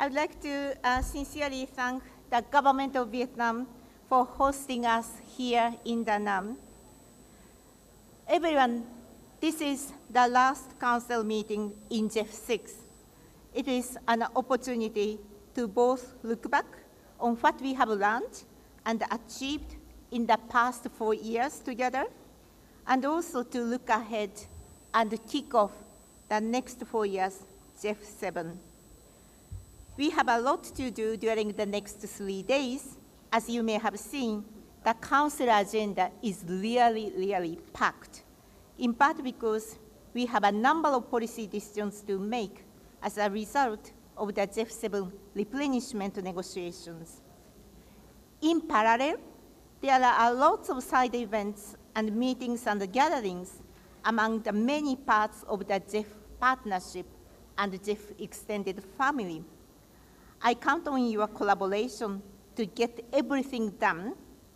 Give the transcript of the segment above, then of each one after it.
I would like to sincerely thank the government of Vietnam for hosting us here in Da Nang. Everyone, this is the last council meeting in GEF 6. It is an opportunity to both look back on what we have learned and achieved in the past 4 years together, and also to look ahead and kick off the next 4 years, GEF 7. We have a lot to do during the next 3 days. As you may have seen, the council agenda is really packed, in part because we have a number of policy decisions to make as a result of the GEF 7 replenishment negotiations. In parallel, there are lots of side events and meetings and gatherings among the many parts of the GEF partnership and GEF extended family. I count on your collaboration to get everything done,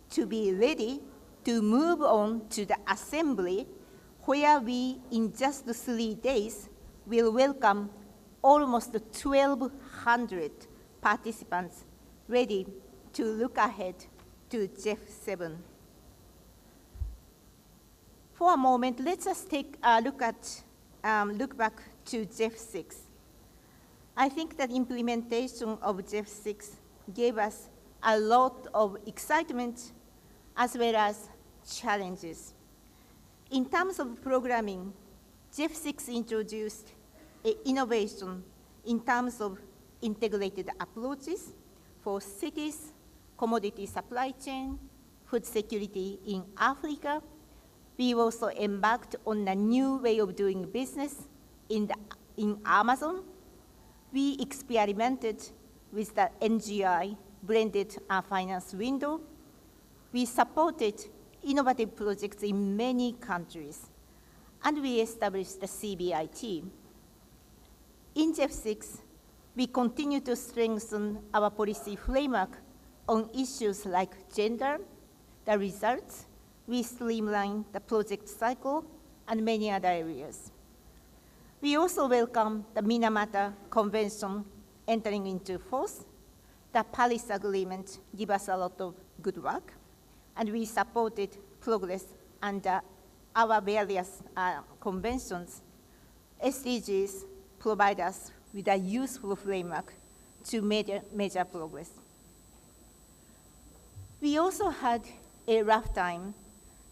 to be ready to move on to the assembly, where we, in just 3 days, will welcome almost 1,200 participants ready to look ahead to GEF 7. For a moment, let's just take a look back to GEF 6. I think that implementation of GEF 6 gave us a lot of excitement as well as challenges. In terms of programming, GEF 6 introduced an innovation in terms of integrated approaches for cities, commodity supply chain, food security in Africa. We also embarked on a new way of doing business in Amazon. We experimented with the NGI, blended finance window. We supported innovative projects in many countries, and we established the CBIT. In GEF 6, we continue to strengthen our policy framework on issues like gender, the results. We streamline the project cycle and many other areas. We also welcome the Minamata Convention entering into force. The Paris Agreement gives us a lot of good work, and we supported progress under our various conventions. SDGs provide us with a useful framework to measure progress. We also had a rough time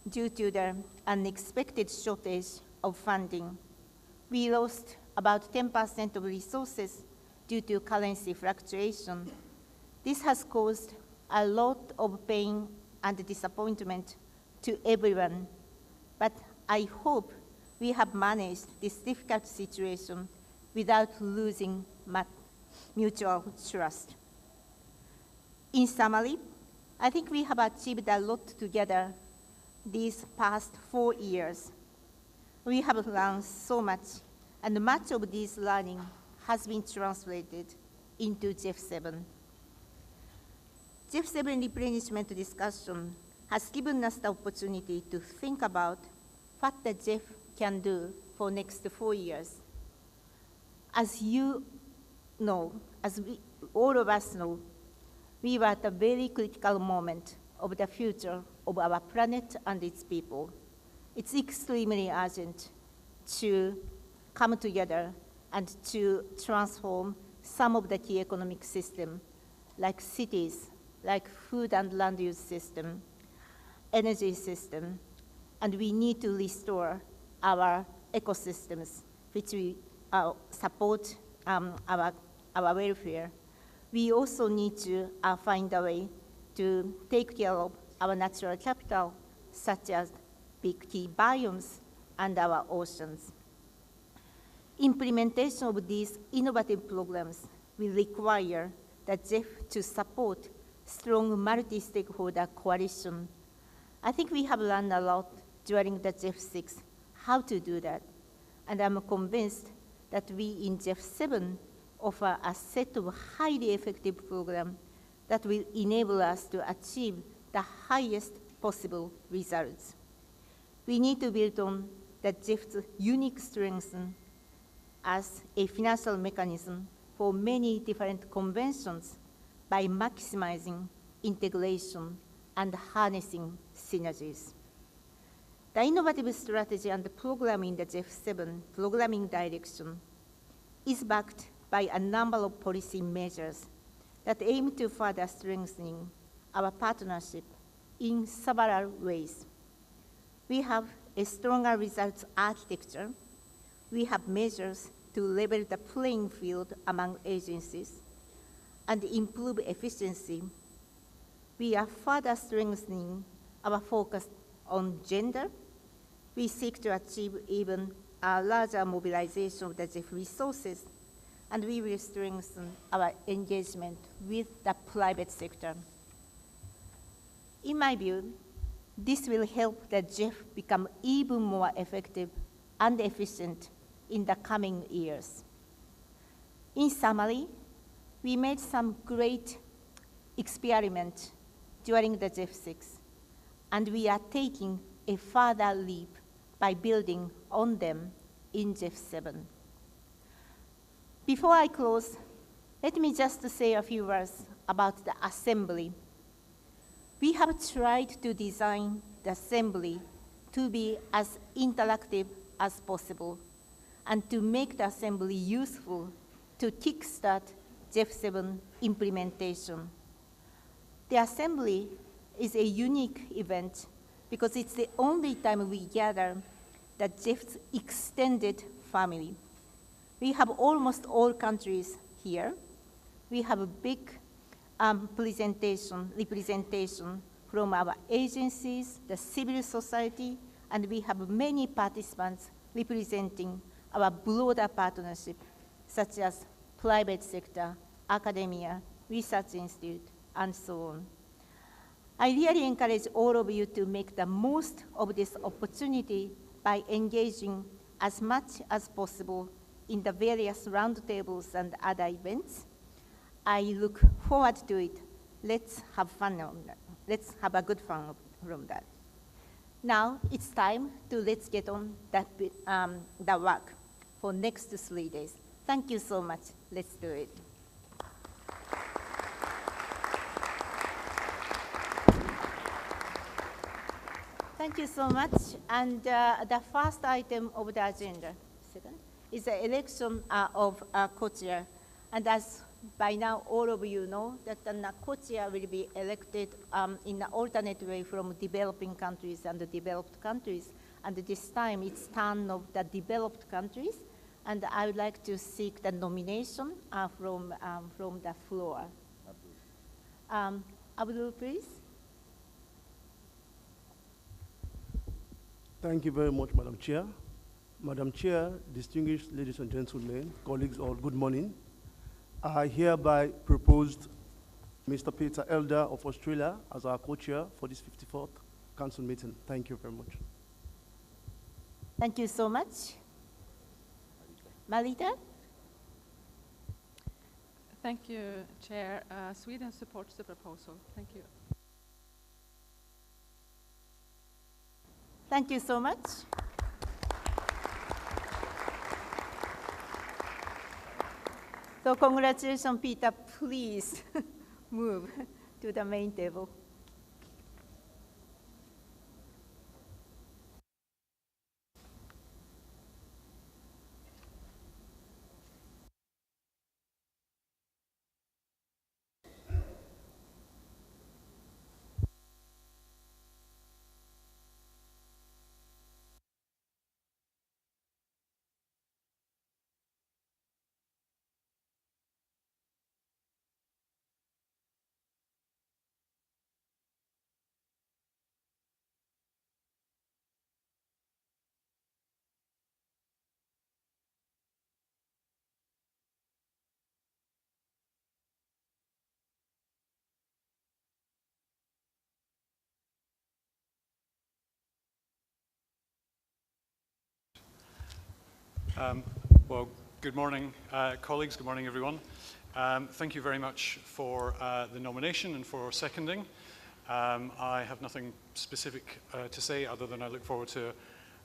due to the unexpected shortage of funding. We lost about 10% of resources due to currency fluctuation. This has caused a lot of pain and disappointment to everyone, but I hope we have managed this difficult situation without losing mutual trust. In summary, I think we have achieved a lot together these past 4 years. We have learned so much, and much of this learning has been translated into GEF 7. GEF 7 replenishment discussion has given us the opportunity to think about what the GEF can do for next 4 years. As you know, all of us know, we were at a very critical moment of the future of our planet and its people. It's extremely urgent to come together and to transform some of the key economic systems, like cities, like food and land use system, energy system, and we need to restore our ecosystems, which we support our welfare. We also need to find a way to take care of our natural capital, such as big key biomes and our oceans. Implementation of these innovative programs will require the GEF to support strong multi-stakeholder coalition. I think we have learned a lot during the GEF 6 how to do that, and I'm convinced that we in GEF 7 offer a set of highly effective programs that will enable us to achieve the highest possible results. We need to build on the GEF's unique strengths as a financial mechanism for many different conventions by maximizing integration and harnessing synergies. The innovative strategy and the program in the GEF7 programming direction is backed by a number of policy measures that aim to further strengthening our partnership in several ways. We have a stronger results architecture. We have measures to level the playing field among agencies and improve efficiency. We are further strengthening our focus on gender. We seek to achieve even a larger mobilization of the GEF resources, and we will strengthen our engagement with the private sector. In my view, this will help the GEF become even more effective and efficient in the coming years. In summary, we made some great experiments during the GEF6, and we are taking a further leap by building on them in GEF7. Before I close, let me just say a few words about the assembly. We have tried to design the assembly to be as interactive as possible and to make the assembly useful to kickstart GEF7 implementation. The assembly is a unique event because it's the only time we gather the GEF's extended family. We have almost all countries here. We have a big representation from our agencies, the civil society, and we have many participants representing our broader partnership, such as private sector, academia, research institute, and so on. I really encourage all of you to make the most of this opportunity by engaging as much as possible in the various roundtables and other events. I look forward to it. Let's have fun on that. Let's have a good fun from that. Now it's time to let's get on that the work for next 3 days. Thank you so much. Let's do it. Thank you so much. And the first item of the agenda, is the election of co-chair. And as by now all of you know that the co-chair will be elected in an alternate way from developing countries and the developed countries. And this time it's turn of the developed countries. And I would like to seek the nomination from the floor. Abdul, please. Thank you very much, Madam Chair. Madam Chair, distinguished ladies and gentlemen, colleagues, all good morning. I hereby proposed Mr. Peter Elder of Australia as our co-chair for this 54th council meeting. Thank you very much. Thank you so much. Marita? Thank you, Chair. Sweden supports the proposal. Thank you. Thank you so much. So congratulations, Peter. Please move to the main table. Well, good morning, colleagues. Good morning, everyone. Thank you very much for the nomination and for seconding. I have nothing specific to say other than I look forward to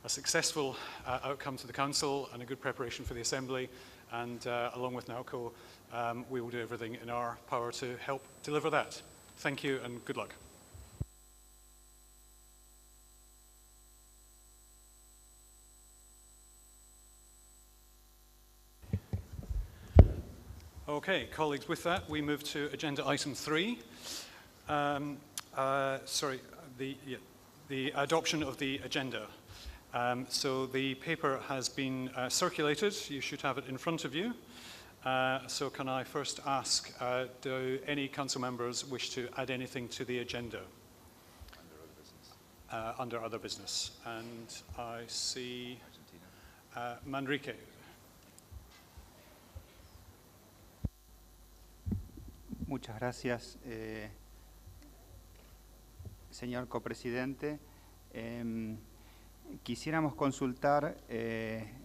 a successful outcome to the Council and a good preparation for the Assembly And along with NAOCO, we will do everything in our power to help deliver that. Thank you and good luck. Okay, colleagues, with that, we move to agenda item 3. The adoption of the agenda. So the paper has been circulated. You should have it in front of you. So can I first ask, do any council members wish to add anything to the agenda? Under other business. And I see Manrique. Muchas gracias, señor copresidente. Quisiéramos consultar,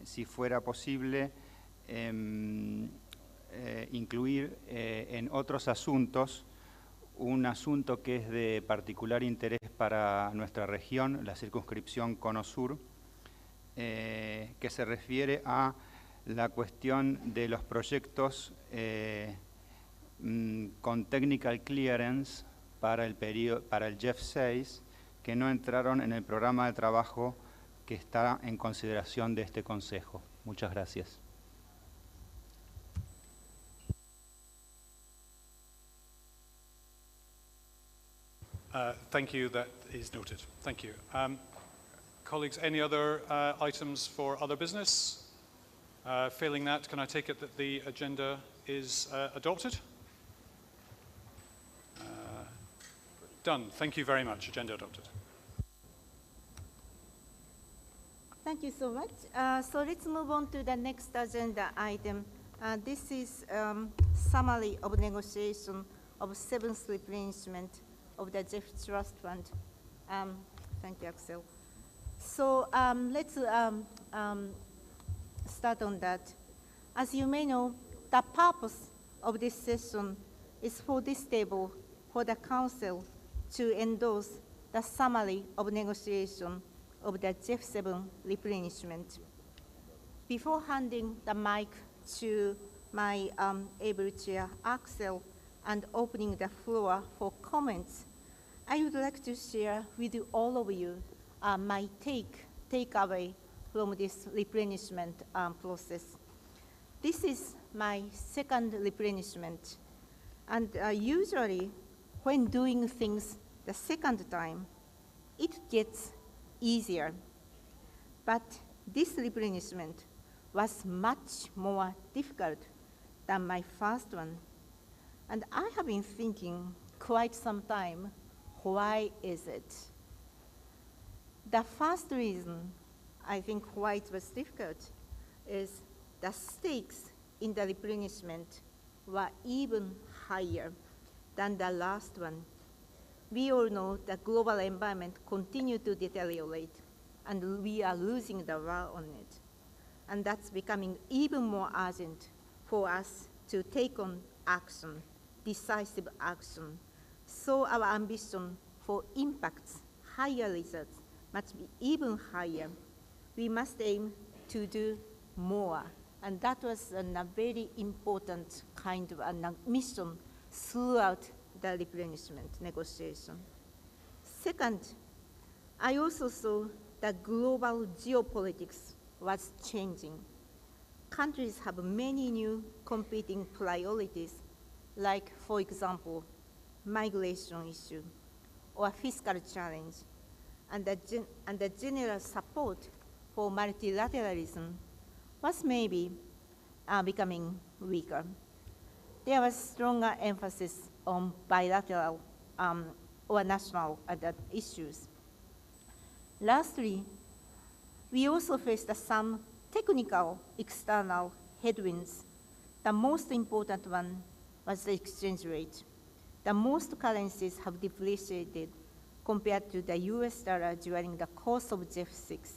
si fuera posible, incluir en otros asuntos un asunto que es de particular interés para nuestra región, la circunscripción Cono Sur, que se refiere a la cuestión de los proyectos con technical clearance para el GEF 6 que no entraron en el programa de trabajo que está en consideración de este Consejo. Muchas gracias. Thank you. That is noted. Thank you. Colleagues, any other items for other business? Failing that, can I take it that the agenda is adopted? Done. Thank you very much. Agenda adopted. Thank you so much. So let's move on to the next agenda item. This is summary of negotiation of seventh replenishment of the GEF Trust Fund. Thank you, Axel. So let's start on that. As you may know, the purpose of this session is for this table for the Council to endorse the summary of negotiation of the GEF 7 replenishment. Before handing the mic to my able chair, Axel, and opening the floor for comments, I would like to share with all of you my takeaway from this replenishment process. This is my second replenishment, and usually when doing things the second time, it gets easier. But this replenishment was much more difficult than my first one. And I have been thinking quite some time, why is it? The first reason I think why it was difficult is the stakes in the replenishment were even higher than the last one. We all know the global environment continues to deteriorate, and we are losing the war on it. And that's becoming even more urgent for us to take on action, decisive action. So our ambition for impacts, higher results, must be even higher. We must aim to do more. And that was a very important kind of a mission throughout the replenishment negotiation. Second, I also saw that global geopolitics was changing. Countries have many new competing priorities, like, for example, migration issue or fiscal challenge, and the general support for multilateralism was maybe becoming weaker. There was stronger emphasis on bilateral or national issues. Lastly, we also faced some technical external headwinds. The most important one was the exchange rate. The most currencies have depreciated compared to the US dollar during the course of GEF 6.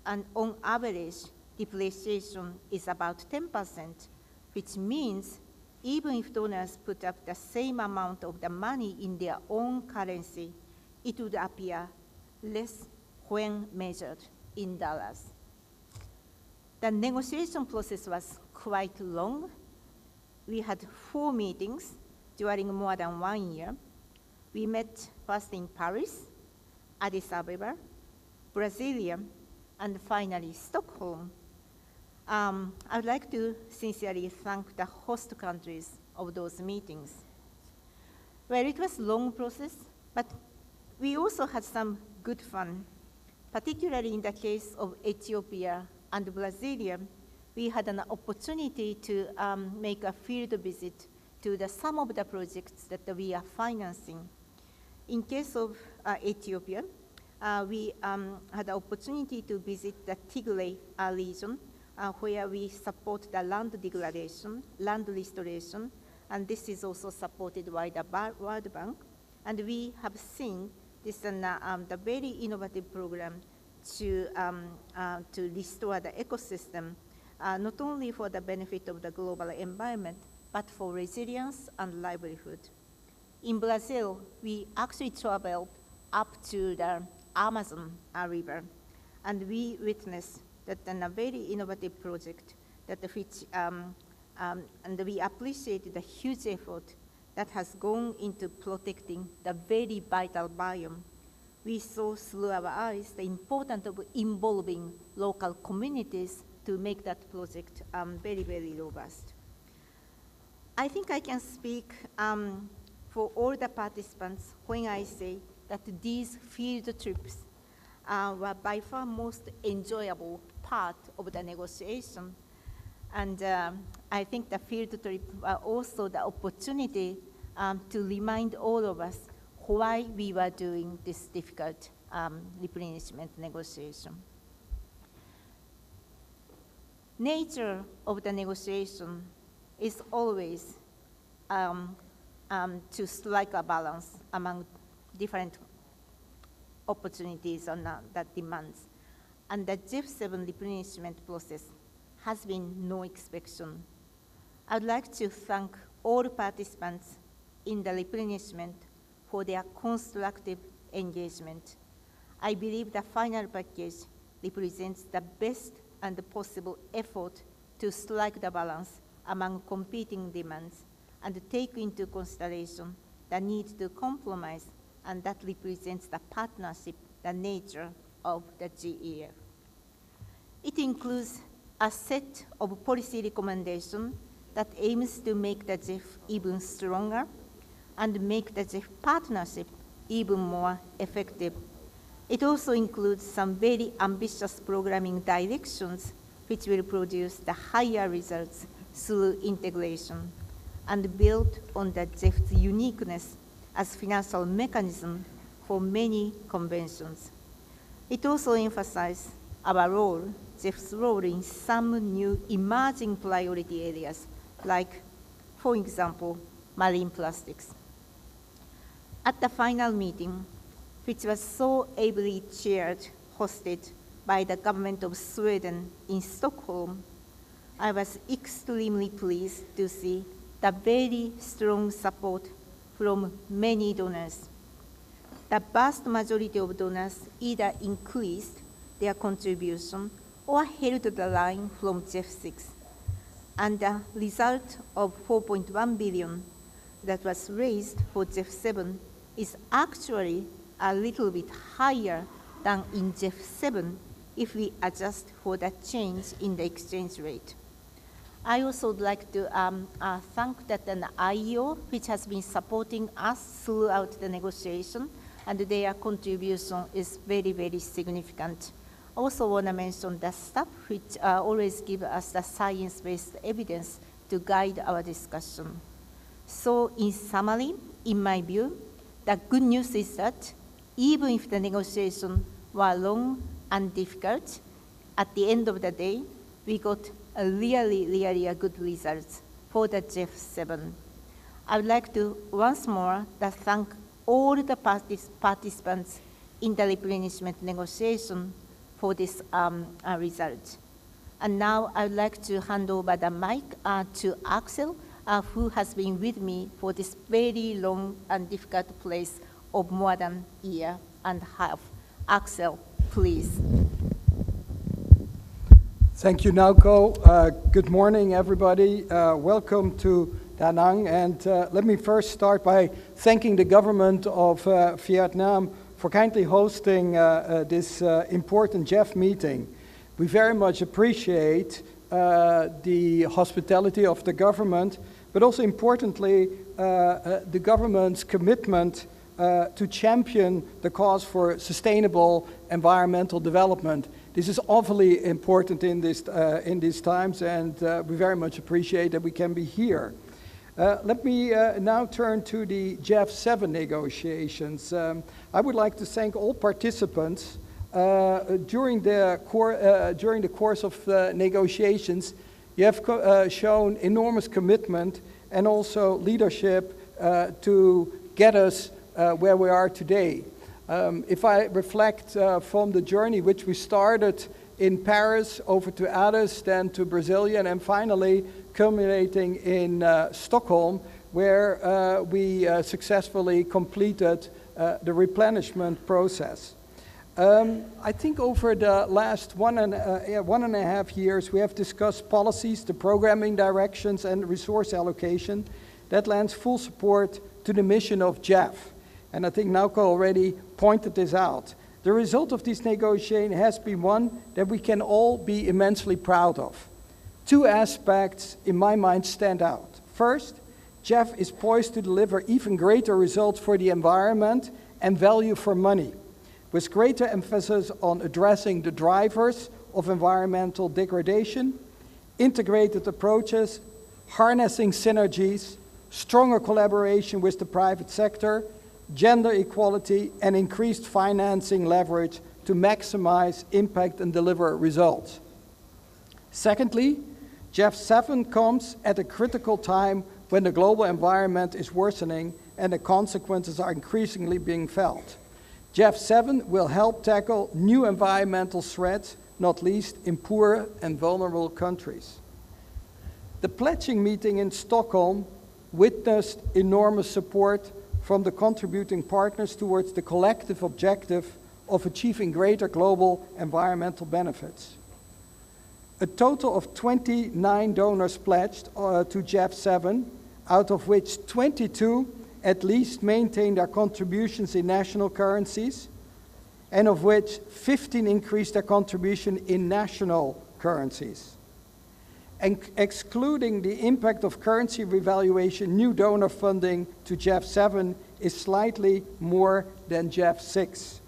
And on average, depreciation is about 10%, which means even if donors put up the same amount of the money in their own currency, it would appear less when measured in dollars. The negotiation process was quite long. We had 4 meetings during more than 1 year. We met first in Paris, Addis Ababa, Brasilia, and finally Stockholm. I would like to sincerely thank the host countries of those meetings. Well, it was a long process, but we also had some good fun, particularly in the case of Ethiopia and Brasilia. We had an opportunity to make a field visit to some of the projects that we are financing. In case of Ethiopia, we had the opportunity to visit the Tigray region, where we support the land degradation, land restoration, and this is also supported by the World Bank. And we have seen this the very innovative program to restore the ecosystem, not only for the benefit of the global environment, but for resilience and livelihood. In Brazil, we actually traveled up to the Amazon River, and we witnessed that a very innovative project that and we appreciated the huge effort that has gone into protecting the very vital biome. We saw through our eyes the importance of involving local communities to make that project very, very robust. I think I can speak for all the participants when I say that these field trips were by far most enjoyable part of the negotiation. And I think the field trip were also the opportunity to remind all of us why we were doing this difficult replenishment negotiation. Nature of the negotiation is always to strike a balance among different opportunities and that demands. And the GEF 7 replenishment process has been no exception. I'd like to thank all participants in the replenishment for their constructive engagement. I believe the final package represents the best and possible effort to strike the balance among competing demands and take into consideration the need to compromise, and that represents the partnership, the nature of the GEF. It includes a set of policy recommendations that aims to make the GEF even stronger and make the GEF partnership even more effective. It also includes some very ambitious programming directions which will produce the higher results through integration and build on the GEF's uniqueness as financial mechanism for many conventions. It also emphasizes our role, GEF's role in some new emerging priority areas, like, for example, marine plastics. At the final meeting, which was so ably hosted by the government of Sweden in Stockholm, I was extremely pleased to see the very strong support from many donors. The vast majority of donors either increased their contribution or held the line from GEF 6. And the result of 4.1 billion that was raised for GEF 7 is actually a little bit higher than in GEF 7 if we adjust for the change in the exchange rate. I also would like to thank that an IEO, which has been supporting us throughout the negotiation, and their contribution is very, very significant. I also want to mention the staff, which always give us the science-based evidence to guide our discussion. So in summary, in my view, the good news is that even if the negotiations were long and difficult, at the end of the day, we got a really good results for the GEF 7. I would like to once more thank all the participants in the replenishment negotiation for this result. And now I would like to hand over the mic to Axel, who has been with me for this very long and difficult place of more than a year and a half. Axel, please. Thank you, Nauko. Good morning, everybody. Welcome to Da Nang. And let me first start by thanking the government of Vietnam for kindly hosting this important GEF meeting. We very much appreciate the hospitality of the government, but also importantly, the government's commitment to champion the cause for sustainable environmental development. This is awfully important in these times, and we very much appreciate that we can be here. Let me now turn to the GEF 7 negotiations. I would like to thank all participants. During the course of the negotiations, you have shown enormous commitment and also leadership to get us where we are today. If I reflect from the journey which we started in Paris, over to Addis, then to Brasilia, and finally culminating in Stockholm, where we successfully completed the replenishment process. I think over the last one and a half years, we have discussed policies, the programming directions, and resource allocation that lends full support to the mission of GEF. And I think Nauko already pointed this out. The result of this negotiation has been one that we can all be immensely proud of. Two aspects, in my mind, stand out. First, GEF is poised to deliver even greater results for the environment and value for money, with greater emphasis on addressing the drivers of environmental degradation, integrated approaches, harnessing synergies, stronger collaboration with the private sector, gender equality, and increased financing leverage to maximize impact and deliver results. Secondly, GEF 7 comes at a critical time when the global environment is worsening and the consequences are increasingly being felt. GEF 7 will help tackle new environmental threats, not least in poor and vulnerable countries. The pledging meeting in Stockholm witnessed enormous support from the contributing partners towards the collective objective of achieving greater global environmental benefits. A total of 29 donors pledged to GEF 7, out of which 22 at least maintained their contributions in national currencies, and of which 15 increased their contribution in national currencies. And excluding the impact of currency revaluation, new donor funding to GEF 7 is slightly more than GEF 6,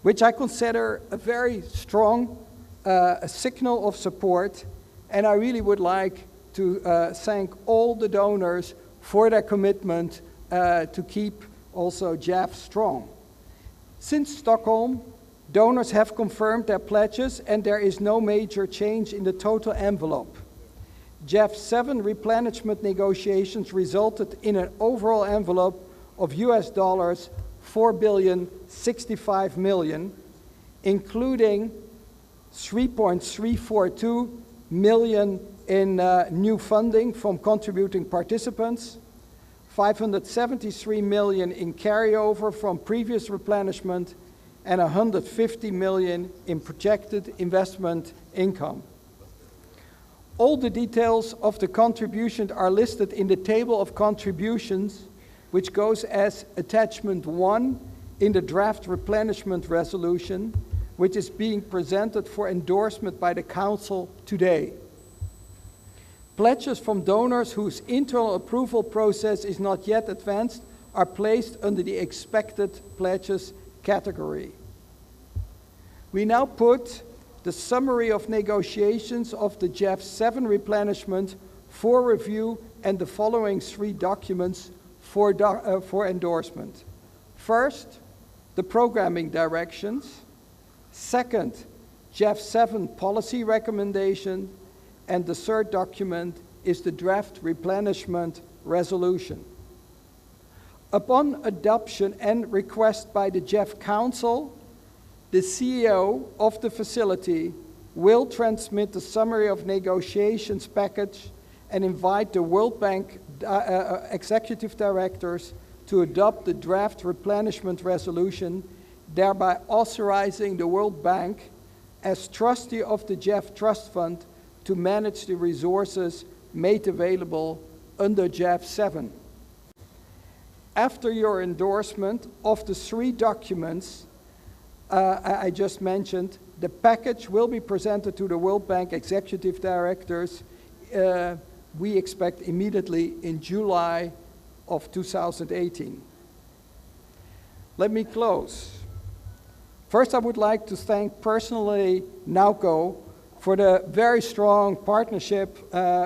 which I consider a very strong signal of support, and I really would like to thank all the donors for their commitment to keep also GEF strong. Since Stockholm, donors have confirmed their pledges and there is no major change in the total envelope. GEF 7 replenishment negotiations resulted in an overall envelope of US dollars 4,065 million, including 3.342 million in new funding from contributing participants, 573 million in carryover from previous replenishment, and 150 million in projected investment income. All the details of the contribution are listed in the table of contributions, which goes as attachment 1 in the draft replenishment resolution, which is being presented for endorsement by the Council today. Pledges from donors whose internal approval process is not yet advanced are placed under the expected pledges category. We now put the summary of negotiations of the GEF 7 replenishment for review and the following 3 documents for endorsement. First, the programming directions. Second, GEF 7 policy recommendation. And the third document is the draft replenishment resolution. Upon adoption and request by the GEF Council, the CEO of the facility will transmit the summary of negotiations package and invite the World Bank executive directors to adopt the draft replenishment resolution, thereby authorizing the World Bank as trustee of the GEF Trust Fund to manage the resources made available under GEF 7. After your endorsement of the 3 documents I just mentioned, the package will be presented to the World Bank executive directors, we expect immediately in July of 2018. Let me close. First, I would like to thank personally NAUCO for the very strong partnership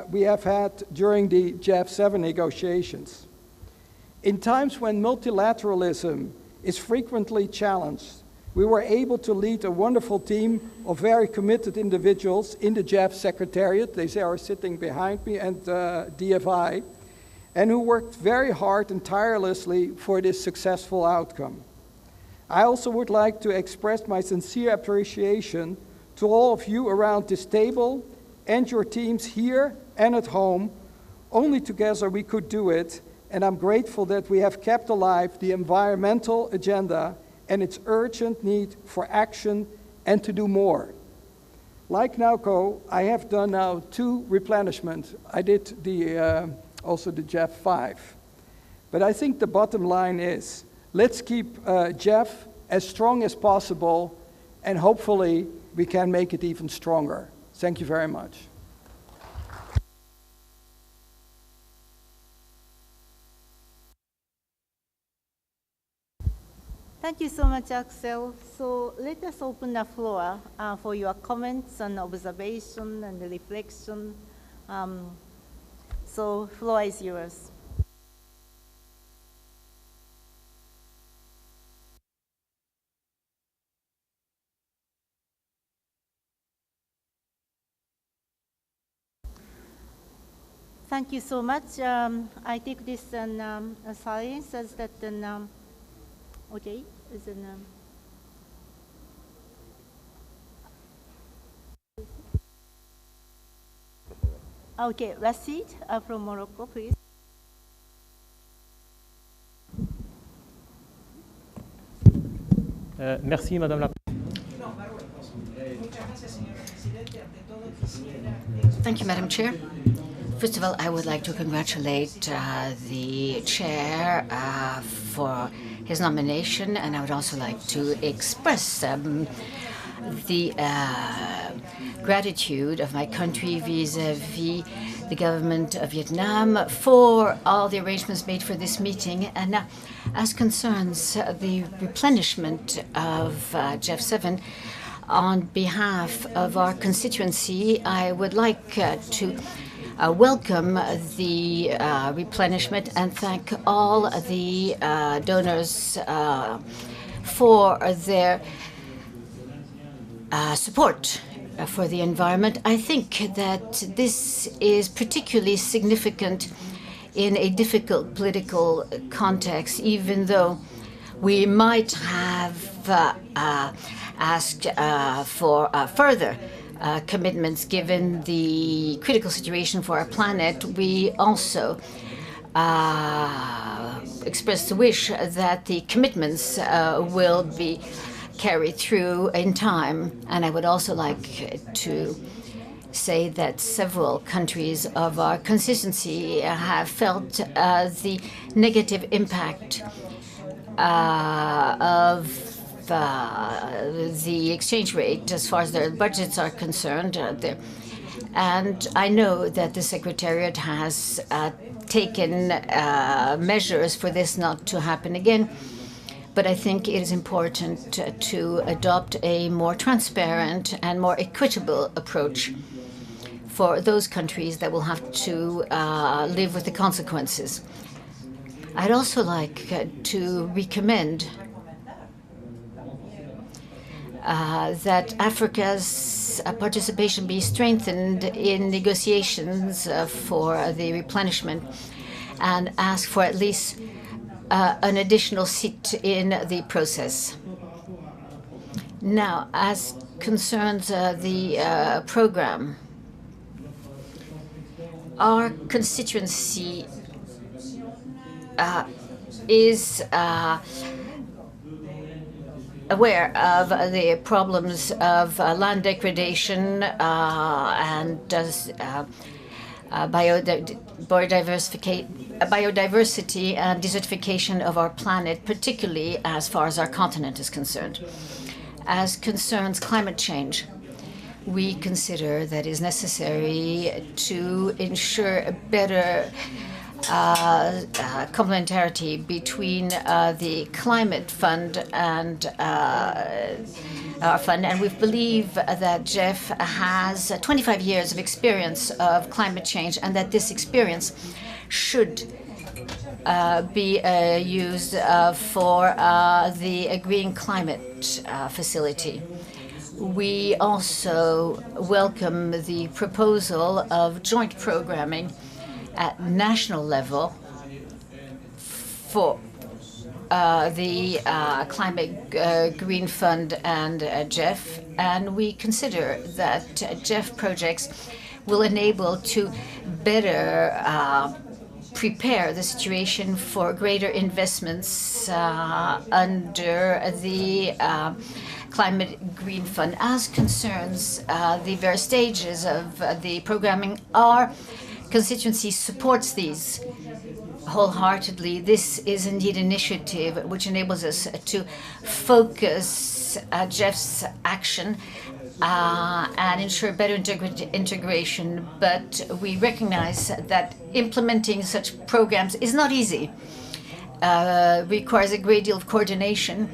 we have had during the GEF 7 negotiations. In times when multilateralism is frequently challenged, we were able to lead a wonderful team of very committed individuals in the GEF Secretariat, they are sitting behind me, and DFI, and who worked very hard and tirelessly for this successful outcome. I also would like to express my sincere appreciation to all of you around this table and your teams here and at home. Only together we could do it, and I'm grateful that we have kept alive the environmental agenda and its urgent need for action and to do more. Like NAUCO, I have done now 2 replenishments. I did also the GEF 5. But I think the bottom line is, let's keep GEF as strong as possible, and hopefully we can make it even stronger. Thank you very much. Thank you so much, Axel. So let us open the floor for your comments and observation and reflection. So floor is yours. Thank you so much. I take this silence as that okay, is an okay, Rashid from Morocco, please. Merci, Madame la Thank you, Madam Chair. First of all, I would like to congratulate the chair for his nomination, and I would also like to express the gratitude of my country vis-à-vis the government of Vietnam for all the arrangements made for this meeting. And now, as concerns the replenishment of GEF 7, on behalf of our constituency, I would like to welcome the replenishment and thank all the donors for their support for the environment. I think that this is particularly significant in a difficult political context, even though we might have asked for further commitments given the critical situation for our planet. We also expressed the wish that the commitments will be carried through in time. And I would also like to say that several countries of our constituency have felt the negative impact of the exchange rate as far as their budgets are concerned. And I know that the Secretariat has taken measures for this not to happen again. But I think it is important to adopt a more transparent and more equitable approach for those countries that will have to live with the consequences. I'd also like to recommend that Africa's participation be strengthened in negotiations for the replenishment, and ask for at least an additional seat in the process. Now, as concerns the program, our constituency is aware of the problems of land degradation and biodiversity and desertification of our planet, particularly as far as our continent is concerned. As concerns climate change, we consider that it is necessary to ensure a better complementarity between the climate fund and our fund, and we believe that GEF has 25 years of experience of climate change, and that this experience should be used for the Green Climate Facility. We also welcome the proposal of joint programming at national level for the Climate Green Fund and GEF, and we consider that GEF projects will enable to better prepare the situation for greater investments under the Climate Green Fund. As concerns the various stages of the programming, our constituency supports these wholeheartedly. This is indeed an initiative which enables us to focus GEF's action and ensure better integration. But we recognize that implementing such programs is not easy, requires a great deal of coordination,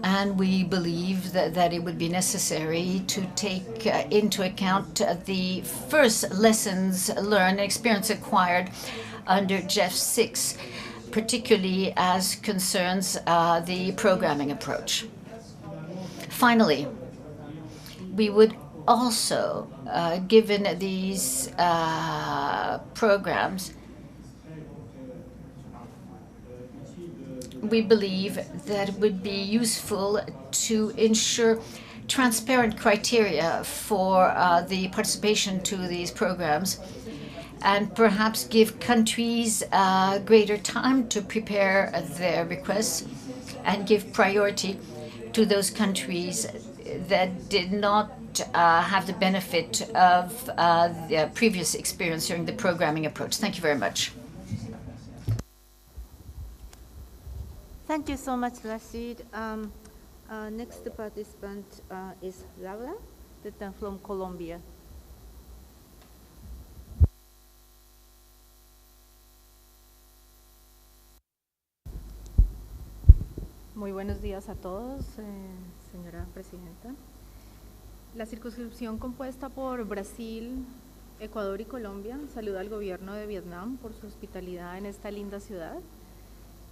and we believe that it would be necessary to take into account the first lessons learned, experience acquired under GEF 6, particularly as concerns the programming approach. Finally, we would also, given these programs, we believe that it would be useful to ensure transparent criteria for the participation to these programs, and perhaps give countries greater time to prepare their requests, and give priority to those countries that did not have the benefit of the previous experience during the programming approach. Thank you very much. Thank you so much, Rashid. Next participant is Laura from Colombia. Muy buenos días a todos, señora presidenta. La circunscripción compuesta por Brasil, Ecuador y Colombia saluda al gobierno de Vietnam por su hospitalidad en esta linda ciudad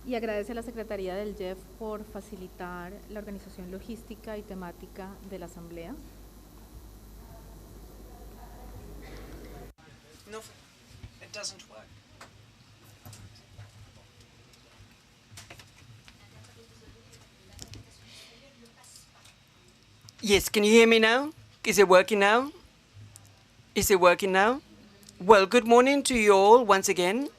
y agradece a la Secretaría del GEF por facilitar la organización logística y temática de la asamblea. No, it doesn't work. Yes, can you hear me now? Is it working now? Is it working now? Well, good morning to you all once again.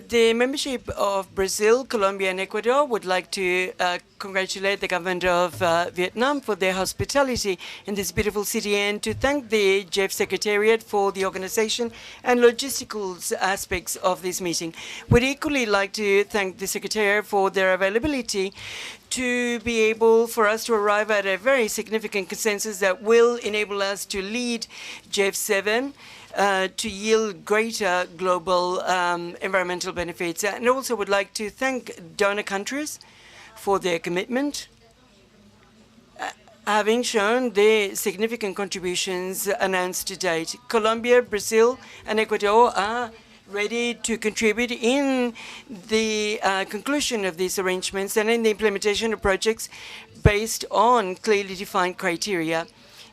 The membership of Brazil, Colombia, and Ecuador would like to congratulate the government of Vietnam for their hospitality in this beautiful city, and to thank the GEF Secretariat for the organization and logistical aspects of this meeting. We'd equally like to thank the Secretariat for their availability to be able for us to arrive at a very significant consensus that will enable us to lead GEF 7 to yield greater global environmental benefits. And also would like to thank donor countries for their commitment, having shown the significant contributions announced to date. Colombia, Brazil, and Ecuador are ready to contribute in the conclusion of these arrangements and in the implementation of projects based on clearly defined criteria.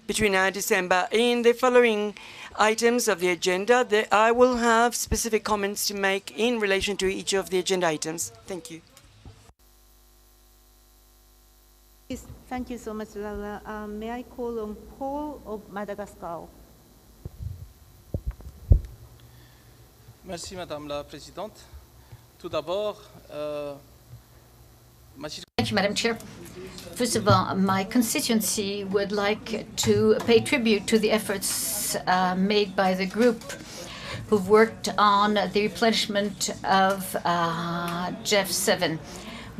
Between now and December, in the following items of the agenda, I will have specific comments to make in relation to each of the agenda items. Thank you. Yes, thank you so much, Laura. May I call on Paul of Madagascar? Merci, Madame la Présidente. Tout d'abord, I'd Thank you, Madam Chair. First of all, my constituency would like to pay tribute to the efforts made by the group who've worked on the replenishment of GEF 7.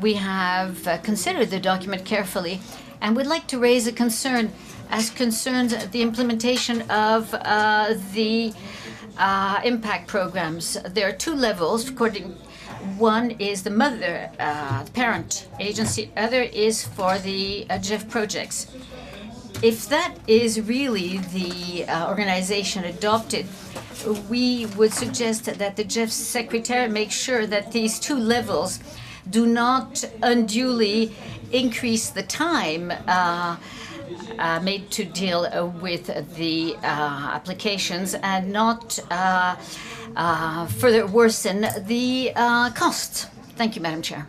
We have considered the document carefully and would like to raise a concern as concerns the implementation of the impact programs. There are two levels, one is the mother, parent agency, other is for the GEF projects. If that is really the organization adopted, we would suggest that the GEF Secretariat make sure that these two levels do not unduly increase the time made to deal with the applications and not further worsen the costs. Thank you, Madam Chair.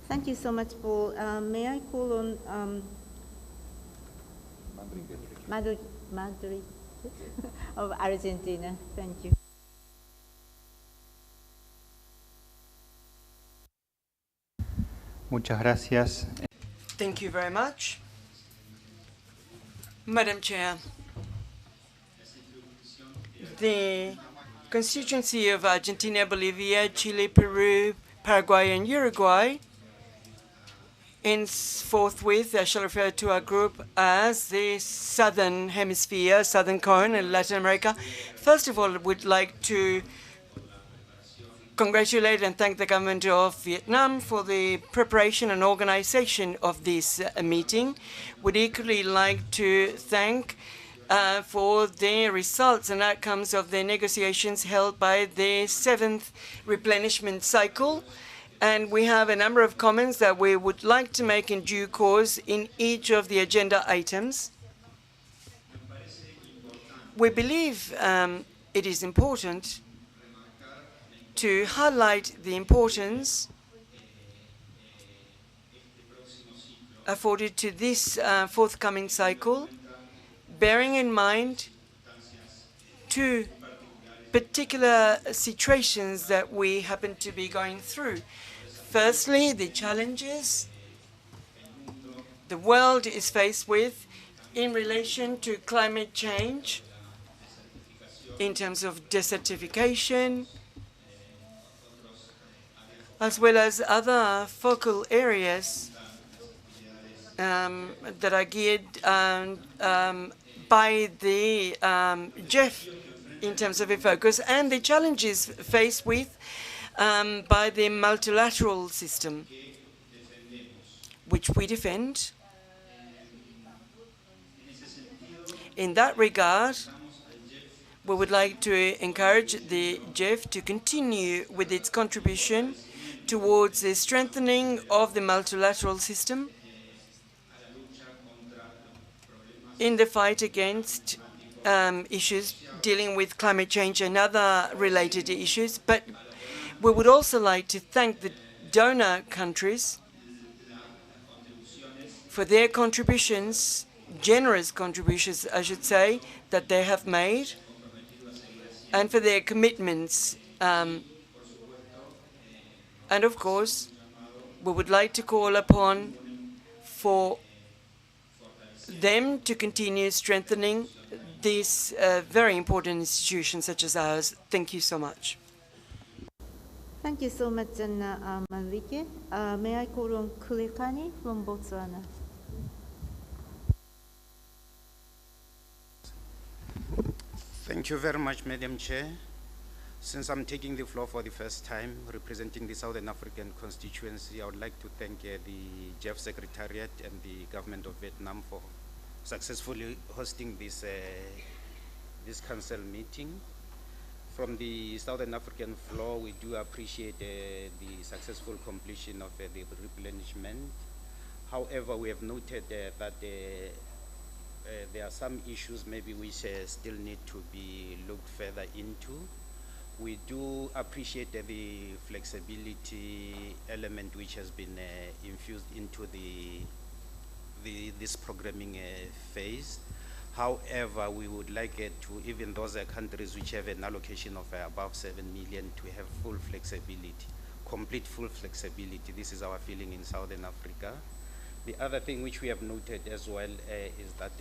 Thank you so much, Paul. May I call on Madrid of Argentina? Thank you. Muchas gracias. Thank you very much. Madam Chair, the constituency of Argentina, Bolivia, Chile, Peru, Paraguay, and Uruguay, and forthwith I shall refer to our group as the Southern Hemisphere, Southern Cone, and Latin America. First of all, I would like to congratulate and thank the government of Vietnam for the preparation and organization of this meeting. Would equally like to thank for the results and outcomes of the negotiations held by the 7th replenishment cycle. And we have a number of comments that we would like to make in due course in each of the agenda items. We believe it is important to highlight the importance afforded to this forthcoming cycle, bearing in mind two particular situations that we happen to be going through. Firstly, the challenges the world is faced with in relation to climate change, in terms of desertification, as well as other focal areas that are geared by the GEF in terms of a focus, and the challenges faced with by the multilateral system, which we defend. In that regard, we would like to encourage the GEF to continue with its contribution towards the strengthening of the multilateral system in the fight against issues dealing with climate change and other related issues. But we would also like to thank the donor countries for their contributions, generous contributions, I should say, that they have made, and for their commitments. And of course, we would like to call upon for them to continue strengthening these very important institutions such as ours. Thank you so much. Thank you so much, Manrique. May I call on Kulekani from Botswana? Thank you very much, Madam Chair. Since I'm taking the floor for the first time representing the Southern African constituency, I would like to thank the GEF Secretariat and the government of Vietnam for successfully hosting this council meeting. From the Southern African floor, we do appreciate the successful completion of the replenishment. However, we have noted that there are some issues maybe which still need to be looked further into. We do appreciate the flexibility element which has been infused into this programming phase. However, we would like to, even those countries which have an allocation of above 7 million, to have full flexibility. complete full flexibility. This is our feeling in Southern Africa. The other thing which we have noted as well is that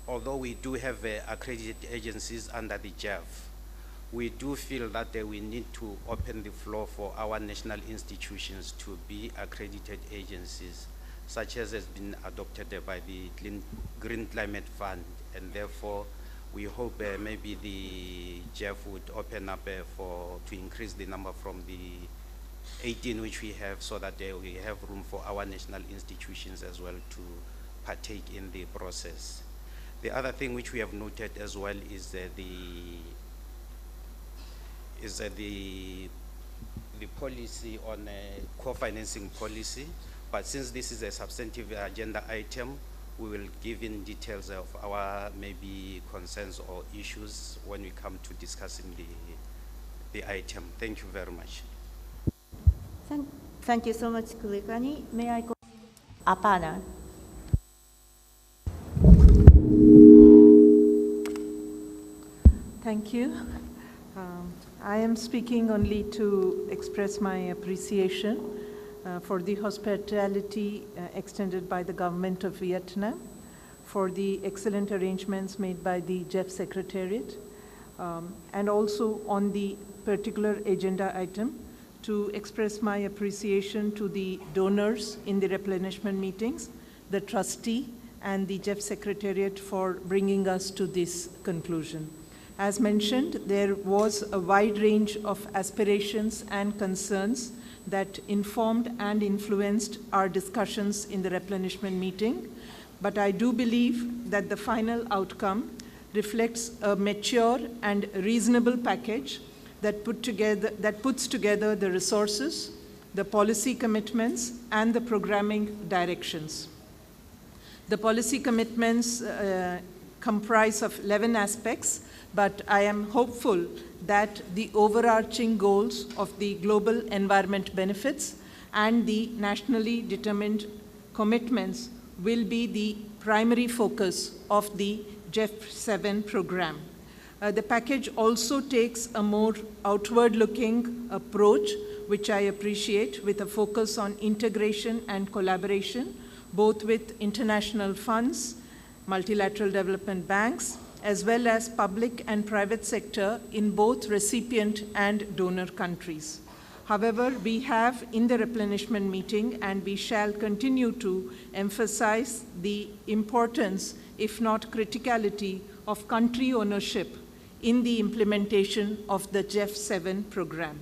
although we do have accredited agencies under the GEF, we do feel that we need to open the floor for our national institutions to be accredited agencies, such as has been adopted by the Green Climate Fund, and therefore we hope maybe the GEF would open up to increase the number from the 18 which we have, so that we have room for our national institutions as well to partake in the process. The other thing which we have noted as well is the policy on co-financing policy. But since this is a substantive agenda item, we will give in details of our maybe concerns or issues when we come to discussing the item. Thank you very much. Thank you so much, Kulekani. May I call Apana? Thank you. I am speaking only to express my appreciation for the hospitality extended by the government of Vietnam, for the excellent arrangements made by the GEF Secretariat, and also on the particular agenda item to express my appreciation to the donors in the replenishment meetings, the trustee, and the GEF Secretariat for bringing us to this conclusion. As mentioned, there was a wide range of aspirations and concerns that informed and influenced our discussions in the replenishment meeting, but I do believe that the final outcome reflects a mature and reasonable package that puts together the resources, the policy commitments, and the programming directions. The policy commitments comprise of 11 aspects, but I am hopeful that the overarching goals of the global environment benefits and the nationally determined commitments will be the primary focus of the GEF 7 program. The package also takes a more outward-looking approach, which I appreciate, with a focus on integration and collaboration, both with international funds, multilateral development banks, as well as public and private sector in both recipient and donor countries. However, we have in the replenishment meeting, and we shall continue to emphasize the importance, if not criticality, of country ownership in the implementation of the GEF 7 program.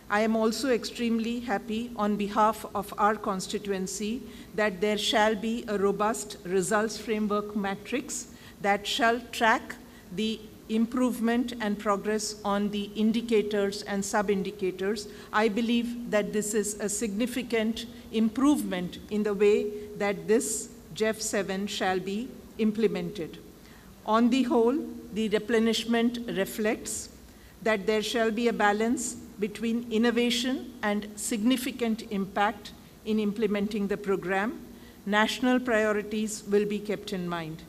I am also extremely happy on behalf of our constituency that there shall be a robust results framework matrix that shall track the improvement and progress on the indicators and sub-indicators. I believe that this is a significant improvement in the way that this GEF 7 shall be implemented. On the whole, the replenishment reflects that there shall be a balance between innovation and significant impact in implementing the program. National priorities will be kept in mind.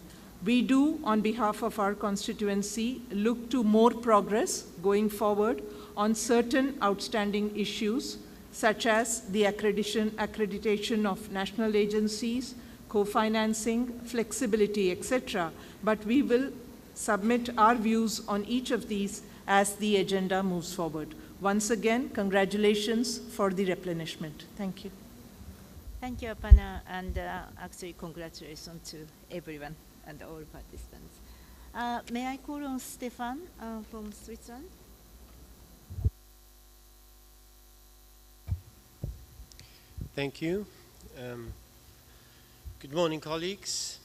We do, on behalf of our constituency, look to more progress going forward on certain outstanding issues, such as the accreditation of national agencies, co-financing, flexibility, etc. But we will submit our views on each of these as the agenda moves forward. Once again, congratulations for the replenishment. Thank you. Thank you, Apana, and actually congratulations to everyone and all participants. May I call on Stefan from Switzerland? Thank you. Good morning, colleagues.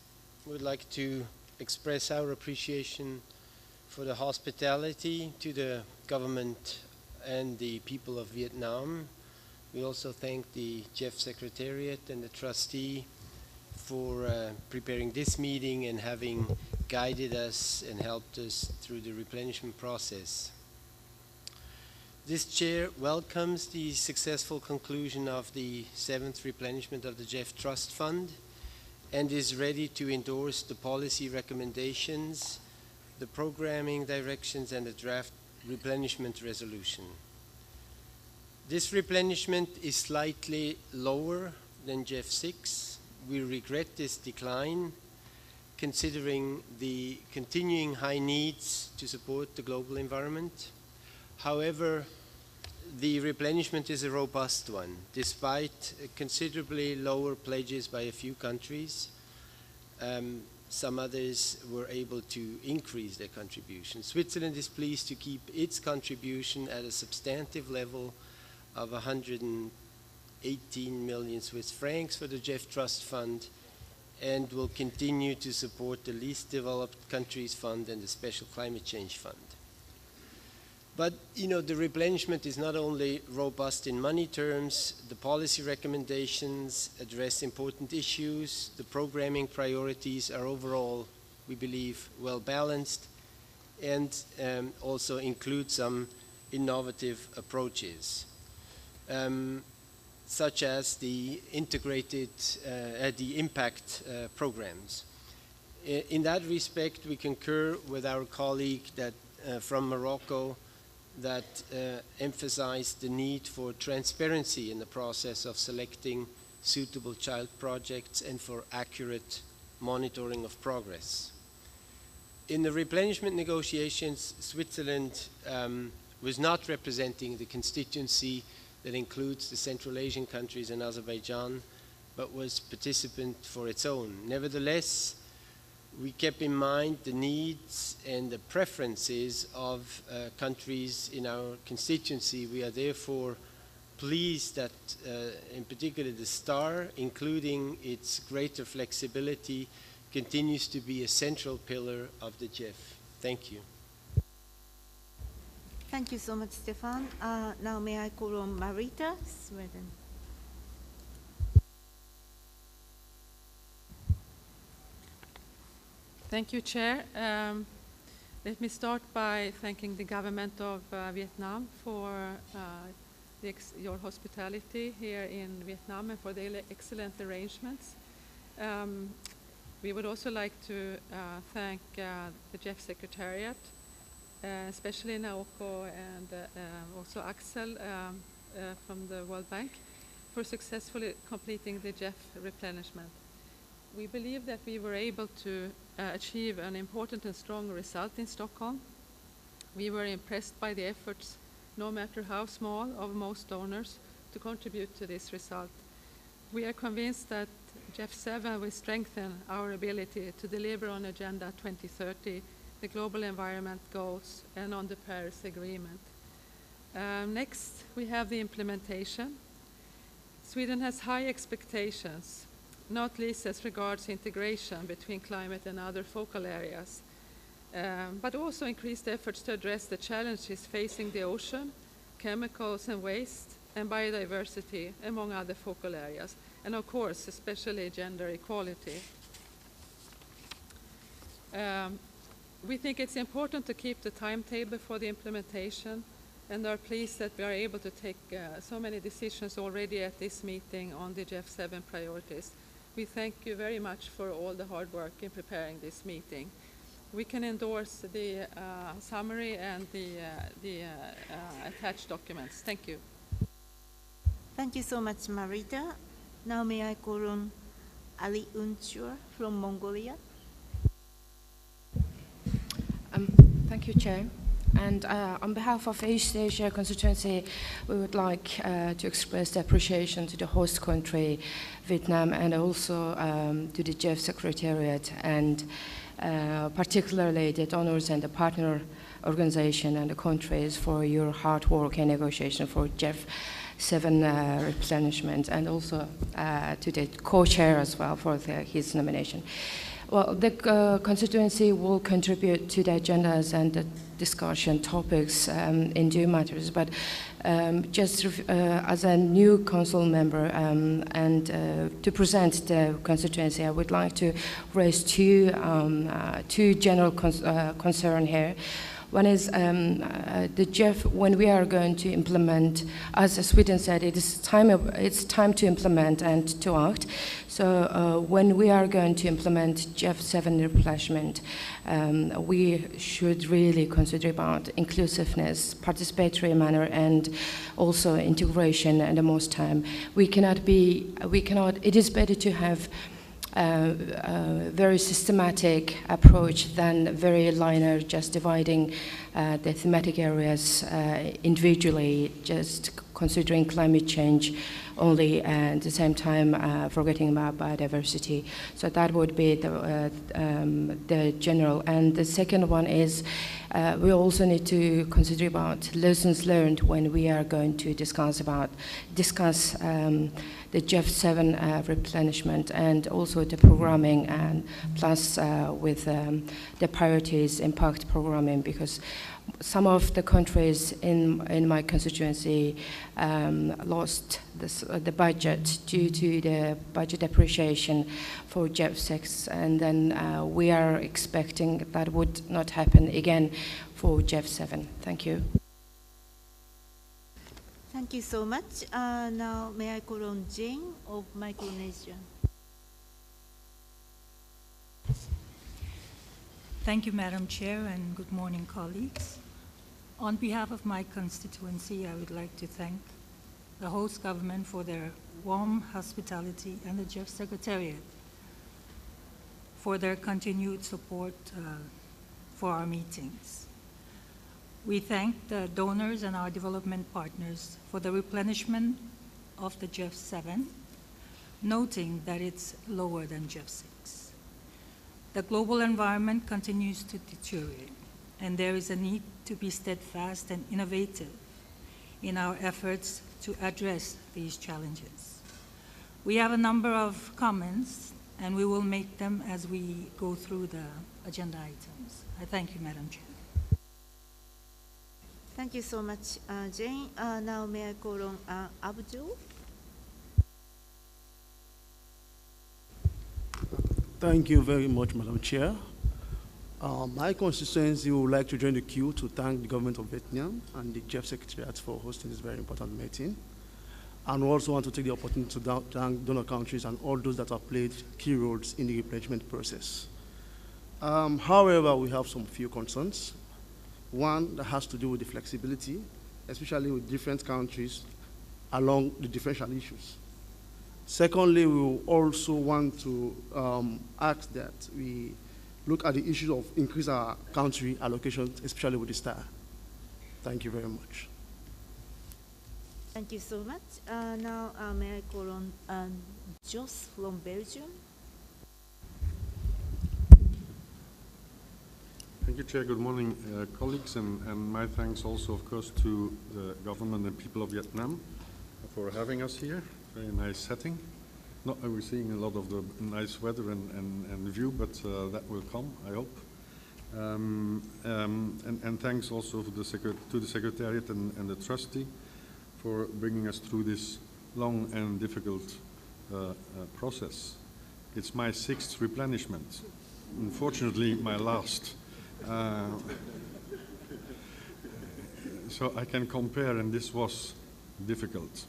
We would like to express our appreciation for the hospitality to the government and the people of Vietnam. We also thank the GEF Secretariat and the trustee for preparing this meeting and having guided us and helped us through the replenishment process. This chair welcomes the successful conclusion of the 7th replenishment of the GEF Trust Fund and is ready to endorse the policy recommendations, the programming directions, and the draft replenishment resolution. This replenishment is slightly lower than GEF 6. We regret this decline, considering the continuing high needs to support the global environment. However, the replenishment is a robust one, despite considerably lower pledges by a few countries. Some others were able to increase their contribution. Switzerland is pleased to keep its contribution at a substantive level of 118 million Swiss francs for the GEF Trust Fund, and will continue to support the Least Developed Countries Fund and the Special Climate Change Fund. But, you know, the replenishment is not only robust in money terms, the policy recommendations address important issues, the programming priorities are overall, we believe, well balanced, and also include some innovative approaches, such as the integrated, the impact programs. In that respect, we concur with our colleague that, from Morocco, that emphasized the need for transparency in the process of selecting suitable child projects and for accurate monitoring of progress. In the replenishment negotiations, Switzerland was not representing the constituency that includes the Central Asian countries and Azerbaijan, but was participant for its own. Nevertheless, we kept in mind the needs and the preferences of countries in our constituency. We are therefore pleased that, in particular, the STAR, including its greater flexibility, continues to be a central pillar of the GEF. Thank you. Thank you so much, Stefan. Now may I call on Marita, Sweden. Thank you, Chair. Let me start by thanking the government of Vietnam for your hospitality here in Vietnam and for the excellent arrangements. We would also like to thank the GEF Secretariat, especially Naoko and also Axel from the World Bank, for successfully completing the GEF replenishment. We believe that we were able to achieve an important and strong result in Stockholm. We were impressed by the efforts, no matter how small, of most donors to contribute to this result. We are convinced that GEF 7 will strengthen our ability to deliver on Agenda 2030, the global environment goals, and on the Paris Agreement. Next, we have the implementation. Sweden has high expectations, not least as regards integration between climate and other focal areas, but also increased efforts to address the challenges facing the ocean, chemicals and waste, and biodiversity, among other focal areas, and of course, especially gender equality. We think it's important to keep the timetable for the implementation, and are pleased that we are able to take so many decisions already at this meeting on the GEF 7 priorities. We thank you very much for all the hard work in preparing this meeting. We can endorse the summary and the attached documents. Thank you. Thank you so much, Marita. Now may I call on Ali Unchur from Mongolia. Thank you, Chair. And on behalf of East Asia constituency, we would like to express the appreciation to the host country, Vietnam, and also to the GEF Secretariat, and particularly the donors and the partner organization and the countries for your hard work and negotiation for GEF 7 replenishment, and also to the co-chair as well for his nomination. Well, the constituency will contribute to the agendas and the discussion topics in due matters, but just as a new council member and to present the constituency, I would like to raise two general concerns here. One is the GEF, when we are going to implement, as Sweden said, it's time to implement and to act. So when we are going to implement GEF 7 replenishment, we should really consider about inclusiveness, participatory manner, and also integration at the most time. It is better to have a very systematic approach than very linear, just dividing the thematic areas individually, just considering climate change only, and at the same time forgetting about biodiversity. So that would be the general. And the second one is we also need to consider about lessons learned when we are going to discuss the GEF 7 replenishment, and also the programming, and plus with the priorities impact programming, because some of the countries in my constituency lost the budget due to the budget appreciation for GEF 6, and then we are expecting that would not happen again for GEF 7. Thank you. Thank you so much. Now, may I call on Jane of Micronesia? Thank you, Madam Chair, and good morning, colleagues. On behalf of my constituency, I would like to thank the host government for their warm hospitality and the GEF Secretariat for their continued support for our meetings. We thank the donors and our development partners for the replenishment of the GEF 7, noting that it's lower than GEF 6. The global environment continues to deteriorate, and there is a need to be steadfast and innovative in our efforts to address these challenges. We have a number of comments, and we will make them as we go through the agenda items. I thank you, Madam Chair. Thank you so much, Jane. Now, may I call on Abdul? Thank you very much, Madam Chair. My constituency would like to join the queue to thank the government of Vietnam and the GEF Secretariat for hosting this very important meeting. And we also want to take the opportunity to thank donor countries and all those that have played key roles in the replenishment process. However, we have some few concerns. One that has to do with the flexibility, especially with different countries along the differential issues. Secondly, we will also want to ask that we look at the issue of increase our country allocations, especially with the STAR. Thank you very much. Thank you so much. Now, may I call on Jos from Belgium? Thank you, Chair. Good morning, colleagues, and my thanks also, of course, to the government and people of Vietnam for having us here. Very nice setting. Not that we're seeing a lot of the nice weather and view, but that will come, I hope. And thanks also to the Secretariat and the Trustee for bringing us through this long and difficult process. It's my 6th replenishment. Unfortunately, my last. So I can compare, and this was difficult.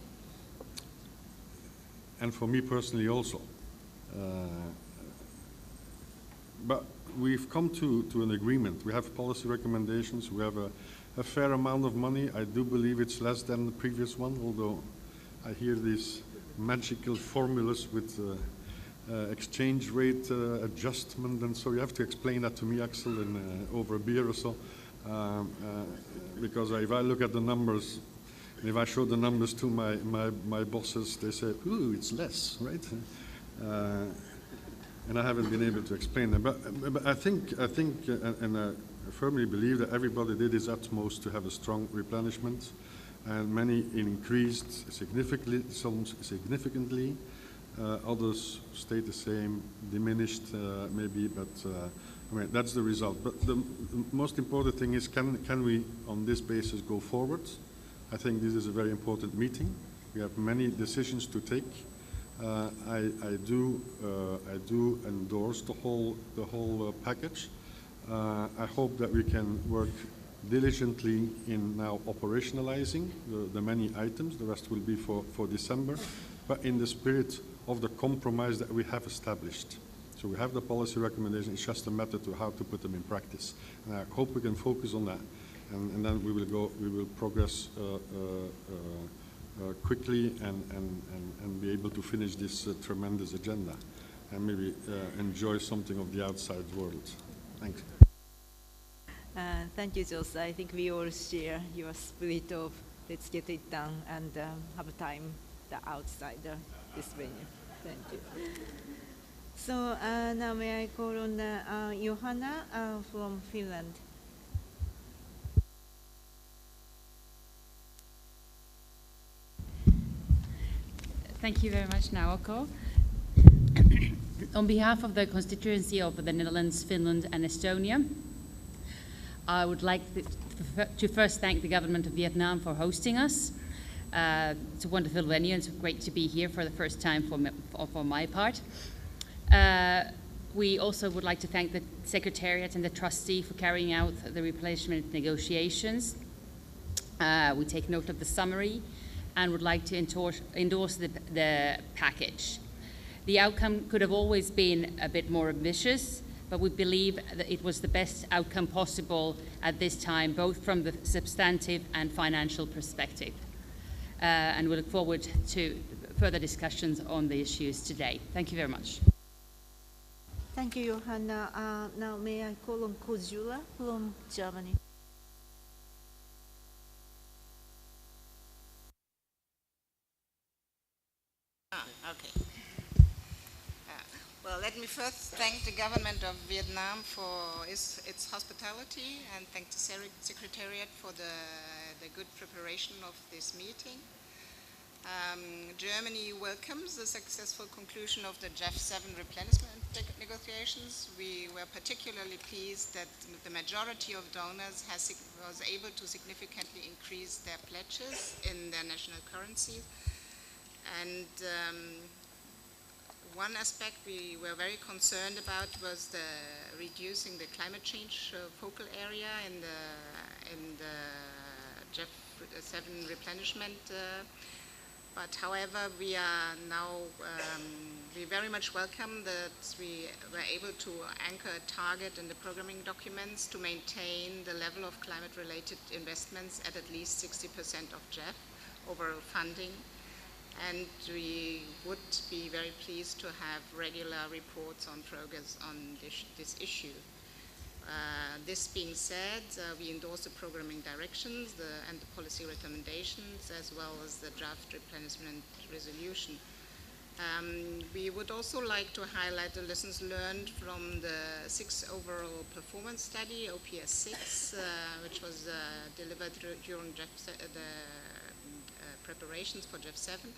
And for me personally also. But we've come to an agreement. We have policy recommendations. We have a fair amount of money. I do believe it's less than the previous one, although I hear these magical formulas with exchange rate adjustment, and so you have to explain that to me, Axel, over a beer or so. Because if I look at the numbers, if I show the numbers to my bosses, they say, ooh, it's less, right? And I haven't been able to explain them. But I think, and I firmly believe that everybody did his utmost to have a strong replenishment, and many increased significantly, some significantly. Others stayed the same, diminished maybe, but I mean, that's the result. But the most important thing is, can we, on this basis, go forward? I think this is a very important meeting. We have many decisions to take. I do endorse the whole package. I hope that we can work diligently in now operationalizing the many items. The rest will be for December, but in the spirit of the compromise that we have established. So we have the policy recommendation, it's just a matter to how to put them in practice. And I hope we can focus on that. And then we will progress quickly and be able to finish this tremendous agenda and maybe enjoy something of the outside world. Thanks. Thank you, Jose. I think we all share your spirit of let's get it done and have time outside this venue. Thank you. So now may I call on Johanna from Finland. Thank you very much, Naoko. On behalf of the constituency of the Netherlands, Finland, and Estonia, I would like to first thank the government of Vietnam for hosting us. It's a wonderful venue, and it's great to be here for the first time for my part. We also would like to thank the Secretariat and the trustee for carrying out the replacement negotiations. We take note of the summary and would like to endorse the package. The outcome could have always been a bit more ambitious, but we believe that it was the best outcome possible at this time, both from the substantive and financial perspective. And we look forward to further discussions on the issues today. Thank you very much. Thank you, Johanna. Now may I call on Kozula from Germany. Okay. Well, let me first thank the government of Vietnam for its hospitality and thank the Secretariat for the good preparation of this meeting. Germany welcomes the successful conclusion of the GEF 7 replenishment negotiations. We were particularly pleased that the majority of donors was able to significantly increase their pledges in their national currency. And one aspect we were very concerned about was reducing the climate change focal area in the GEF 7 replenishment. But however, we are now, we very much welcome that we were able to anchor a target in the programming documents to maintain the level of climate-related investments at least 60% of GEF overall funding. And we would be very pleased to have regular reports on progress on this issue. This being said, we endorse the programming directions and the policy recommendations, as well as the draft replenishment resolution. We would also like to highlight the lessons learned from the 6th overall performance study, OPS 6, which was delivered during the preparations for GEF 7.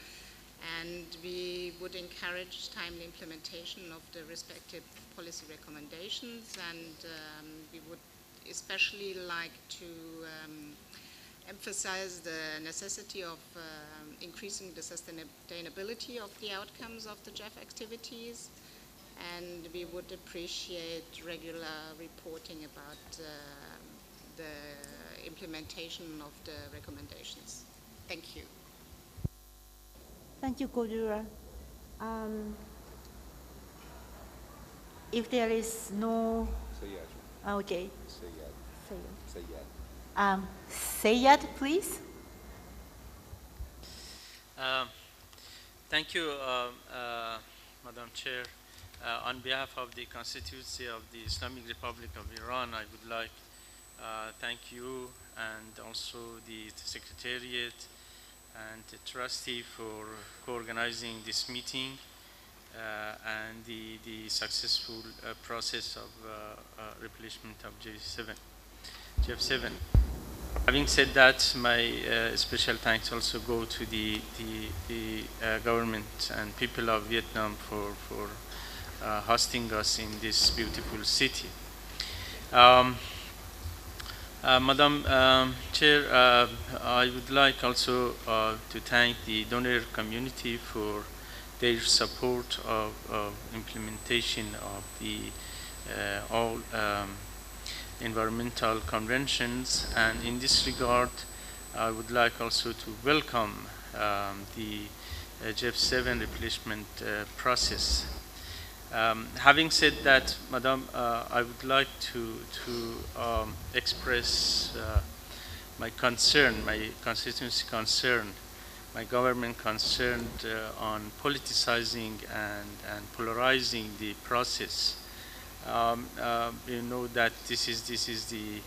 And we would encourage timely implementation of the respective policy recommendations, and we would especially like to emphasize the necessity of increasing the sustainability of the outcomes of the GEF activities, and we would appreciate regular reporting about the implementation of the recommendations. Thank you. Thank you, Kodura. If there is no... Okay. Sayed, please. Thank you, Madam Chair. On behalf of the constituency of the Islamic Republic of Iran, I would like thank you and also the Secretariat and the trustee for co-organizing this meeting and the successful process of replenishment of GEF 7. Having said that, my special thanks also go to the government and people of Vietnam for hosting us in this beautiful city. Madam Chair, I would like also to thank the donor community for their support of implementation of the all environmental conventions. And in this regard, I would like also to welcome the GEF 7 replacement process. Having said that, Madam, I would like to express my concern, my constituency concern, my government concerned on politicizing and polarizing the process. You know that this is the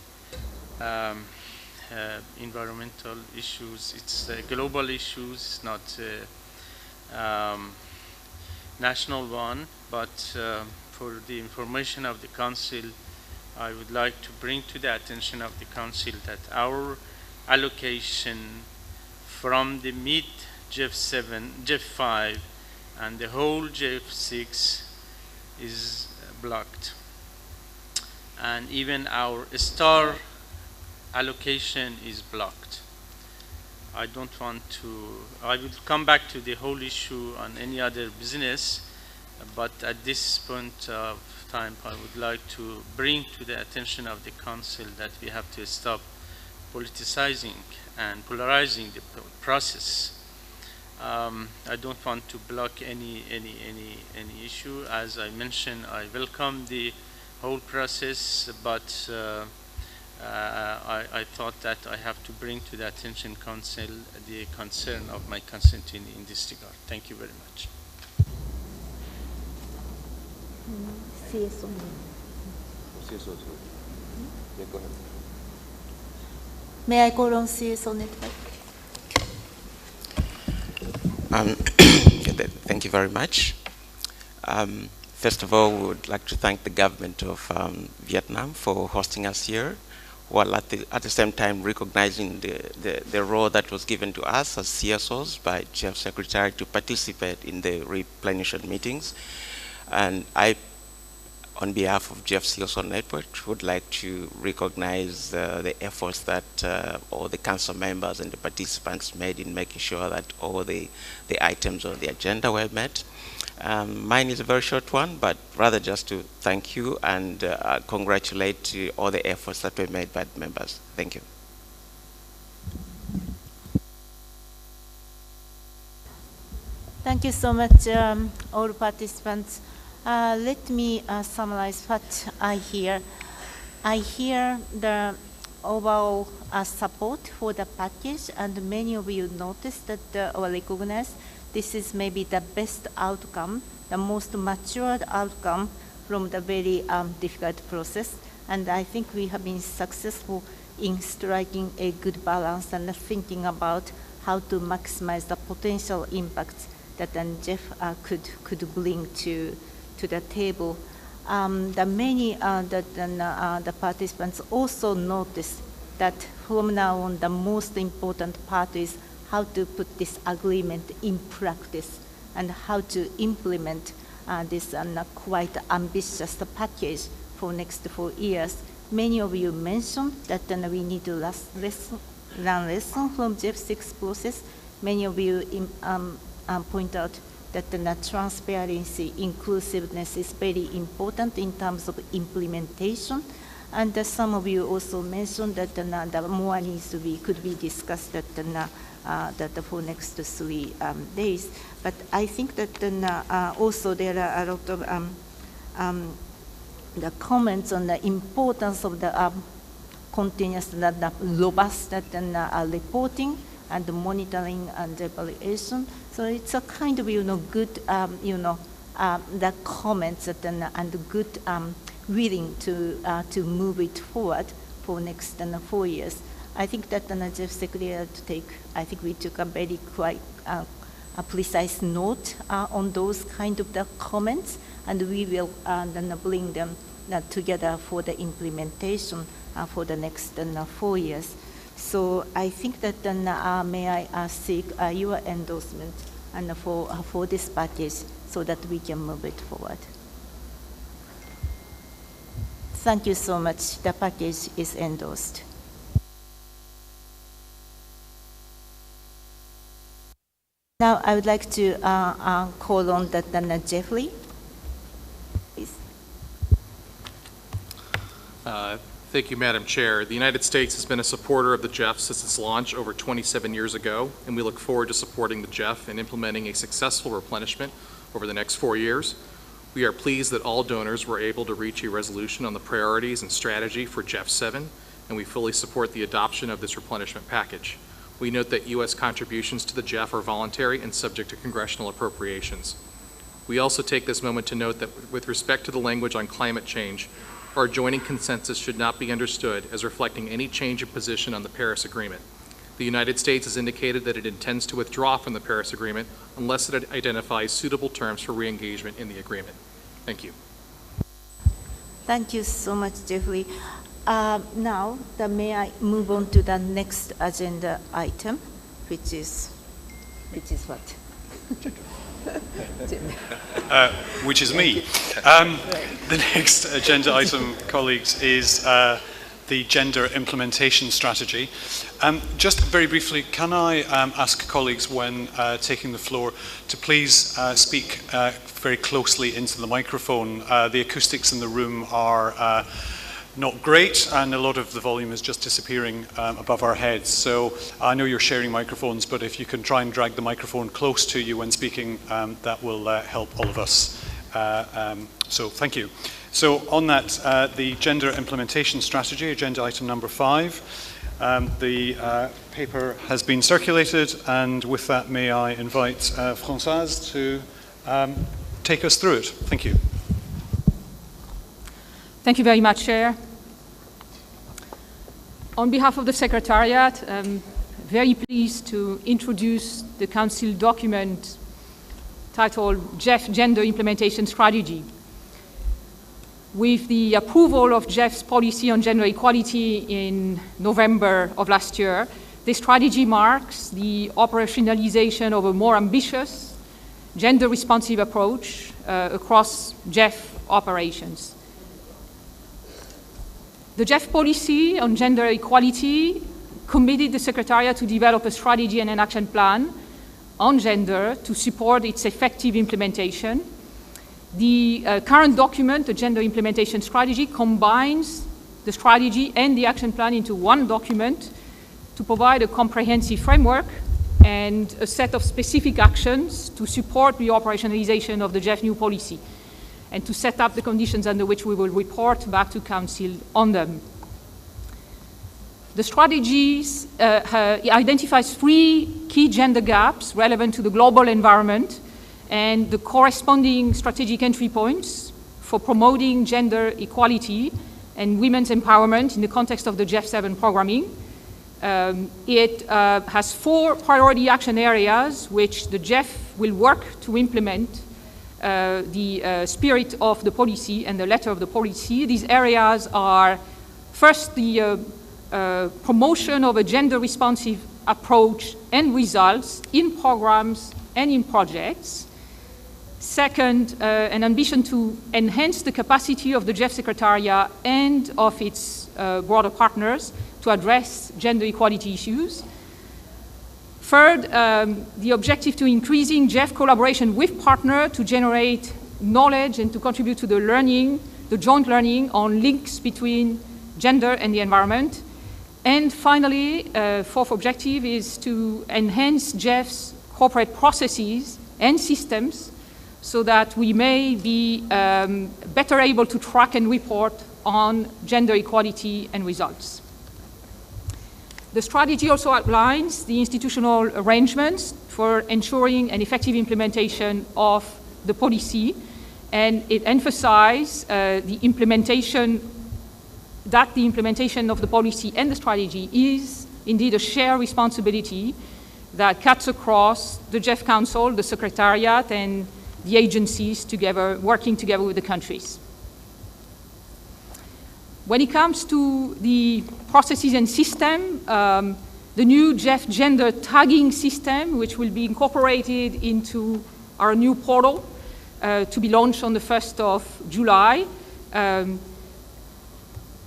environmental issues. It's global issues. It's not national one. But for the information of the Council, I would like to bring to the attention of the Council that our allocation from the mid GEF 7, GEF 5, and the whole GEF 6 is blocked. And even our star allocation is blocked. I don't want to, I will come back to the whole issue on any other business, but at this point of time, I would like to bring to the attention of the Council that we have to stop politicizing and polarizing the process. I don't want to block any issue. As I mentioned, I welcome the whole process, but I thought that I have to bring to the attention Council the concern of my constituency in this regard. Thank you very much. CSO. Yeah, go ahead. May I call on CSO network? Thank you very much. First of all, we would like to thank the government of Vietnam for hosting us here, while at the same time recognizing the role that was given to us as CSOs by GEF Secretary to participate in the replenishment meetings. And I, on behalf of GEF CSO Network, would like to recognize the efforts that all the council members and the participants made in making sure that all the items on the agenda were met. Mine is a very short one, but rather just to thank you and congratulate all the efforts that were made by the members. Thank you. Thank you so much, all participants. Let me summarize what I hear. I hear the overall support for the package, and many of you noticed that or recognize this is maybe the best outcome, the most matured outcome from the very difficult process. And I think we have been successful in striking a good balance and thinking about how to maximize the potential impacts that GEF could bring to the table. The many the participants also noticed that from now on the most important part is how to put this agreement in practice and how to implement this quite ambitious package for next 4 years. Many of you mentioned that we need to learn lesson from GEF 6 process. Many of you point out that the transparency, inclusiveness is very important in terms of implementation. And some of you also mentioned that the more needs to be, could be discussed that for next 3 days. But I think that also there are a lot of the comments on the importance of the continuous, the robust reporting and the monitoring and evaluation. So it's a kind of good the comments and good willing to move it forward for next 4 years. I think that GEF Secretary I think we took a very quite a precise note on those kind of the comments, and we will then bring them together for the implementation for the next 4 years. So I think that may I seek your endorsement and for this package so that we can move it forward. Thank you so much. The package is endorsed. Now I would like to call on Jeffrey. Please. Thank you, Madam Chair. The United States has been a supporter of the GEF since its launch over 27 years ago, and we look forward to supporting the GEF and implementing a successful replenishment over the next 4 years. We are pleased that all donors were able to reach a resolution on the priorities and strategy for GEF 7, and we fully support the adoption of this replenishment package. We note that U.S. contributions to the GEF are voluntary and subject to congressional appropriations. We also take this moment to note that with respect to the language on climate change, our joining consensus should not be understood as reflecting any change in position on the Paris Agreement. The United States has indicated that it intends to withdraw from the Paris Agreement unless it identifies suitable terms for re-engagement in the agreement. Thank you. Thank you so much, Jeffrey. Now, may I move on to the next agenda item, which is what? Which is me. The next agenda item, colleagues, is the gender implementation strategy. Just very briefly, can I ask colleagues when taking the floor to please speak very closely into the microphone. The acoustics in the room are not great, and a lot of the volume is just disappearing above our heads. So I know you're sharing microphones, but if you can try and drag the microphone close to you when speaking, that will help all of us. So thank you. So on that, the gender implementation strategy, agenda item number 5. The paper has been circulated, and with that, may I invite Françoise to take us through it. Thank you. Thank you very much, Chair. On behalf of the Secretariat, I'm very pleased to introduce the Council document titled GEF Gender Implementation Strategy. With the approval of GEF's policy on gender equality in November of last year, this strategy marks the operationalization of a more ambitious, gender-responsive approach across GEF operations. The GEF policy on gender equality committed the Secretariat to develop a strategy and an action plan on gender to support its effective implementation. The current document, the Gender Implementation Strategy, combines the strategy and the action plan into one document to provide a comprehensive framework and a set of specific actions to support the operationalization of the GEF new policy, and to set up the conditions under which we will report back to Council on them. The strategies identifies 3 key gender gaps relevant to the global environment and the corresponding strategic entry points for promoting gender equality and women's empowerment in the context of the GEF 7 programming. It has 4 priority action areas which the GEF will work to implement the spirit of the policy and the letter of the policy. These areas are, first, the promotion of a gender-responsive approach and results in programs and in projects. Second, an ambition to enhance the capacity of the GEF Secretariat and of its broader partners to address gender equality issues. Third, the objective to increasing GEF collaboration with partners to generate knowledge and to contribute to the learning, the joint learning on links between gender and the environment. And finally, fourth objective is to enhance GEF's corporate processes and systems so that we may be better able to track and report on gender equality and results. The strategy also outlines the institutional arrangements for ensuring an effective implementation of the policy, and it emphasizes the implementation of the policy and the strategy is indeed a shared responsibility that cuts across the GEF Council, the Secretariat, and the agencies together, working together with the countries. When it comes to the processes and system, the new GEF gender tagging system, which will be incorporated into our new portal to be launched on the 1st of July,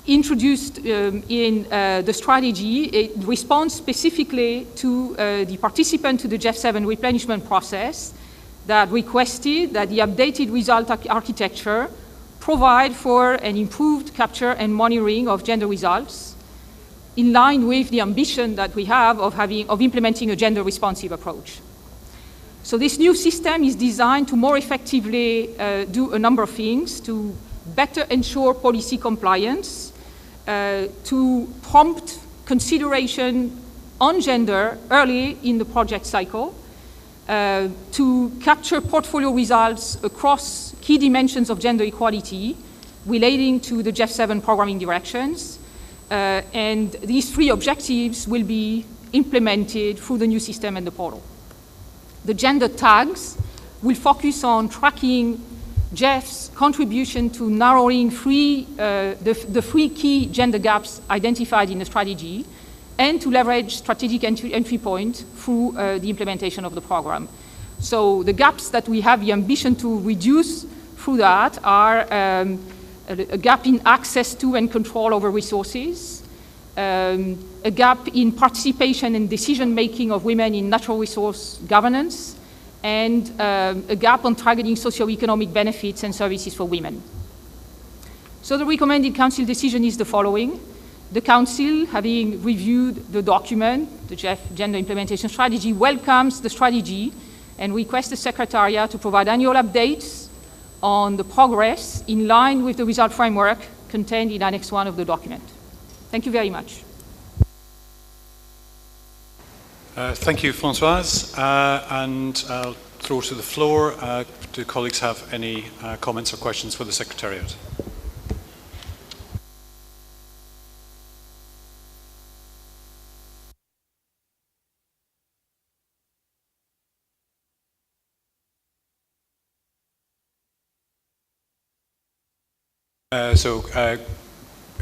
introduced in the strategy, it responds specifically to the participant to the GEF 7 replenishment process that requested that the updated result architecture provide for an improved capture and monitoring of gender results in line with the ambition that we have of implementing a gender-responsive approach. So this new system is designed to more effectively do a number of things, to better ensure policy compliance, to prompt consideration on gender early in the project cycle, to capture portfolio results across key dimensions of gender equality relating to the GEF 7 programming directions. And these three objectives will be implemented through the new system and the portal. The gender tags will focus on tracking GEF's contribution to narrowing the three key gender gaps identified in the strategy, and to leverage strategic entry point through the implementation of the program. So the gaps that we have the ambition to reduce through that are a gap in access to and control over resources, a gap in participation and decision-making of women in natural resource governance, and a gap on targeting socioeconomic benefits and services for women. So the recommended Council decision is the following. The Council, having reviewed the document, the GEF Gender Implementation Strategy, welcomes the strategy and requests the Secretariat to provide annual updates on the progress in line with the result framework contained in Annex 1 of the document. Thank you very much. Thank you, Françoise. And I'll throw to the floor. Do colleagues have any comments or questions for the Secretariat?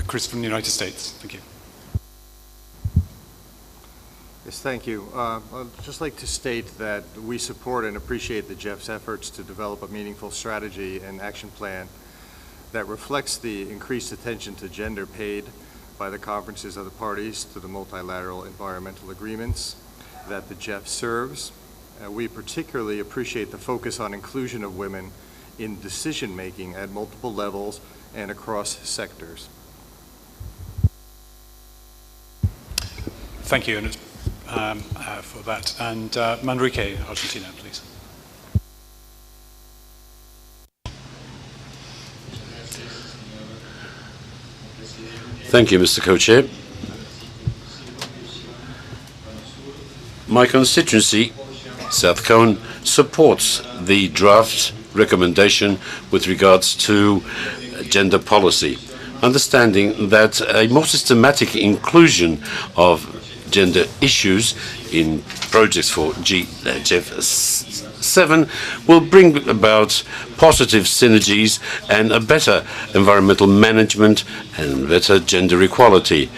Chris from the United States, thank you. Yes, thank you. I'd just like to state that we support and appreciate the GEF's efforts to develop a meaningful strategy and action plan that reflects the increased attention to gender paid by the conferences of the parties to the multilateral environmental agreements that the GEF serves. We particularly appreciate the focus on inclusion of women in decision-making at multiple levels and across sectors. Thank you for that. And Manrique, Argentina, please. Thank you, Mr. Co-Chair. My constituency, South Cone, supports the draft recommendation with regards to gender policy, understanding that a more systematic inclusion of gender issues in projects for GEF 7 will bring about positive synergies and a better environmental management and better gender equality.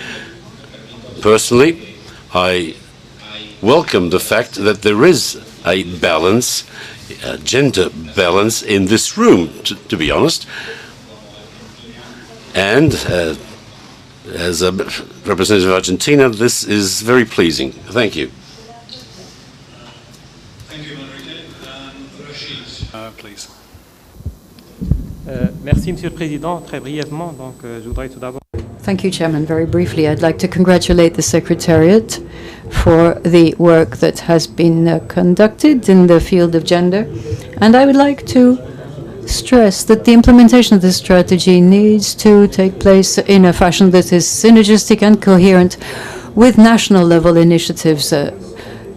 Personally, I welcome the fact that there is a balance, a gender balance in this room, to be honest. And as a representative of Argentina, this is very pleasing. Thank you. Thank you, Manrique. Rachid, please. Merci, Monsieur le Président. Très brièvement, donc, je voudrais tout d'abord. Thank you, Chairman. Very briefly, I'd like to congratulate the Secretariat for the work that has been conducted in the field of gender. And I would like to stress that the implementation of this strategy needs to take place in a fashion that is synergistic and coherent with national level initiatives.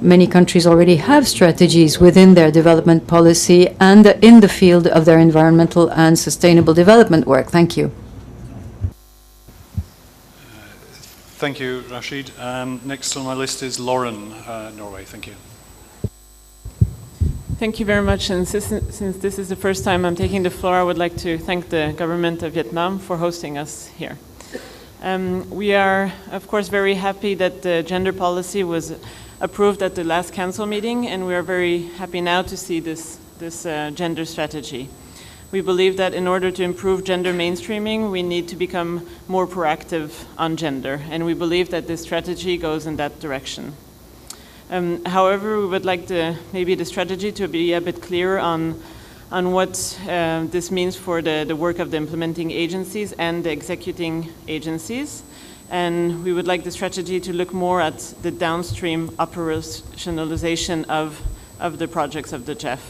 Many countries already have strategies within their development policy and in the field of their environmental and sustainable development work. Thank you. Thank you, Rashid. Next on my list is Lauren, Norway. Thank you. Thank you very much. And since this is the first time I'm taking the floor, I would like to thank the government of Vietnam for hosting us here. We are, of course, very happy that the gender policy was approved at the last council meeting, and we are very happy now to see this gender strategy. We believe that in order to improve gender mainstreaming, we need to become more proactive on gender, and we believe that this strategy goes in that direction. However, we would like maybe the strategy to be a bit clearer on on what this means for the work of the implementing agencies and the executing agencies. And we would like the strategy to look more at the downstream operationalization of the projects of the GEF.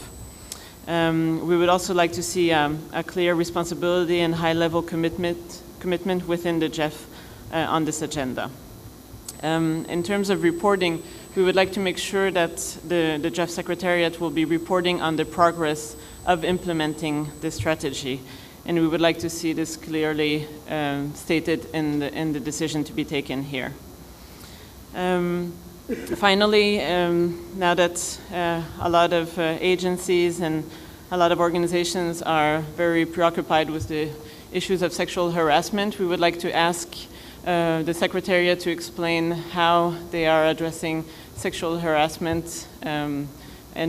We would also like to see a clear responsibility and high-level commitment within the GEF on this agenda. In terms of reporting, we would like to make sure that the GEF Secretariat will be reporting on the progress of implementing this strategy. And we would like to see this clearly stated in the decision to be taken here. Finally, now that a lot of agencies and a lot of organizations are very preoccupied with the issues of sexual harassment, we would like to ask the Secretariat to explain how they are addressing sexual harassment in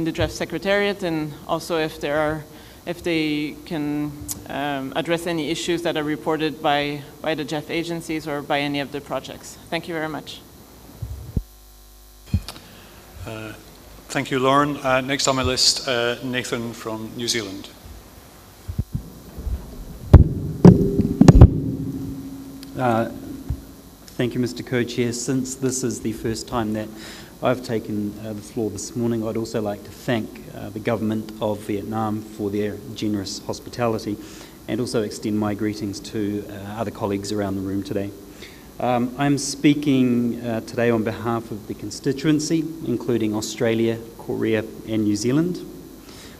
the GEF Secretariat, and also if they can address any issues that are reported by the GEF agencies or by any of the projects. Thank you very much. Thank you, Lauren. Next on my list, Nathan from New Zealand. Thank you, Mr. Co-Chair. Since this is the first time that I've taken the floor this morning, I'd also like to thank the government of Vietnam for their generous hospitality and also extend my greetings to other colleagues around the room today. I'm speaking today on behalf of the constituency, including Australia, Korea and New Zealand.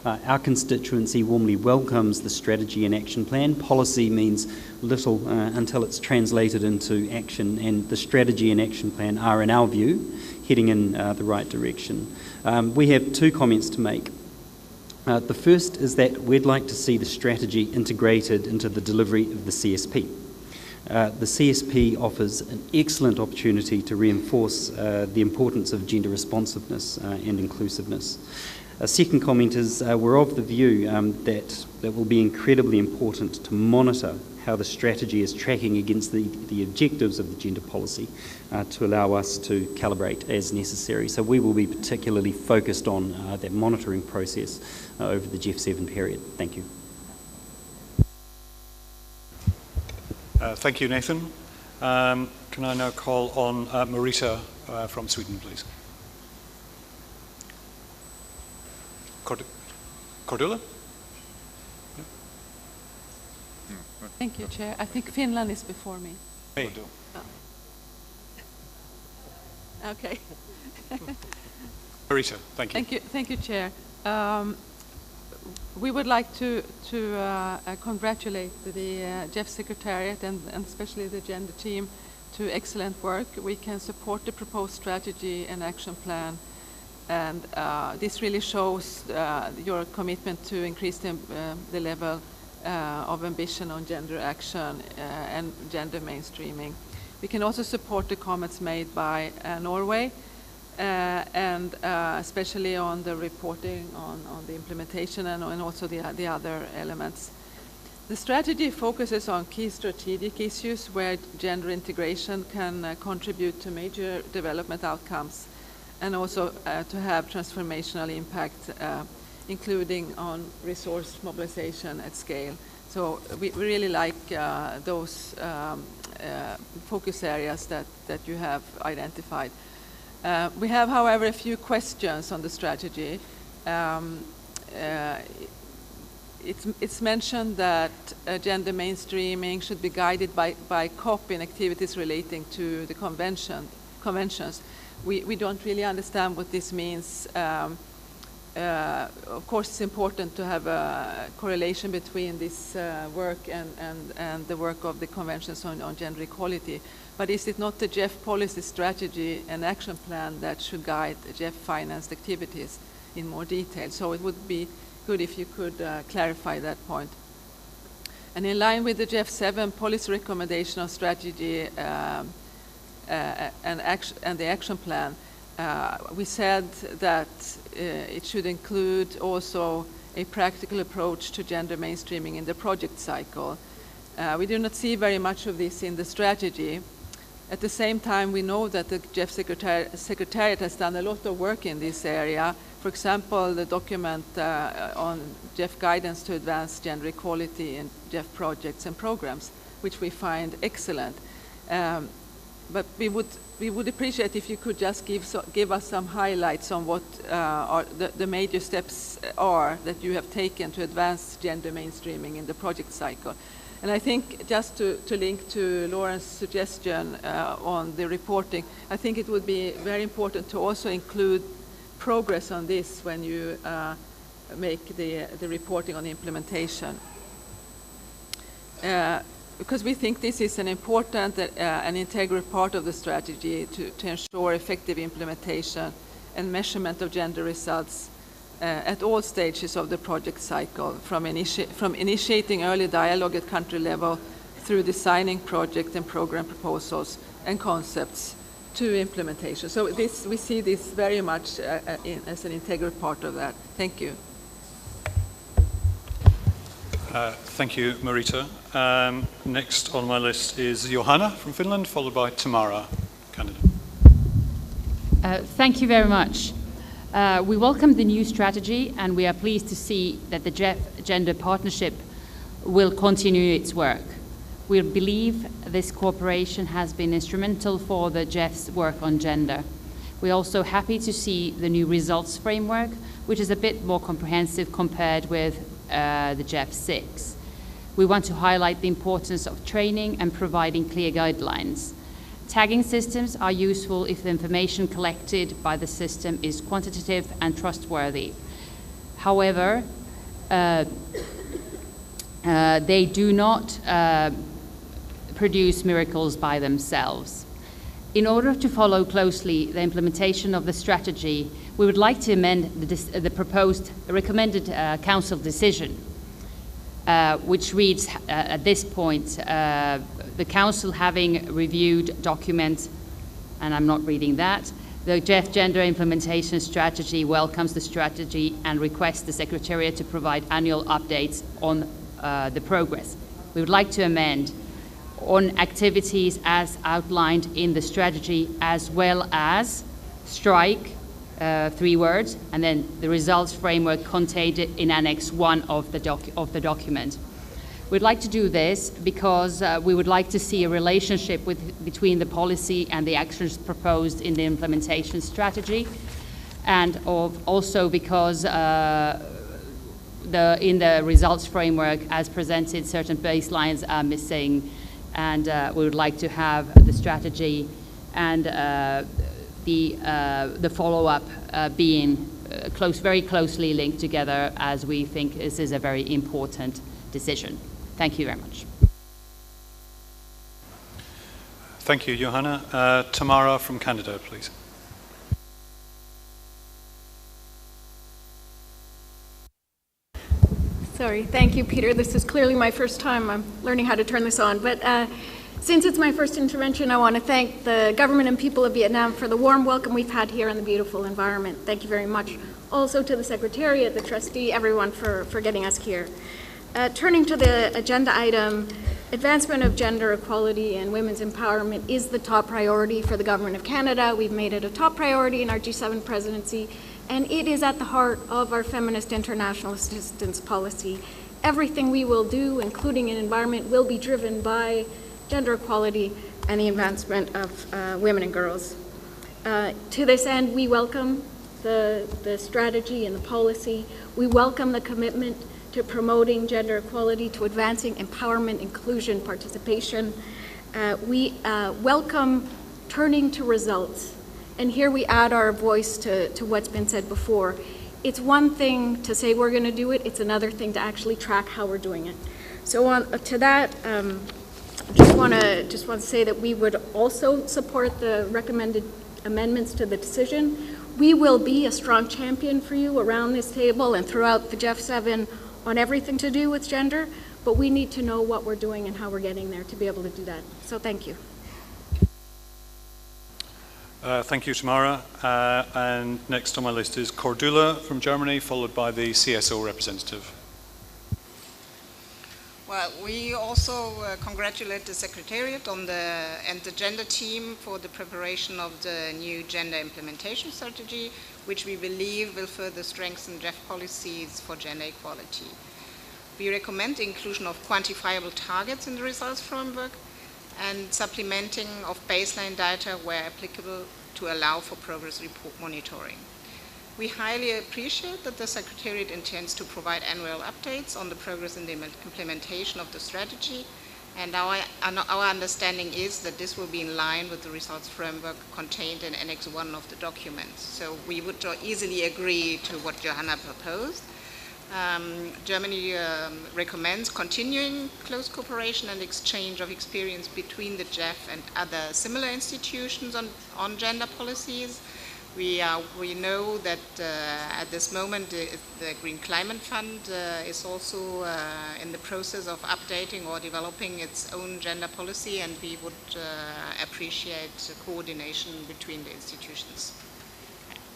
Our constituency warmly welcomes the strategy and action plan. Policy means little until it's translated into action, and the strategy and action plan are, in our view, heading in the right direction. We have two comments to make. The first is that we'd like to see the strategy integrated into the delivery of the CSP. The CSP offers an excellent opportunity to reinforce the importance of gender responsiveness and inclusiveness. A second comment is we're of the view that it will be incredibly important to monitor how the strategy is tracking against the objectives of the gender policy to allow us to calibrate as necessary. So we will be particularly focused on that monitoring process over the GEF 7 period. Thank you. Thank you, Nathan. Can I now call on Marita from Sweden, please? Cordula? Thank you, Chair. I think Finland is before me. Hey. Oh. Okay. Marita, thank you. Thank you, Chair. We would like to congratulate the GEF Secretariat and especially the gender team to excellent work. We can support the proposed strategy and action plan, and this really shows your commitment to increase the level of ambition on gender action and gender mainstreaming. We can also support the comments made by Norway, and especially on the reporting on the implementation and also the other elements. The strategy focuses on key strategic issues where gender integration can contribute to major development outcomes and also to have transformational impact, including on resource mobilization at scale. So we really like those focus areas that you have identified. We have, however, a few questions on the strategy. It's mentioned that gender mainstreaming should be guided by COP in activities relating to the conventions. We don't really understand what this means. Of course, it's important to have a correlation between this work and the work of the conventions on gender equality. But is it not the GEF policy strategy and action plan that should guide the GEF financed activities in more detail? So it would be good if you could clarify that point. And in line with the GEF 7 policy recommendation on strategy and the action plan, we said that it should include also a practical approach to gender mainstreaming in the project cycle. We do not see very much of this in the strategy. At the same time, we know that the GEF Secretariat has done a lot of work in this area. For example, the document on GEF guidance to advance gender equality in GEF projects and programs, which we find excellent. But we would appreciate if you could just give us some highlights on what are the major steps are that you have taken to advance gender mainstreaming in the project cycle. And I think just to link to Lauren's suggestion on the reporting, I think it would be very important to also include progress on this when you make the reporting on implementation. Because we think this is an important and integral part of the strategy to ensure effective implementation and measurement of gender results at all stages of the project cycle, from initiating early dialogue at country level through designing project and program proposals and concepts to implementation. So we see this very much as an integral part of that. Thank you. Thank you, Marita. Next on my list is Johanna from Finland, followed by Tamara, Canada. Thank you very much. We welcome the new strategy, and we are pleased to see that the GEF Gender Partnership will continue its work. We believe this cooperation has been instrumental for the GEF's work on gender. We're also happy to see the new results framework, which is a bit more comprehensive compared with the GEF 6. We want to highlight the importance of training and providing clear guidelines. Tagging systems are useful if the information collected by the system is quantitative and trustworthy. However, they do not produce miracles by themselves. In order to follow closely the implementation of the strategy, we would like to amend the proposed recommended Council decision, which reads at this point, the Council having reviewed documents, and I'm not reading that, the GEF Gender Implementation Strategy welcomes the strategy and requests the Secretariat to provide annual updates on the progress. We would like to amend on activities as outlined in the strategy, as well as strike 3 words, and then the results framework contained in Annex 1 of the document. We'd like to do this because we would like to see a relationship between the policy and the actions proposed in the implementation strategy, and also because in the results framework as presented, certain baselines are missing, and we would like to have the strategy and the follow-up being very closely linked together, as we think this is a very important decision. Thank you very much. Thank you, Johanna. Tamara from Canada, please. Sorry, thank you, Peter. This is clearly my first time. I'm learning how to turn this on. But since it's my first intervention, I want to thank the government and people of Vietnam for the warm welcome we've had here in the beautiful environment. Thank you very much. Also to the Secretariat, the trustee, everyone for getting us here. Turning to the agenda item, advancement of gender equality and women's empowerment is the top priority for the Government of Canada. We've made it a top priority in our G7 presidency, and it is at the heart of our feminist international assistance policy. Everything we will do, including in environment, will be driven by gender equality and the advancement of women and girls. To this end, we welcome the strategy and the policy. We welcome the commitment to promoting gender equality, to advancing empowerment, inclusion, participation. We welcome turning to results. And here we add our voice to what's been said before. It's one thing to say we're going to do it, it's another thing to actually track how we're doing it. So to that, just want to say that we would also support the recommended amendments to the decision. We will be a strong champion for you around this table and throughout the GEF 7 on everything to do with gender, but we need to know what we're doing and how we're getting there to be able to do that. So thank you. Thank you, Tamara. And next on my list is Cordula from Germany, followed by the CSO representative. Well, we also congratulate the Secretariat and the gender team for the preparation of the new gender implementation strategy, which we believe will further strengthen GEF policies for gender equality. We recommend the inclusion of quantifiable targets in the results framework and supplementing of baseline data where applicable to allow for progress report monitoring. We highly appreciate that the Secretariat intends to provide annual updates on the progress in the implementation of the strategy, and our understanding is that this will be in line with the results framework contained in Annex 1 of the document. So we would easily agree to what Johanna proposed. Germany recommends continuing close cooperation and exchange of experience between the GEF and other similar institutions on gender policies. We know that at this moment the Green Climate Fund is also in the process of updating or developing its own gender policy, and we would appreciate coordination between the institutions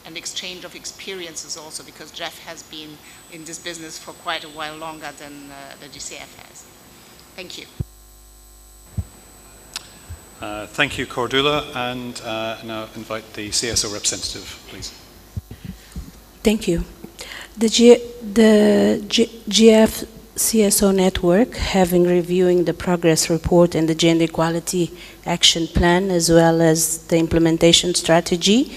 and exchange of experiences also, because GEF has been in this business for quite a while longer than the GCF has. Thank you. Thank you, Cordula, and now invite the CSO representative, please. Thank you. The GEF CSO network, having reviewing the progress report and the gender equality action plan, as well as the implementation strategy,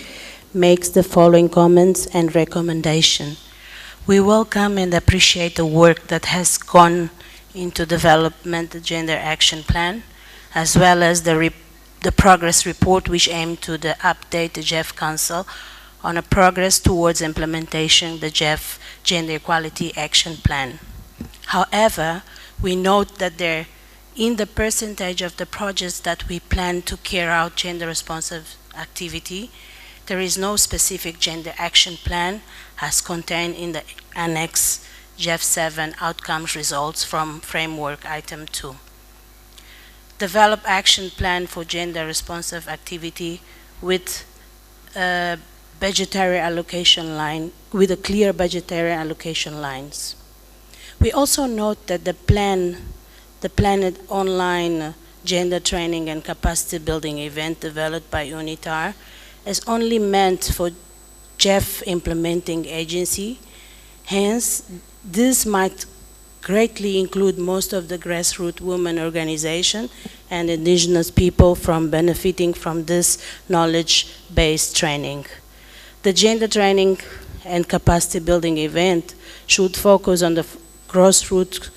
makes the following comments and recommendation. We welcome and appreciate the work that has gone into development the gender action plan, as well as the progress report, which aim to update the GEF Council on a progress towards implementation the GEF Gender Equality Action Plan. However, we note that in the percentage of the projects that we plan to carry out gender responsive activity, there is no specific gender action plan as contained in the Annex GEF 7 outcomes results from framework item 2. Develop action plan for gender responsive activity with a budgetary allocation line, with a clear budgetary allocation lines. We also note that the planned online gender training and capacity building event developed by UNITAR is only meant for GEF implementing agency. Hence, this might greatly include most of the grassroots women organization and indigenous people from benefiting from this knowledge-based training. The gender training and capacity building event should focus on the grassroots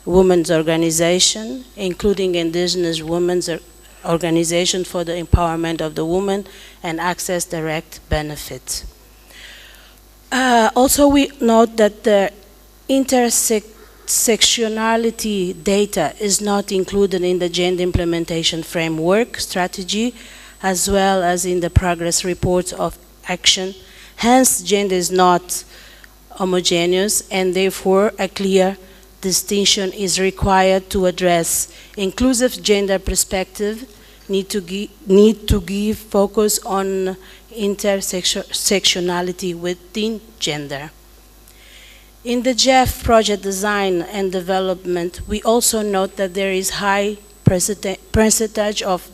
women's organization, including indigenous women's organization for the empowerment of the woman and access direct benefits. Also, we note that the intersectionality data is not included in the gender implementation framework strategy, as well as in the progress reports of action. Hence, gender is not homogeneous, and therefore a clear distinction is required to address inclusive gender perspective, need to give focus on intersectionality within gender. In the GEF project design and development, we also note that there is high percentage of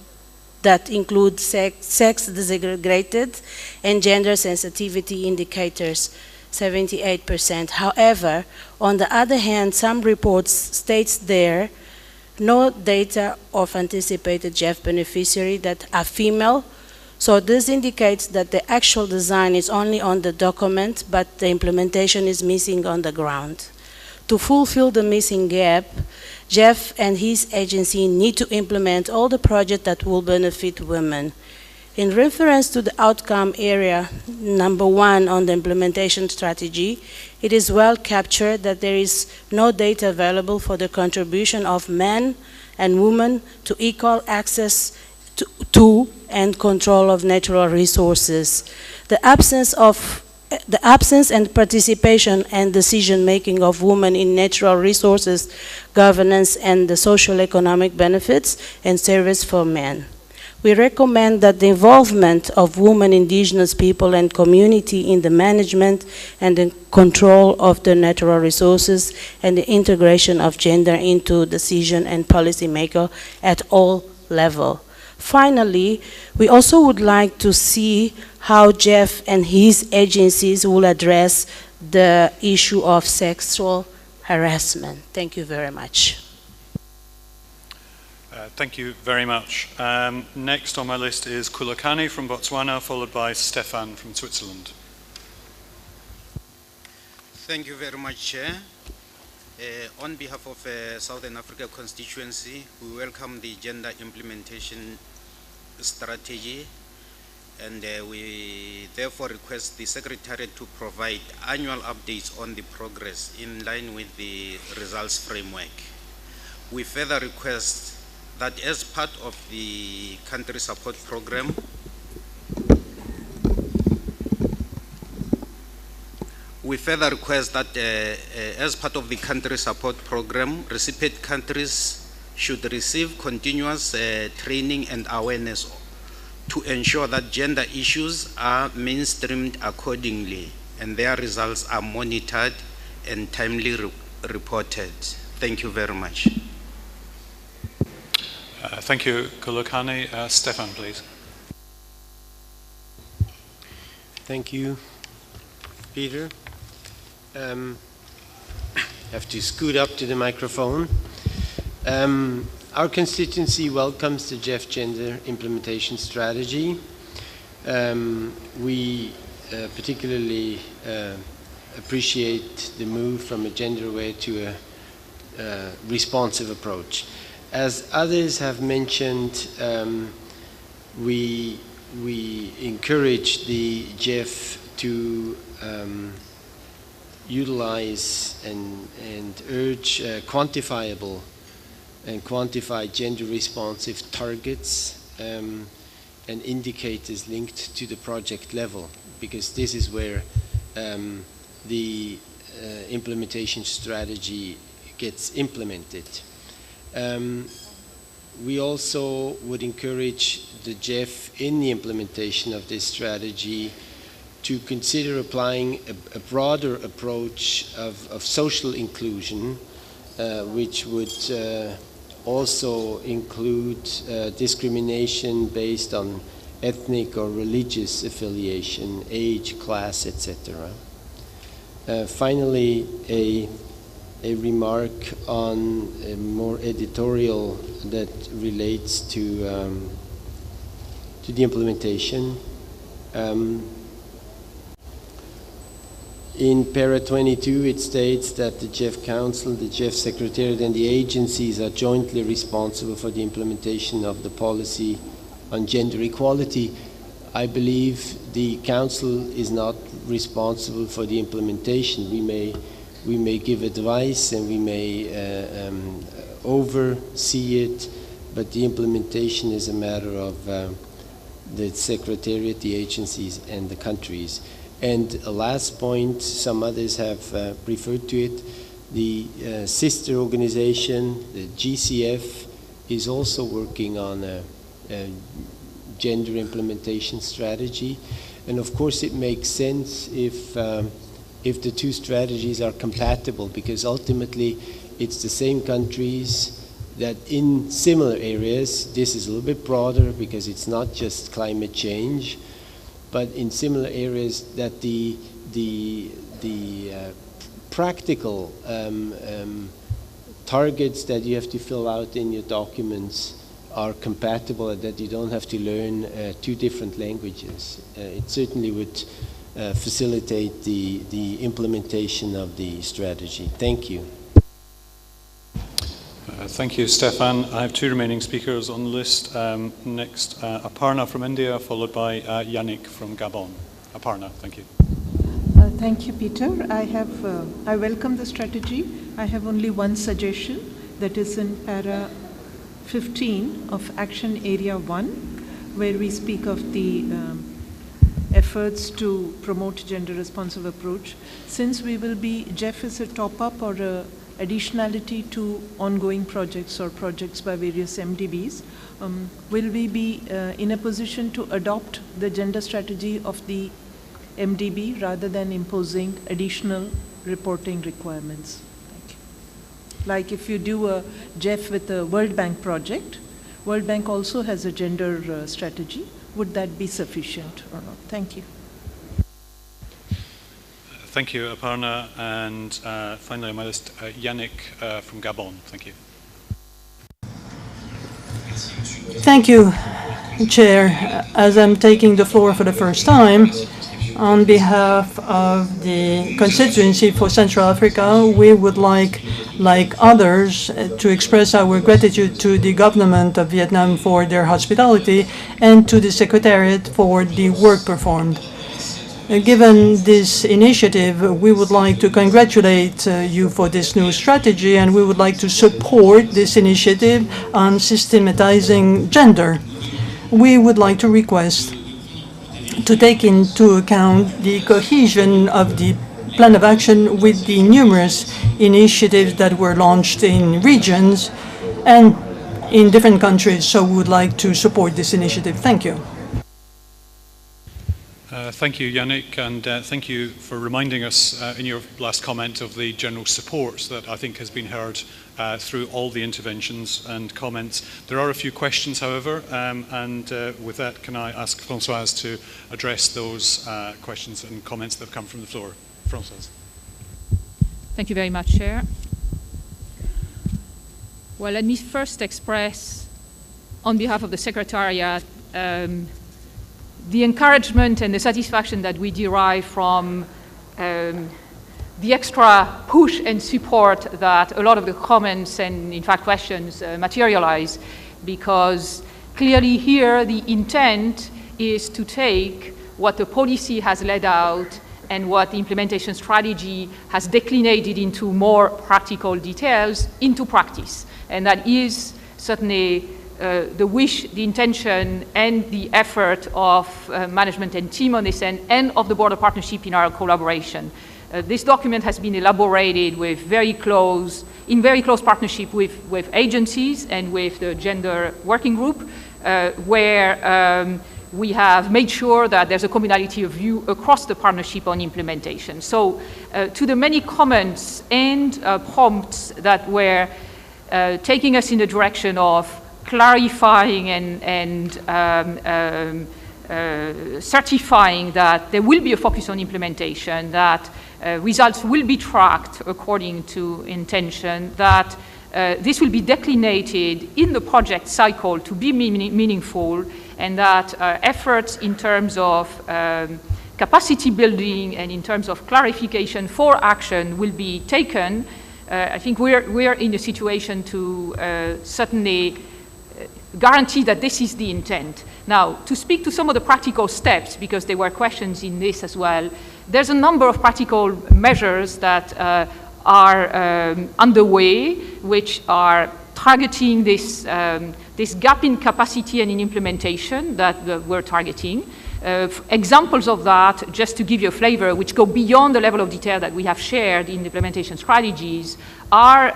that include sex disaggregated and gender sensitivity indicators, 78%. However, on the other hand, some reports states there no data of anticipated GEF beneficiary that are female. So this indicates that the actual design is only on the document, but the implementation is missing on the ground. To fulfill the missing gap, GEF and his agency need to implement all the projects that will benefit women. In reference to the outcome area number 1 on the implementation strategy, it is well captured that there is no data available for the contribution of men and women to equal access to and control of natural resources. The absence and participation and decision-making of women in natural resources governance and the social economic benefits and service for men. We recommend that the involvement of women, indigenous people, and community in the management and the control of the natural resources and the integration of gender into decision and policy maker at all levels. Finally, we also would like to see how GEF and his agencies will address the issue of sexual harassment. Thank you very much. Thank you very much. Next on my list is Kulakani from Botswana, followed by Stefan from Switzerland. Thank you very much, Chair. On behalf of Southern Africa constituency, we welcome the gender implementation strategy, and we therefore request the Secretariat to provide annual updates on the progress in line with the results framework. We further request that as part of the country support program, recipient countries should receive continuous training and awareness to ensure that gender issues are mainstreamed accordingly and their results are monitored and timely reported. Thank you very much. Thank you, Kulakani. Stefan, please. Thank you, Peter. Have to scoot up to the microphone. Our constituency welcomes the GEF Gender Implementation Strategy. We particularly appreciate the move from a gender-aware to a responsive approach. As others have mentioned, we encourage the GEF to utilize and urge quantifiable and quantify gender-responsive targets and indicators linked to the project level, because this is where the implementation strategy gets implemented. We also would encourage the GEF in the implementation of this strategy to consider applying a broader approach of social inclusion, which would also include discrimination based on ethnic or religious affiliation, age, class, etc. Finally, a remark on a more editorial that relates to the implementation. In para 22, it states that the GEF Council, the GEF Secretariat, and the agencies are jointly responsible for the implementation of the policy on gender equality. I believe the Council is not responsible for the implementation. We may give advice and we may oversee it, but the implementation is a matter of the Secretariat, the agencies, and the countries. And a last point, some others have referred to it, the sister organization, the GCF, is also working on a gender implementation strategy. And of course it makes sense if the two strategies are compatible, because ultimately it's the same countries that in similar areas, this is a little bit broader because it's not just climate change, but in similar areas that the practical targets that you have to fill out in your documents are compatible and that you don't have to learn two different languages. It certainly would facilitate the implementation of the strategy. Thank you. Thank you, Stefan. I have two remaining speakers on the list. Next, Aparna from India, followed by Yannick from Gabon. Aparna, thank you. Thank you, Peter. I welcome the strategy. I have only one suggestion, that is in para 15 of Action Area 1, where we speak of the efforts to promote gender responsive approach. Since we will be, GEF is a top-up or a additionality to ongoing projects or projects by various MDBs, will we be in a position to adopt the gender strategy of the MDB rather than imposing additional reporting requirements? Thank you. Like if you do a GEF with a World Bank project, World Bank also has a gender strategy. Would that be sufficient or not? Thank you. Thank you, Aparna. And finally on my list, Yannick from Gabon. Thank you. Thank you, Chair. As I'm taking the floor for the first time, on behalf of the constituency for Central Africa, we would like others, to express our gratitude to the government of Vietnam for their hospitality and to the Secretariat for the work performed. Given this initiative, we would like to congratulate you for this new strategy, and we would like to support this initiative on systematizing gender. We would like to request to take into account the cohesion of the plan of action with the numerous initiatives that were launched in regions and in different countries. So we would like to support this initiative. Thank you. Thank you, Yannick, and thank you for reminding us in your last comment of the general support that I think has been heard through all the interventions and comments. There are a few questions, however, and with that, can I ask Françoise to address those questions and comments that have come from the floor? Françoise. Thank you very much, Chair. Well, let me first express, on behalf of the Secretariat, the encouragement and the satisfaction that we derive from the extra push and support that a lot of the comments and, in fact, questions materialize, because clearly here the intent is to take what the policy has laid out and what the implementation strategy has declinated into more practical details into practice. And that is certainly the wish, the intention, and the effort of management and team on this end, and of the border partnership in our collaboration. This document has been elaborated with in very close partnership with agencies and with the gender working group, where we have made sure that there's a commonality of view across the partnership on implementation. So to the many comments and prompts that were taking us in the direction of clarifying and certifying that there will be a focus on implementation, that results will be tracked according to intention, that this will be declinated in the project cycle to be meaningful, and that efforts in terms of capacity building and in terms of clarification for action will be taken. I think we're in a situation to certainly guarantee that this is the intent. Now, to speak to some of the practical steps, because there were questions in this as well, there's a number of practical measures that are underway, which are targeting this gap in capacity and in implementation that we're targeting. Examples of that, just to give you a flavor, which go beyond the level of detail that we have shared in the implementation strategies, are,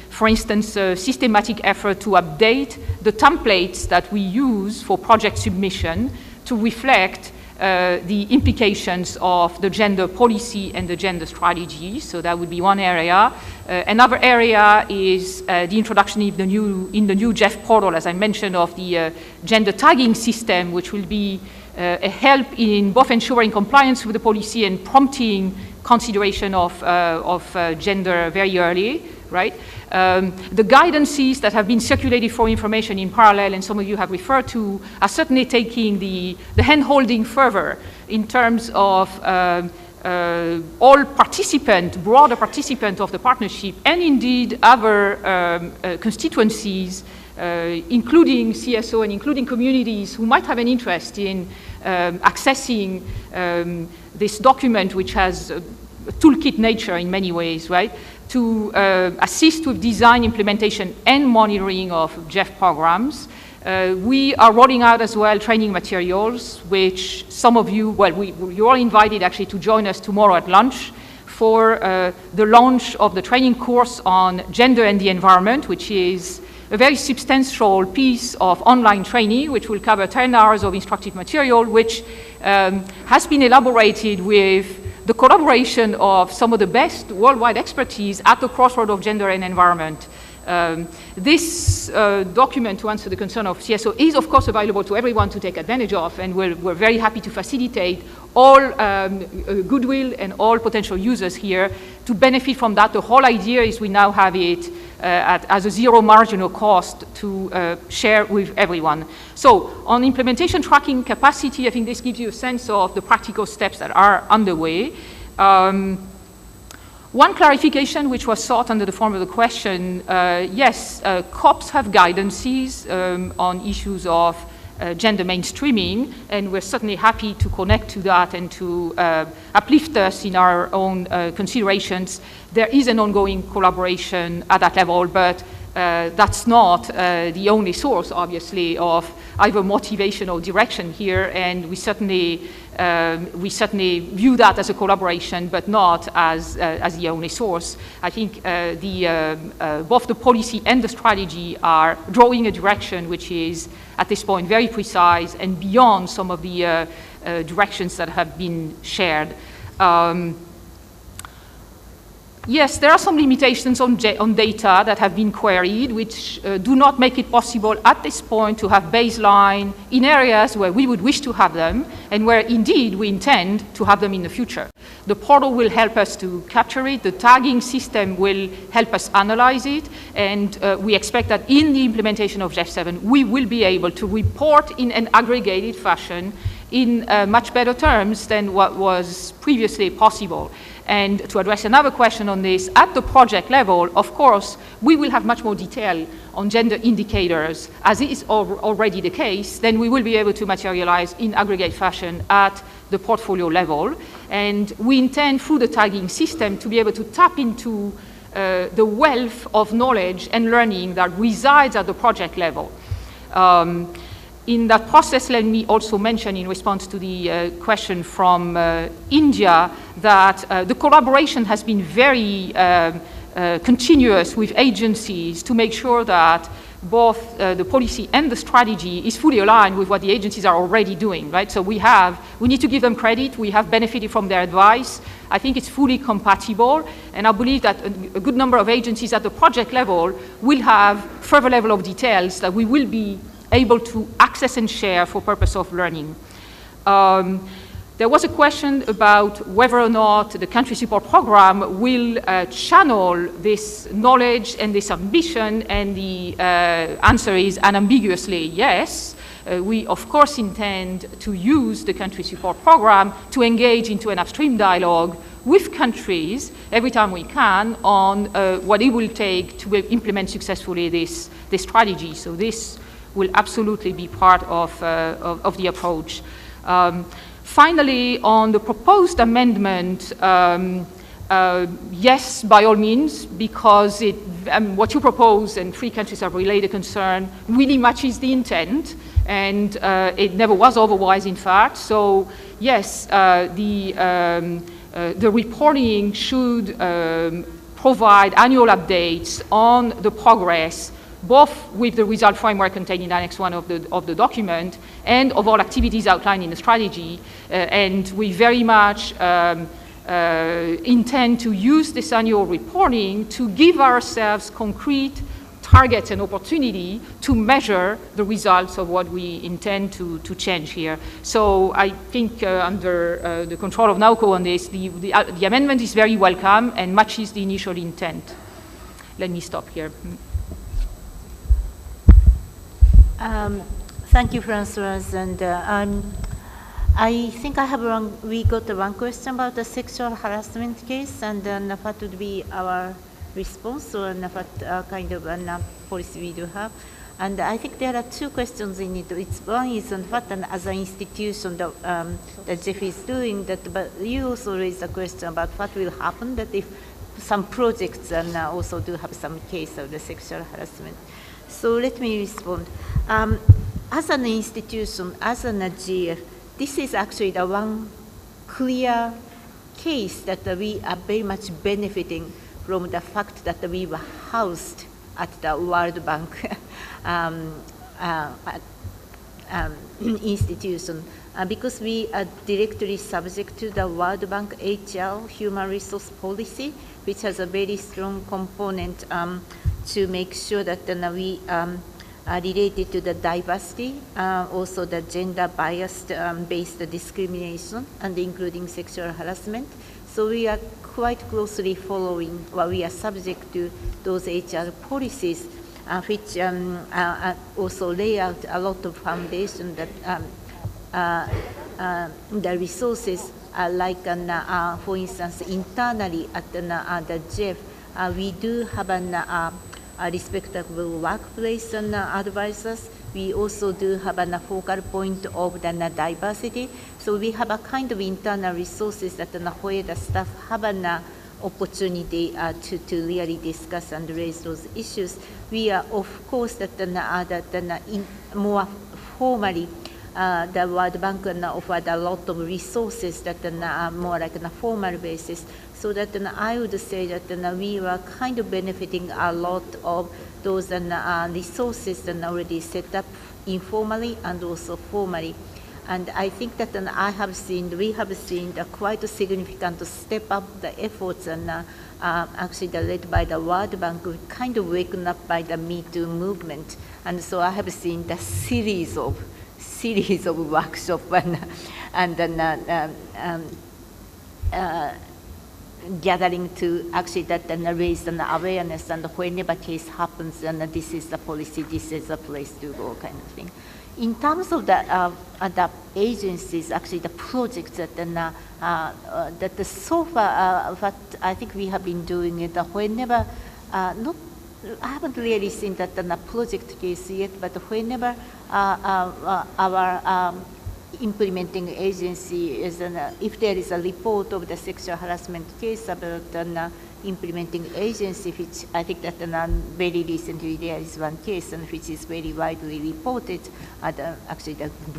for instance, a systematic effort to update the templates that we use for project submission to reflect the implications of the gender policy and the gender strategy. So that would be one area. Another area is the introduction in the new GEF portal, as I mentioned, of the gender tagging system, which will be a help in both ensuring compliance with the policy and prompting consideration of gender very early, right? The guidances that have been circulated for information in parallel, and some of you have referred to, are certainly taking the hand-holding further in terms of all broader participants of the partnership, and indeed other constituencies, including CSO and including communities who might have an interest in accessing this document, which has a toolkit nature in many ways, right? To assist with design, implementation, and monitoring of GEF programs. We are rolling out as well training materials, which some of you, well, you're all invited actually to join us tomorrow at lunch for the launch of the training course on gender and the environment, which is a very substantial piece of online training, which will cover 10 hours of instructive material, which has been elaborated with the collaboration of some of the best worldwide expertise at the crossroad of gender and environment. This document, to answer the concern of CSO, is of course available to everyone to take advantage of, and we're very happy to facilitate all goodwill and all potential users here to benefit from that. The whole idea is we now have it as a zero marginal cost to share with everyone. So on implementation tracking capacity, I think this gives you a sense of the practical steps that are underway. One clarification which was sought under the form of the question, yes, COPs have guidances on issues of gender mainstreaming, and we're certainly happy to connect to that and to uplift us in our own considerations. There is an ongoing collaboration at that level, but that's not the only source, obviously, of either motivation or direction here, and we certainly view that as a collaboration, but not as the only source. I think both the policy and the strategy are drawing a direction which is, at this point, very precise and beyond some of the directions that have been shared. Yes, there are some limitations on data that have been queried, which do not make it possible at this point to have baseline in areas where we would wish to have them, and where indeed we intend to have them in the future. The portal will help us to capture it, the tagging system will help us analyze it, and we expect that in the implementation of GEF 7, we will be able to report in an aggregated fashion in much better terms than what was previously possible. And to address another question on this, at the project level, of course, we will have much more detail on gender indicators, as is already the case. Then we will be able to materialize in aggregate fashion at the portfolio level. And we intend, through the tagging system, to be able to tap into the wealth of knowledge and learning that resides at the project level. In that process, let me also mention, in response to the question from India, that the collaboration has been very continuous with agencies to make sure that both the policy and the strategy is fully aligned with what the agencies are already doing, right? So we need to give them credit. We have benefited from their advice. I think it's fully compatible, and I believe that a good number of agencies at the project level will have further level of details that we will be able to access and share for purpose of learning. There was a question about whether or not the country support program will channel this knowledge and this ambition, and the answer is unambiguously yes. We, of course, intend to use the country support program to engage into an upstream dialogue with countries every time we can on what it will take to implement successfully this strategy. So this will absolutely be part of the approach. Finally, on the proposed amendment, yes, by all means, because what you propose, and 3 countries have relayed a concern, really matches the intent, and it never was otherwise, in fact. So yes, the reporting should provide annual updates on the progress, both with the result framework contained in Annex 1 of the document and of all activities outlined in the strategy. And we very much intend to use this annual reporting to give ourselves concrete targets and opportunity to measure the results of what we intend to change here. So I think under the control of NAUCO on this, the amendment is very welcome and matches the initial intent. Let me stop here. Thank you, Francoise. And I think we got one question about the sexual harassment case, and then what would be our response, or what kind of policy we do have. And I think there are 2 questions in it. One is on what as an institution that GEF is doing, but you also raised a question about what will happen that if some projects also do have some case of the sexual harassment. So let me respond. As an institution, as an GEF, this is actually the one clear case that we are very much benefiting from the fact that we were housed at the World Bank institution, because we are directly subject to the World Bank HR, human resource policy, which has a very strong component to make sure that we are related to the diversity, also the gender biased based discrimination, and including sexual harassment. So we are quite closely following what we are subject to those HR policies, which also lay out a lot of foundation that the resources like, for instance, internally at the GEF, we do have a respectable workplace advisors. We also do have a focal point of the diversity. So we have a kind of internal resources that where the staff have an opportunity to really discuss and raise those issues. We are, of course, more formally, the World Bank offered a lot of resources that are more like on a formal basis. So that I would say that we were kind of benefiting a lot of those resources that already set up informally and also formally. And I think that we have seen quite a significant step up the efforts and actually led by the World Bank, kind of waken up by the Me Too movement. And so I have seen the series of workshops and gathering to actually raise an awareness, and whenever case happens, and this is the policy, this is the place to go, kind of thing. In terms of the agencies, actually the projects that so far, what I think we have been doing it whenever, I haven't really seen that in a project case yet, but whenever our implementing agency is, if there is a report of the sexual harassment case about an implementing agency, which I think that very recently there is one case and which is very widely reported, actually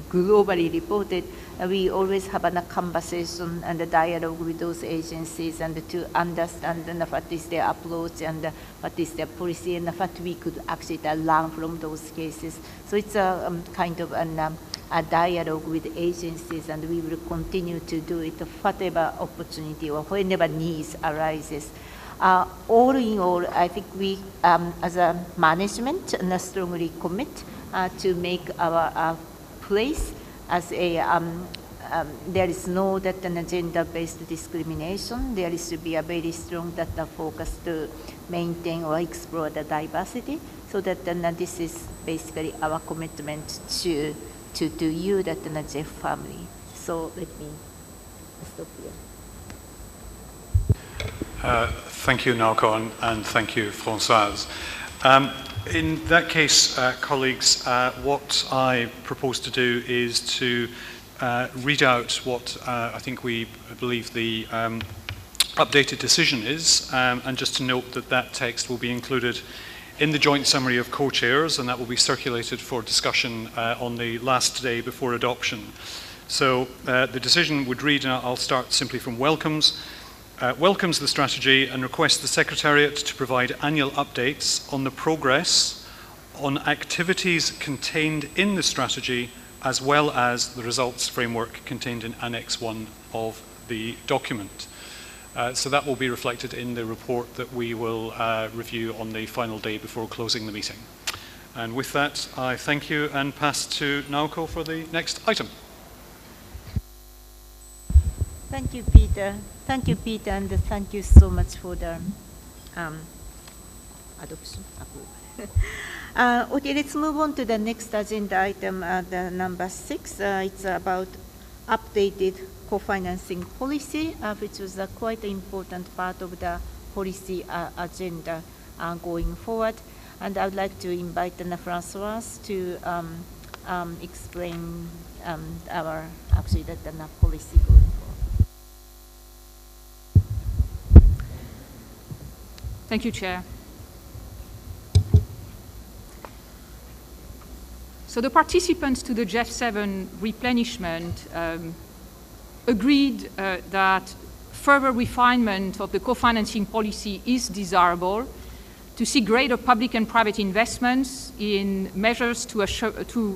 globally reported, we always have a conversation and a dialogue with those agencies and to understand what is their approach and what is their policy and what we could actually learn from those cases. So it's a kind of a dialogue with agencies, and we will continue to do it whatever opportunity or whenever needs arises. All in all, I think we, as a management, strongly commit to make our place as a, there is no gender-based discrimination. There is to be a very strong focus to maintain or explore the diversity, so that this is basically our commitment to you, the GEF family. So let me stop here. Thank you, Naoko, and thank you, Françoise. In that case, colleagues, what I propose to do is to read out what I think we believe the updated decision is, and just to note that that text will be included in the joint summary of co-chairs, and that will be circulated for discussion on the last day before adoption. So the decision would read, and I'll start simply from welcomes. Welcomes the strategy and requests the Secretariat to provide annual updates on the progress on activities contained in the strategy, as well as the results framework contained in Annex 1 of the document. So that will be reflected in the report that we will review on the final day before closing the meeting. And with that, I thank you and pass to Naoko for the next item. Thank you, Peter. Thank you, Peter, and thank you so much for the adoption approval. Okay, let's move on to the next agenda item, the number 6. It's about updated co-financing policy, which was quite an important part of the policy agenda going forward. And I would like to invite Françoise to explain our the policy going forward. Thank you, Chair. So the participants to the GEF 7 replenishment agreed that further refinement of the co-financing policy is desirable to see greater public and private investments in measures to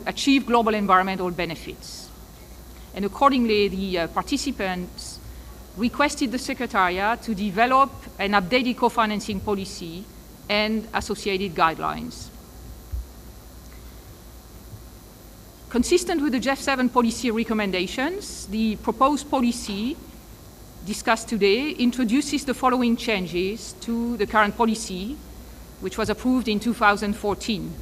achieve global environmental benefits. And accordingly, the participants requested the Secretariat to develop an updated co-financing policy and associated guidelines. Consistent with the GEF 7 policy recommendations, the proposed policy discussed today introduces the following changes to the current policy, which was approved in 2014.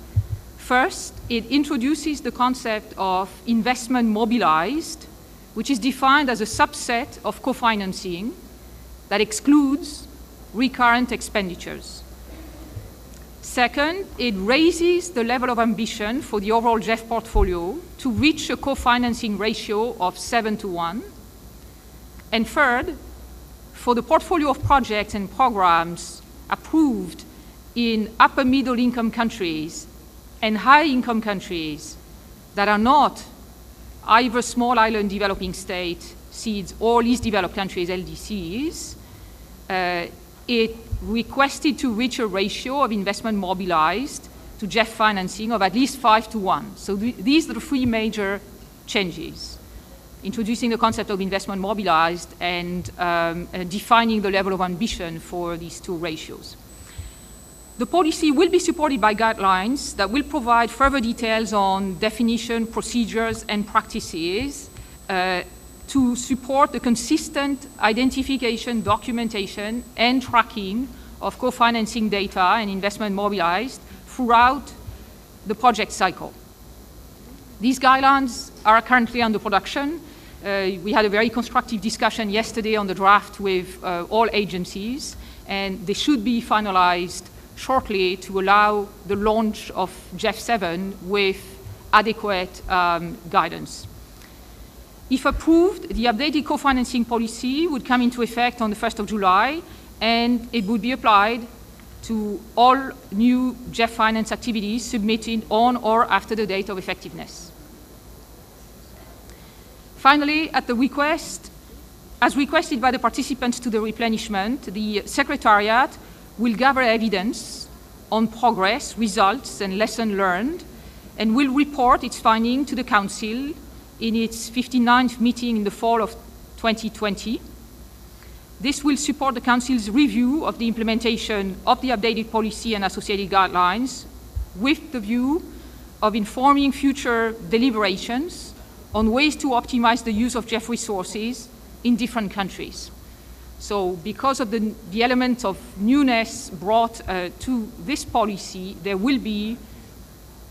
First, it introduces the concept of investment mobilized, which is defined as a subset of co-financing that excludes recurrent expenditures. Second, it raises the level of ambition for the overall GEF portfolio to reach a co-financing ratio of 7:1. And third, for the portfolio of projects and programs approved in upper middle income countries and high income countries that are not either small island developing state SEEDs or least developed countries LDCs, it requested to reach a ratio of investment mobilized to GEF financing of at least 5:1. So these are the three major changes: introducing the concept of investment mobilized and defining the level of ambition for these two ratios. The policy will be supported by guidelines that will provide further details on definition, procedures, and practices to support the consistent identification, documentation, and tracking of co-financing data and investment mobilized throughout the project cycle. These guidelines are currently under production. We had a very constructive discussion yesterday on the draft with all agencies, and they should be finalized shortly to allow the launch of GEF 7 with adequate guidance. If approved, the updated co-financing policy would come into effect on the 1st of July, and it would be applied to all new GEF finance activities submitted on or after the date of effectiveness. Finally, at the request, as requested by the participants to the replenishment, the Secretariat will gather evidence on progress, results, and lessons learned, and will report its finding to the Council in its 59th meeting in the fall of 2020. This will support the Council's review of the implementation of the updated policy and associated guidelines, with the view of informing future deliberations on ways to optimize the use of GEF resources in different countries. So because of the element of newness brought to this policy, there will be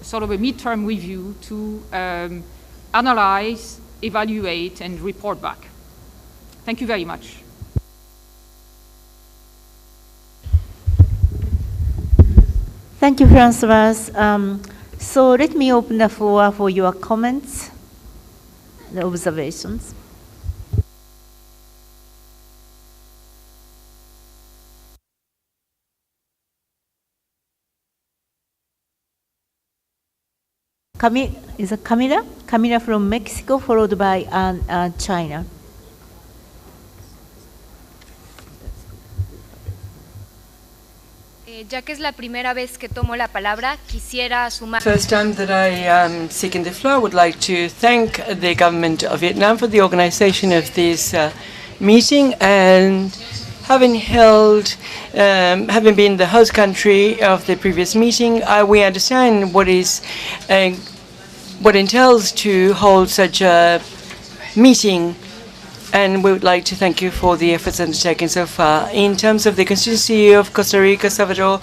sort of a midterm review to analyze, evaluate, and report back. Thank you very much. Thank you, Francoise. So let me open the floor for your comments, the observations. Is it Camila? Camila from Mexico, followed by China. Ya que es la primera vez que tomo la palabra, quisiera sumar. First time that I am seeking the floor, I would like to thank the government of Vietnam for the organization of this meeting, and having been the host country of the previous meeting, we understand what entails to hold such a meeting, and we would like to thank you for the efforts undertaken so far. In terms of the constituency of Costa Rica, Salvador,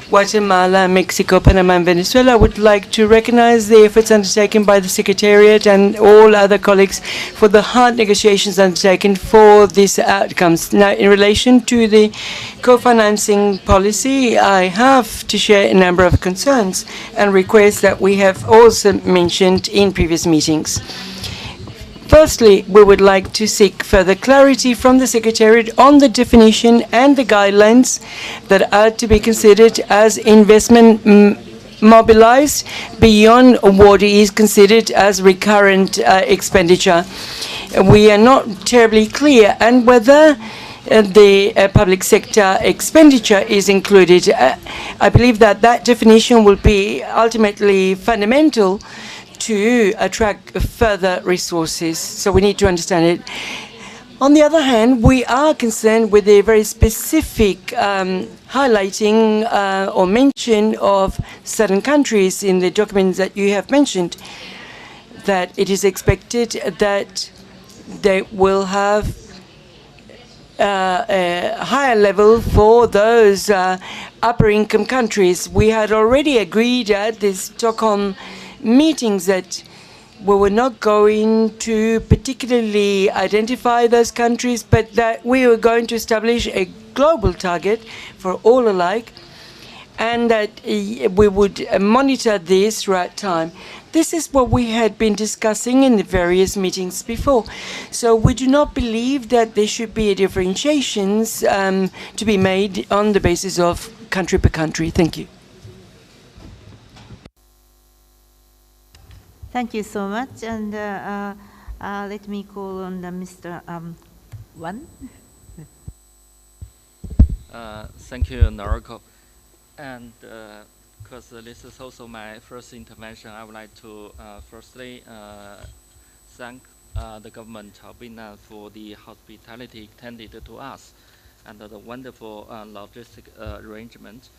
Guatemala, Mexico, Panama, and Venezuela, I would like to recognize the efforts undertaken by the Secretariat and all other colleagues for the hard negotiations undertaken for these outcomes. Now, in relation to the co-financing policy, I have to share a number of concerns and requests that we have also mentioned in previous meetings. Firstly, we would like to seek further clarity from the Secretariat on the definition and the guidelines that are to be considered as investment mobilized beyond what is considered as recurrent expenditure. We are not terribly clear, and whether the public sector expenditure is included. I believe that that definition will be ultimately fundamental to attract further resources. So we need to understand it. On the other hand, we are concerned with a very specific highlighting or mention of certain countries in the documents that you have mentioned, that it is expected that they will have a higher level for those upper income countries. We had already agreed at the Stockholm meetings that we were not going to particularly identify those countries, but that we were going to establish a global target for all alike, and that we would monitor this throughout time. This is what we had been discussing in the various meetings before. So we do not believe that there should be differentiations to be made on the basis of country per country. Thank you. Thank you so much. And let me call on Mr. Wan. Thank you, Noriko. And because this is also my first intervention, I would like to firstly thank the government of Vietnam for the hospitality extended to us and the wonderful logistic arrangement.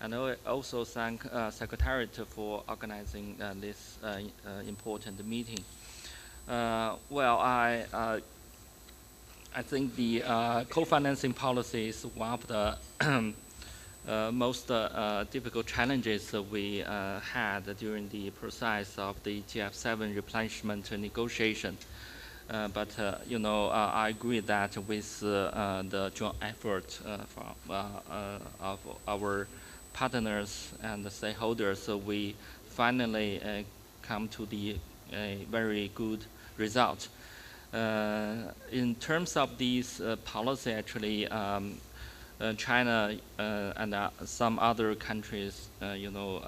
And I also thank Secretariat for organizing this important meeting. Well, I think the co-financing policy is one of the most difficult challenges we had during the process of the GF7 replenishment negotiation. But you know, I agree that with the joint effort of our partners and the stakeholders, we finally come to the very good result. In terms of these policy, actually, China and some other countries, you know,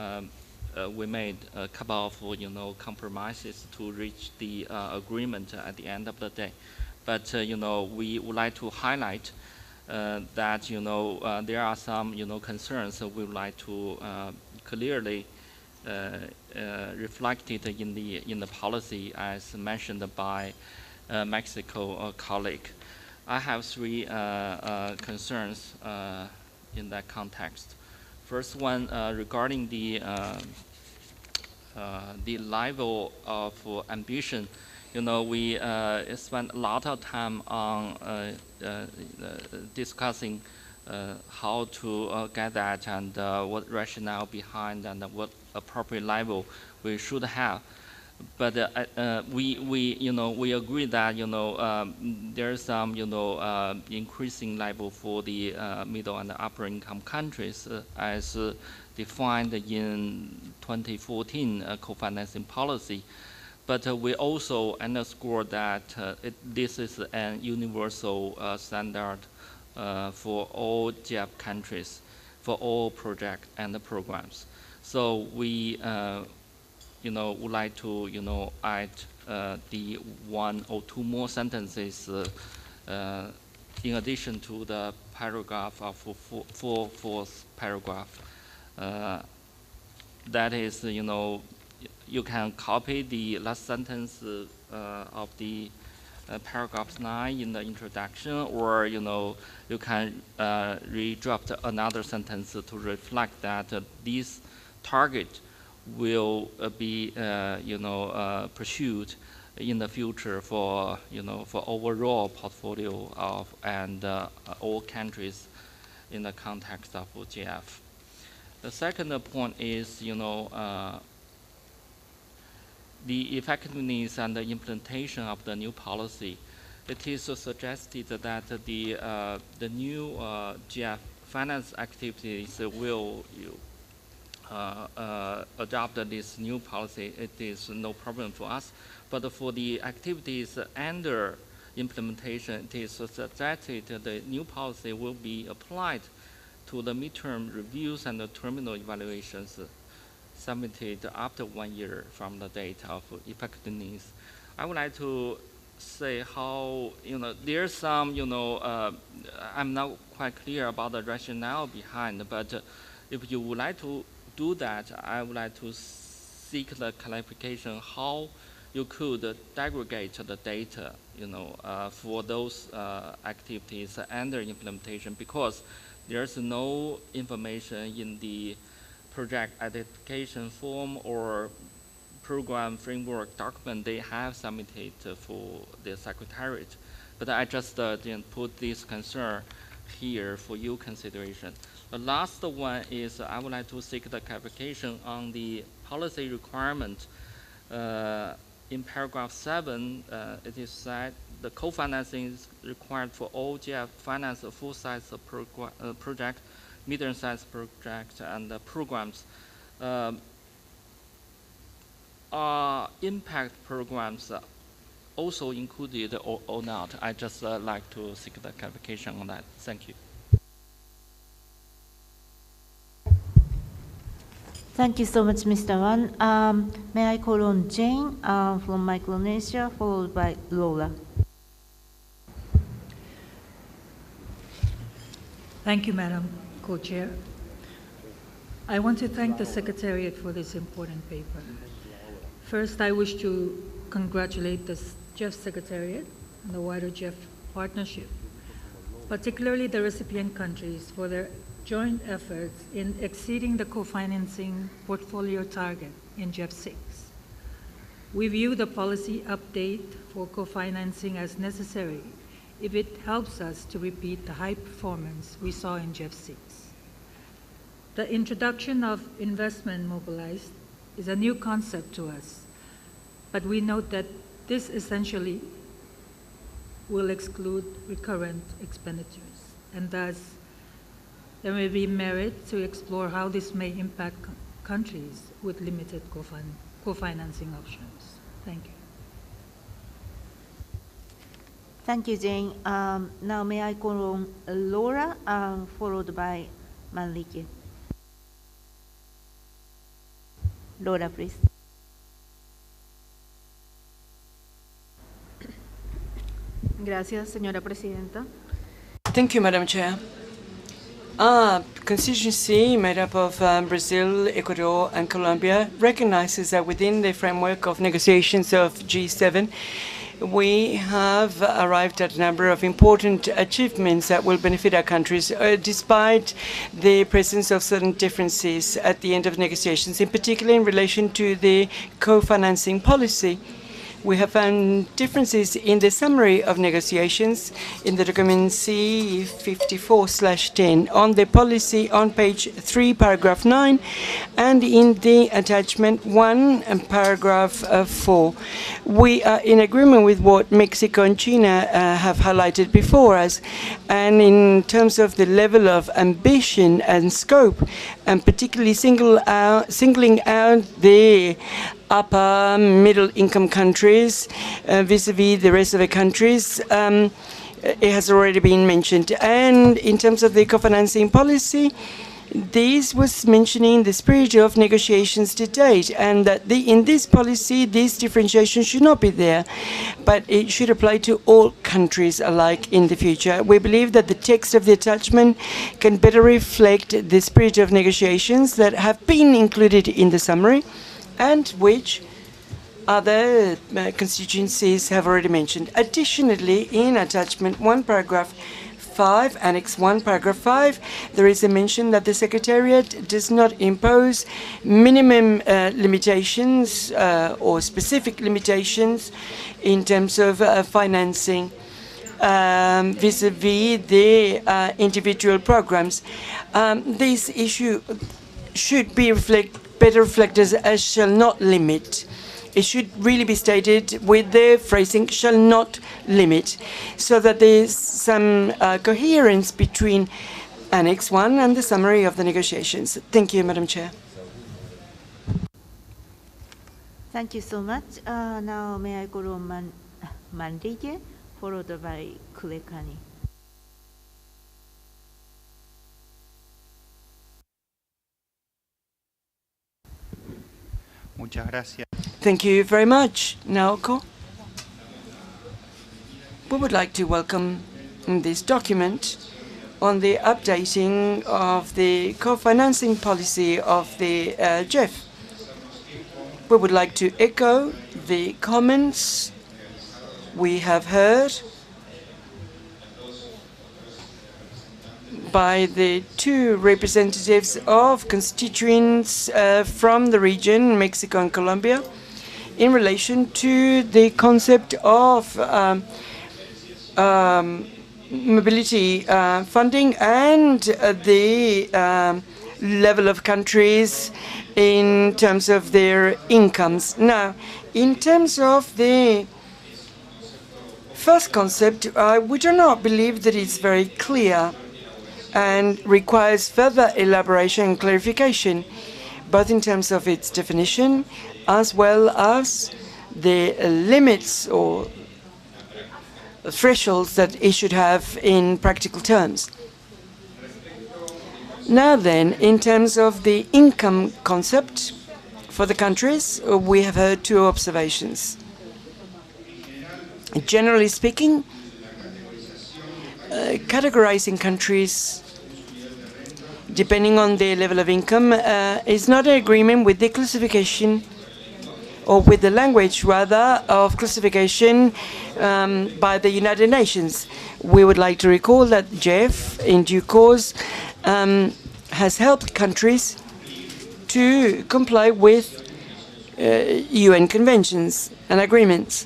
we made a couple of, compromises to reach the agreement at the end of the day. But, we would like to highlight that, there are some, concerns we would like to clearly reflected in the policy as mentioned by Mexico colleague. I have three concerns in that context. First one, regarding the level of ambition. We spent a lot of time on discussing how to get that and what rationale behind and what appropriate level we should have. But we agree that there's some increasing level for the middle and upper income countries as defined in 2014 co-financing policy. But we also underscore that this is an universal standard for all GEF countries, for all projects and programs. So we would like to add the one or two more sentences in addition to the paragraph of fourth paragraph. That is, you can copy the last sentence of the paragraph 9 in the introduction, or you can redraft another sentence to reflect that this target will be pursued in the future for for overall portfolio of and all countries in the context of GF. The second point is the effectiveness and the implementation of the new policy. It is suggested that the new GF finance activities will adopt this new policy. It is no problem for us. But for the activities under implementation, it is suggested the new policy will be applied to the midterm reviews and the terminal evaluations submitted after 1 year from the date of effectiveness. I would like to say how, there's some, I'm not quite clear about the rationale behind, but if you would like to do that, I would like to seek the clarification how you could aggregate the data, for those activities under implementation, because there's no information in the project identification form or program framework document they have submitted for the Secretariat. But I just didn't put this concern here for your consideration. The last one is I would like to seek the clarification on the policy requirement. In paragraph 7, it is said the co-financing is required for all GEF finance full-size project, medium-sized project, and programs. Are impact programs also included or not? I just like to seek the clarification on that. Thank you. Thank you so much, Mr. Wan. May I call on Jane from Micronesia, followed by Lola. Thank you, Madam Co-Chair. I want to thank the Secretariat for this important paper. First, I wish to congratulate the GEF Secretariat and the wider GEF partnership, particularly the recipient countries, for their joint efforts in exceeding the co-financing portfolio target in GEF 6. We view the policy update for co-financing as necessary if it helps us to repeat the high performance we saw in GEF 6. The introduction of investment mobilized is a new concept to us, but we note that this essentially will exclude recurrent expenditures, and thus there may be merit to explore how this may impact countries with limited co-financing options. Thank you. Thank you, Jane. Now may I call on Laura, followed by Manrique. Laura, please. Gracias, señora presidenta. Thank you, Madam Chair. Our constituency, made up of Brazil, Ecuador, and Colombia, recognizes that within the framework of negotiations of G7, we have arrived at a number of important achievements that will benefit our countries, despite the presence of certain differences at the end of negotiations, in particular in relation to the co-financing policy. We have found differences in the summary of negotiations in the document C54/10 on the policy on page 3, paragraph 9, and in the attachment 1 and paragraph 4. We are in agreement with what Mexico and China have highlighted before us, and in terms of the level of ambition and scope, and particularly singling out the upper middle income countries vis-a-vis the rest of the countries, it has already been mentioned. And in terms of the co-financing policy, this was mentioning the spirit of negotiations to date, and that in this policy, this differentiation should not be there, but it should apply to all countries alike in the future. We believe that the text of the attachment can better reflect the spirit of negotiations that have been included in the summary, and which other constituencies have already mentioned. Additionally, in attachment 1, paragraph 5, Annex 1, paragraph 5, there is a mention that the Secretariat does not impose minimum limitations or specific limitations in terms of financing vis-a-vis the individual programs. This issue should be better reflected as shall not limit. It should really be stated with the phrasing shall not limit, so that there's some coherence between Annex 1 and the summary of the negotiations. Thank you, Madam Chair. Thank you so much. Now may I call on Manrique, followed by Kulekani. Muchas gracias. Thank you very much. Naoko. We would like to welcome this document on the updating of the co-financing policy of the GEF. We would like to echo the comments we have heard by the two representatives of constituents from the region, Mexico and Colombia, in relation to the concept of mobility funding and the level of countries in terms of their incomes. Now, in terms of the first concept, we do not believe that it's very clear and requires further elaboration and clarification, both in terms of its definition as well as the limits or thresholds that it should have in practical terms. Now then, in terms of the income concept for the countries, we have heard two observations. Generally speaking, categorizing countries depending on their level of income is not an agreement with the classification or with the language, rather, of classification by the United Nations. We would like to recall that GEF, in due course, has helped countries to comply with UN conventions and agreements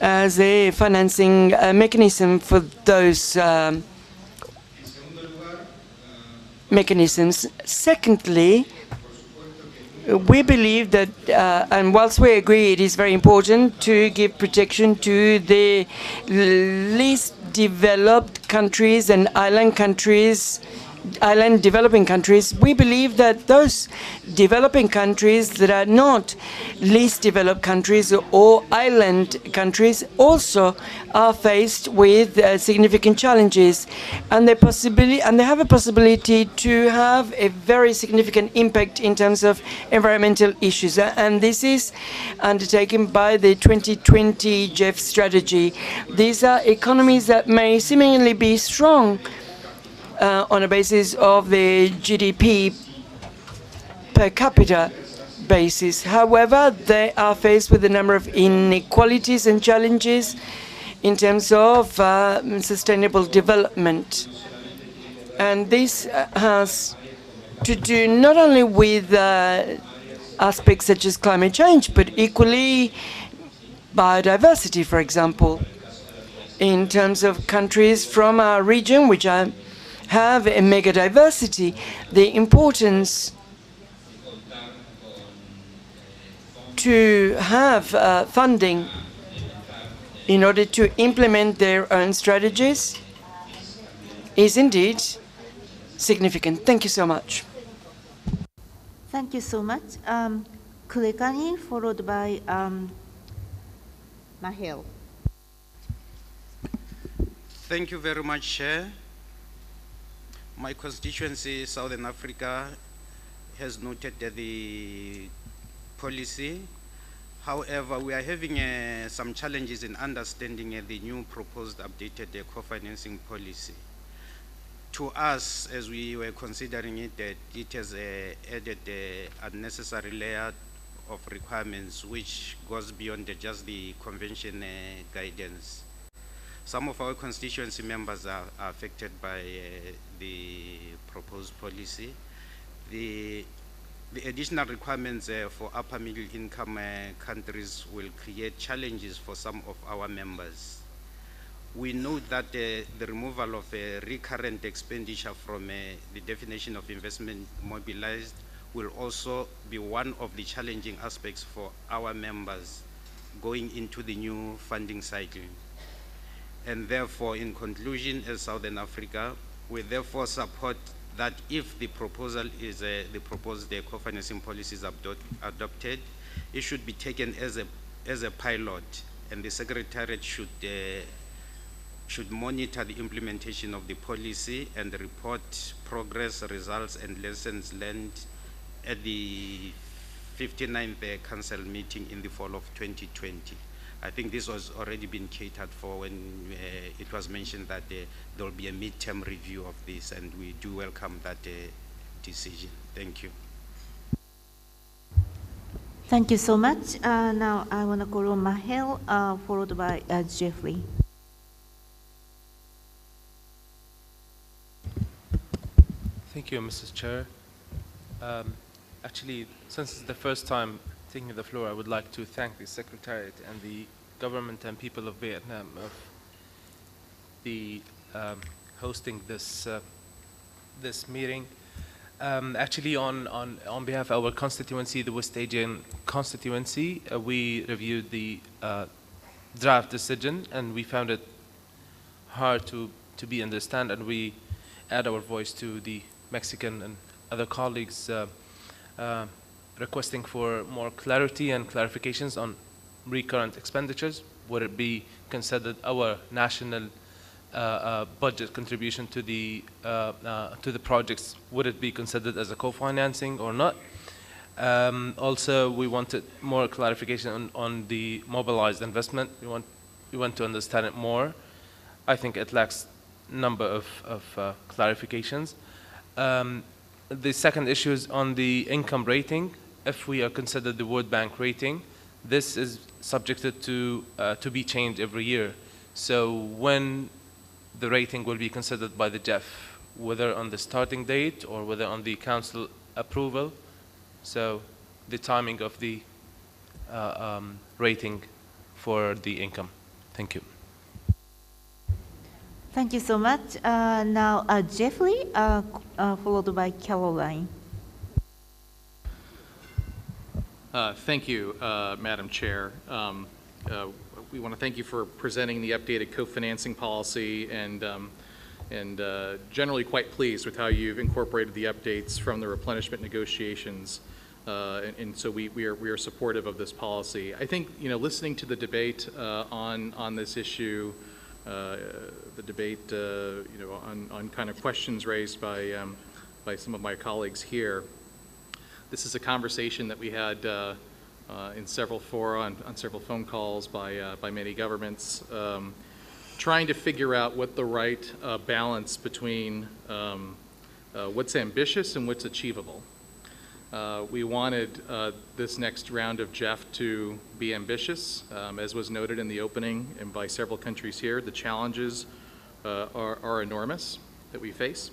as a financing mechanism for those mechanisms. Secondly, we believe that, and whilst we agree it is very important to give protection to the least developed countries and island developing countries, we believe that those developing countries that are not least developed countries or island countries also are faced with significant challenges, and they have a possibility to have a very significant impact in terms of environmental issues. And this is undertaken by the 2020 GEF strategy. These are economies that may seemingly be strong on a basis of the GDP per capita basis. However, they are faced with a number of inequalities and challenges in terms of sustainable development. And this has to do not only with aspects such as climate change, but equally biodiversity, for example. In terms of countries from our region, which have a mega diversity, the importance to have funding in order to implement their own strategies is indeed significant. Thank you so much. Thank you so much. Kulekani, followed by Mahel. Thank you very much, Chair. My constituency, Southern Africa, has noted the policy. However, we are having some challenges in understanding the new proposed updated co-financing policy. To us, as we were considering it, that it has added an unnecessary layer of requirements which goes beyond just the convention guidance. Some of our constituency members are affected by the proposed policy. The additional requirements for upper middle income countries will create challenges for some of our members. We know that the removal of recurrent expenditure from the definition of investment mobilized will also be one of the challenging aspects for our members going into the new funding cycle. And therefore, in conclusion, as Southern Africa, we therefore support that if the proposal is the proposed co-financing policy is adopted, it should be taken as a pilot, and the Secretariat should monitor the implementation of the policy and report progress, results, and lessons learned at the 59th Council meeting in the fall of 2020. I think this was already been catered for when it was mentioned that there will be a midterm review of this, and we do welcome that decision. Thank you. Thank you so much. Now I want to call on Mahel, followed by Jeffrey. Thank you, Mrs. Chair. Actually, since it's the first time taking the floor, I would like to thank the Secretariat and the government and people of Vietnam of the hosting this this meeting. Actually, on behalf of our constituency, the West Asian constituency, we reviewed the draft decision, and we found it hard to be understand, and we add our voice to the Mexican and other colleagues requesting for more clarity and clarifications on recurrent expenditures. Would it be considered our national budget contribution to the projects? Would it be considered as a co-financing or not? Also, we wanted more clarification on the mobilized investment. We want to understand it more. I think it lacks number of clarifications. The second issue is on the income rating. If we are considered the World Bank rating, this is subjected to be changed every year. So when the rating will be considered by the GEF, whether on the starting date or whether on the council approval. So the timing of the rating for the income. Thank you. Thank you so much. Now Jeffrey, followed by Caroline. Thank you, Madam Chair. We want to thank you for presenting the updated co-financing policy, and generally quite pleased with how you've incorporated the updates from the replenishment negotiations, and so we are supportive of this policy. I think, you know, listening to the debate on this issue, the debate, you know, on kind of questions raised by some of my colleagues here. This is a conversation that we had in several fora, on several phone calls by many governments, trying to figure out what the right balance between what's ambitious and what's achievable. We wanted this next round of GEF to be ambitious, as was noted in the opening and by several countries here. The challenges are enormous that we face.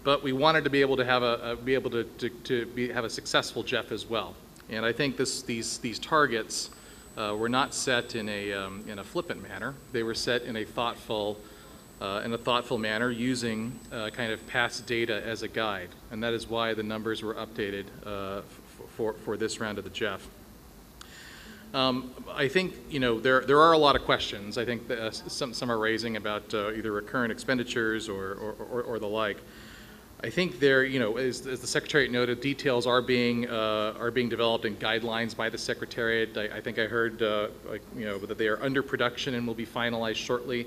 But we wanted to be able to have have a successful GEF as well. And I think these targets were not set in a flippant manner. They were set in a thoughtful manner, using kind of past data as a guide, and that is why the numbers were updated for this round of the GEF. I think, you know, there are a lot of questions. I think that, some are raising about either recurrent expenditures or the like. I think there, you know, as the Secretariat noted, details are being developed in guidelines by the Secretariat. I think I heard, like, you know, that they are under production and will be finalized shortly.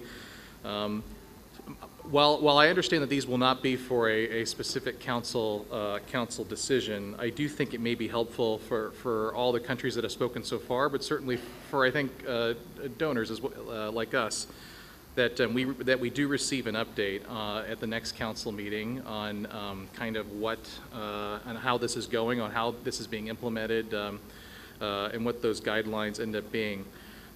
While I understand that these will not be for a specific council decision, I do think it may be helpful for all the countries that have spoken so far, but certainly for, I think, donors as well, like us, that we do receive an update at the next council meeting on kind of what and how this is going, on how this is being implemented, and what those guidelines end up being.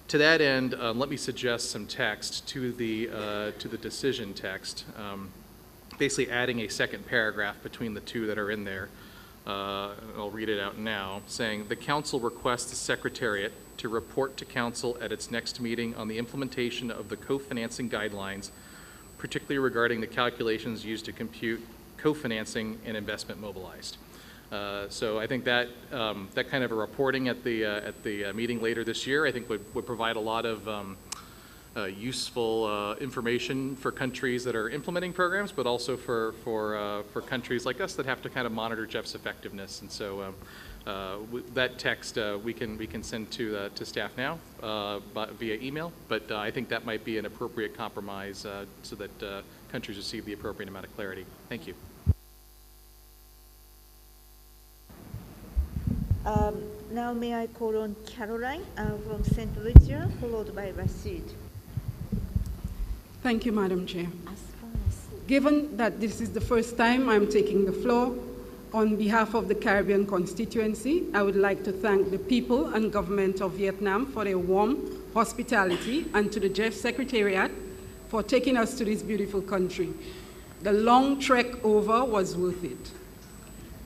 To that end, let me suggest some text to the decision text, basically adding a second paragraph between the two that are in there. I'll read it out now, saying, "The Council requests the Secretariat to report to Council at its next meeting on the implementation of the co-financing guidelines, particularly regarding the calculations used to compute co-financing and investment mobilized." So I think that that kind of a reporting at the meeting later this year, I think would provide a lot of useful information for countries that are implementing programs, but also for countries like us that have to kind of monitor GEF's effectiveness. And so that text we can send to staff now via email, but I think that might be an appropriate compromise so that countries receive the appropriate amount of clarity. Thank you. Now may I call on Caroline from St. Lucia, followed by Rashid. Thank you, Madam Chair. Given that this is the first time I'm taking the floor, on behalf of the Caribbean constituency, I would like to thank the people and government of Vietnam for their warm hospitality and to the GEF Secretariat for taking us to this beautiful country. The long trek over was worth it.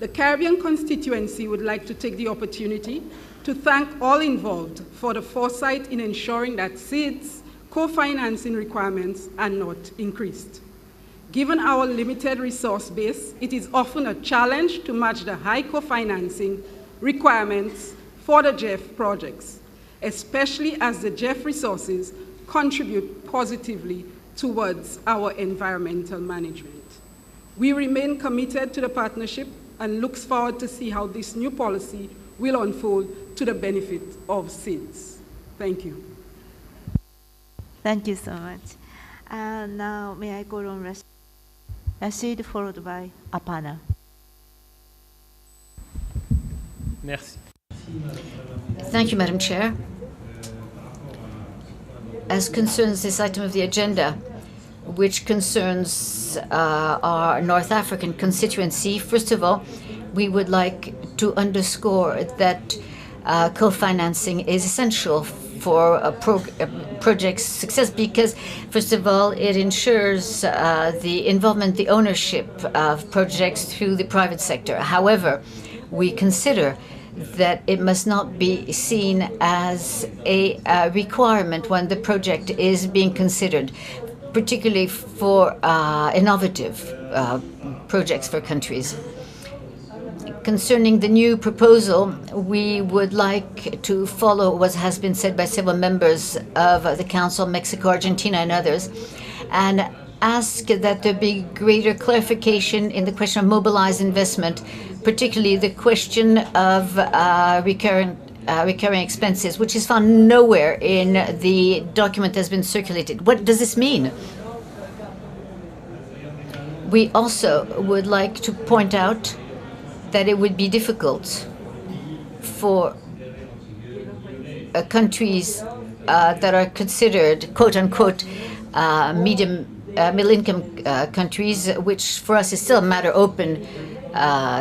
The Caribbean constituency would like to take the opportunity to thank all involved for the foresight in ensuring that SIDS co-financing requirements are not increased. Given our limited resource base, it is often a challenge to match the high co-financing requirements for the GEF projects, especially as the GEF resources contribute positively towards our environmental management. We remain committed to the partnership and look forward to see how this new policy will unfold to the benefit of SIDS. Thank you. Thank you so much. Now may I call on Rashid, followed by Apana. Merci. Thank you, Madam Chair. As concerns this item of the agenda, which concerns our North African constituency, first of all, we would like to underscore that co-financing is essential for a project's success because, first of all, it ensures the involvement, the ownership of projects through the private sector. However, we consider that it must not be seen as a requirement when the project is being considered, particularly for innovative projects for countries. Concerning the new proposal, we would like to follow what has been said by several members of the Council, Mexico, Argentina, and others, and ask that there be greater clarification in the question of mobilized investment, particularly the question of recurring expenses, which is found nowhere in the document that has been circulated. What does this mean? We also would like to point out that it would be difficult for countries that are considered, quote unquote, middle-income countries, which for us is still a matter open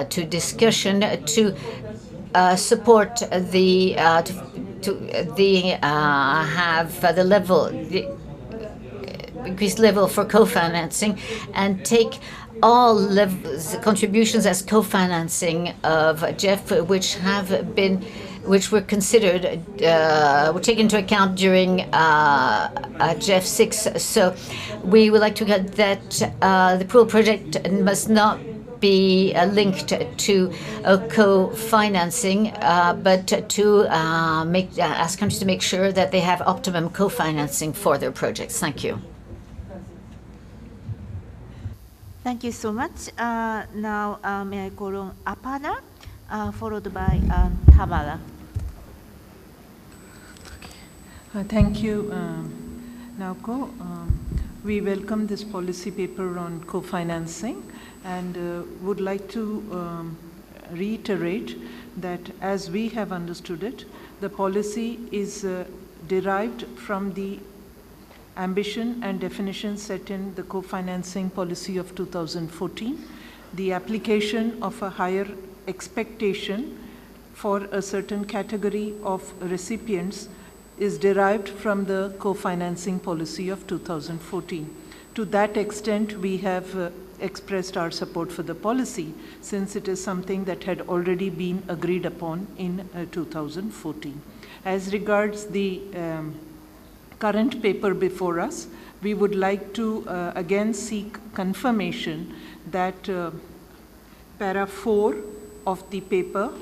to discussion, to support the have the level, the increased level for co-financing, and take all levels, contributions as co-financing of GEF, which were considered, were taken into account during GEF 6. So we would like to get that the pool project must not be linked to co-financing, but to ask countries to make sure that they have optimum co-financing for their projects. Thank you. Thank you so much. Now may I call on Apana, followed by Tamara. Thank you, Naoko. We welcome this policy paper on co-financing and would like to reiterate that as we have understood it, the policy is derived from the ambition and definition set in the co-financing policy of 2014, the application of a higher expectation for a certain category of recipients is derived from the co-financing policy of 2014. To that extent, we have expressed our support for the policy since it is something that had already been agreed upon in 2014. As regards the current paper before us, we would like to again seek confirmation that para 4 of the paper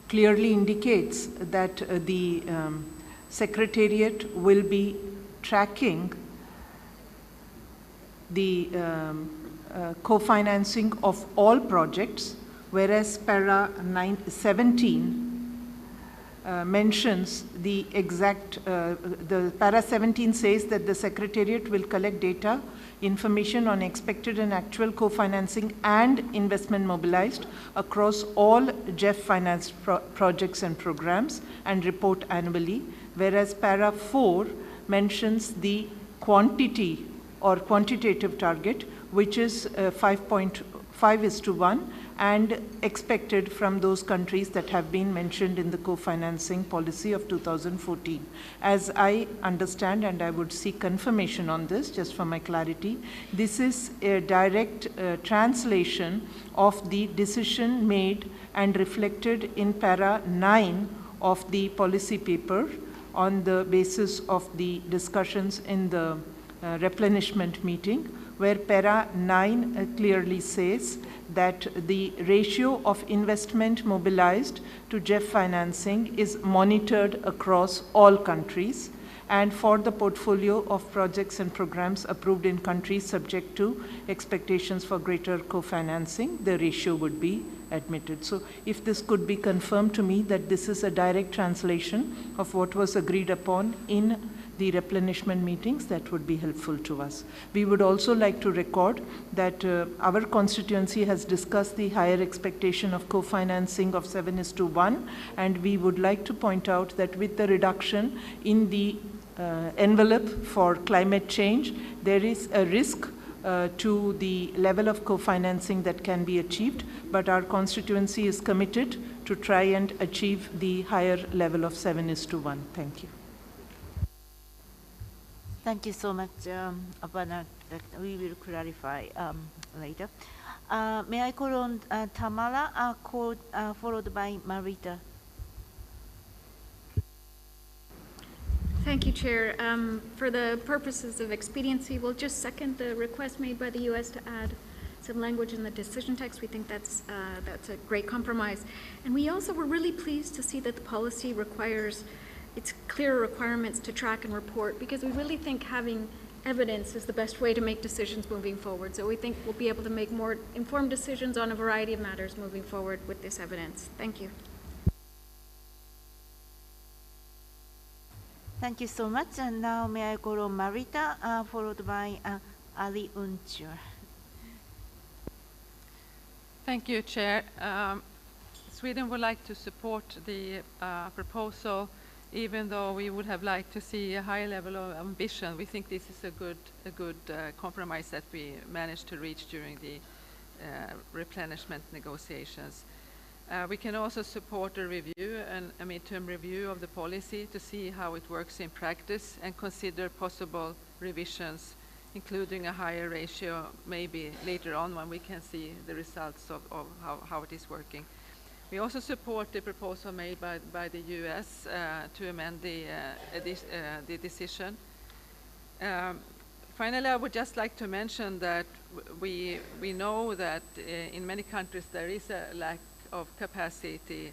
clearly indicates that the Secretariat will be tracking the co-financing of all projects, whereas para 17 mentions the exact, the para 17 says that the Secretariat will collect data, information on expected and actual co-financing and investment mobilized across all GEF financed projects and programs and report annually, whereas para 4 mentions the quantity or quantitative target, which is 5:1 and expected from those countries that have been mentioned in the co-financing policy of 2014. As I understand, and I would seek confirmation on this just for my clarity, this is a direct translation of the decision made and reflected in para 9 of the policy paper on the basis of the discussions in the replenishment meeting, where para 9 clearly says that the ratio of investment mobilized to GEF financing is monitored across all countries, and for the portfolio of projects and programs approved in countries subject to expectations for greater co-financing, the ratio would be admitted. So if this could be confirmed to me that this is a direct translation of what was agreed upon in the replenishment meetings, that would be helpful to us. We would also like to record that our constituency has discussed the higher expectation of co-financing of 7:1, and we would like to point out that with the reduction in the envelope for climate change, there is a risk to the level of co-financing that can be achieved, but our constituency is committed to try and achieve the higher level of 7:1. Thank you. Thank you so much, Abana. We will clarify later. May I call on Tamara, followed by Marita. Thank you, Chair. For the purposes of expediency, we'll just second the request made by the U.S. to add some language in the decision text. We think that's a great compromise. And we also were really pleased to see that the policy requires its clear requirements to track and report, because we really think having evidence is the best way to make decisions moving forward. So we think we'll be able to make more informed decisions on a variety of matters moving forward with this evidence. Thank you. Thank you so much. And now may I call on Marita, followed by Ali Unchur. Thank you, Chair. Sweden would like to support the proposal, even though we would have liked to see a higher level of ambition. We think this is a good compromise that we managed to reach during the replenishment negotiations. We can also support a review, a midterm review of the policy to see how it works in practice and consider possible revisions, including a higher ratio maybe later on when we can see the results of how it is working. We also support the proposal made by the U.S. To amend the decision. Finally, I would just like to mention that we know that in many countries there is a lack of capacity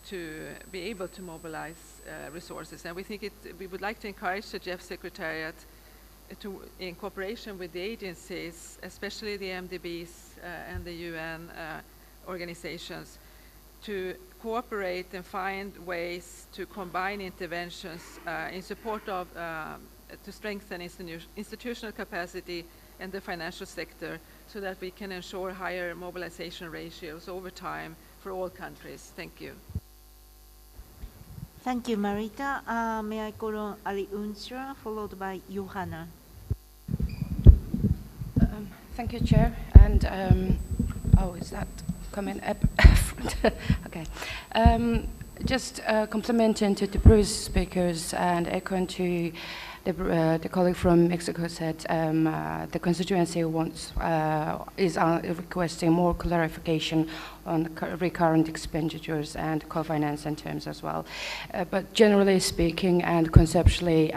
to be able to mobilize resources, and we would like to encourage the GEF Secretariat to, in cooperation with the agencies, especially the MDBs and the UN organizations, to cooperate and find ways to combine interventions in support of to strengthen institutional capacity in the financial sector, so that we can ensure higher mobilization ratios over time for all countries. Thank you. Thank you, Marita. May I call on Ali Unchur, followed by Johanna. Thank you, Chair. And is that coming up front? Okay. Just complimenting to the previous speakers and echoing to the colleague from Mexico said, the constituency is requesting more clarification on recurrent expenditures and co-financing terms as well. But generally speaking and conceptually,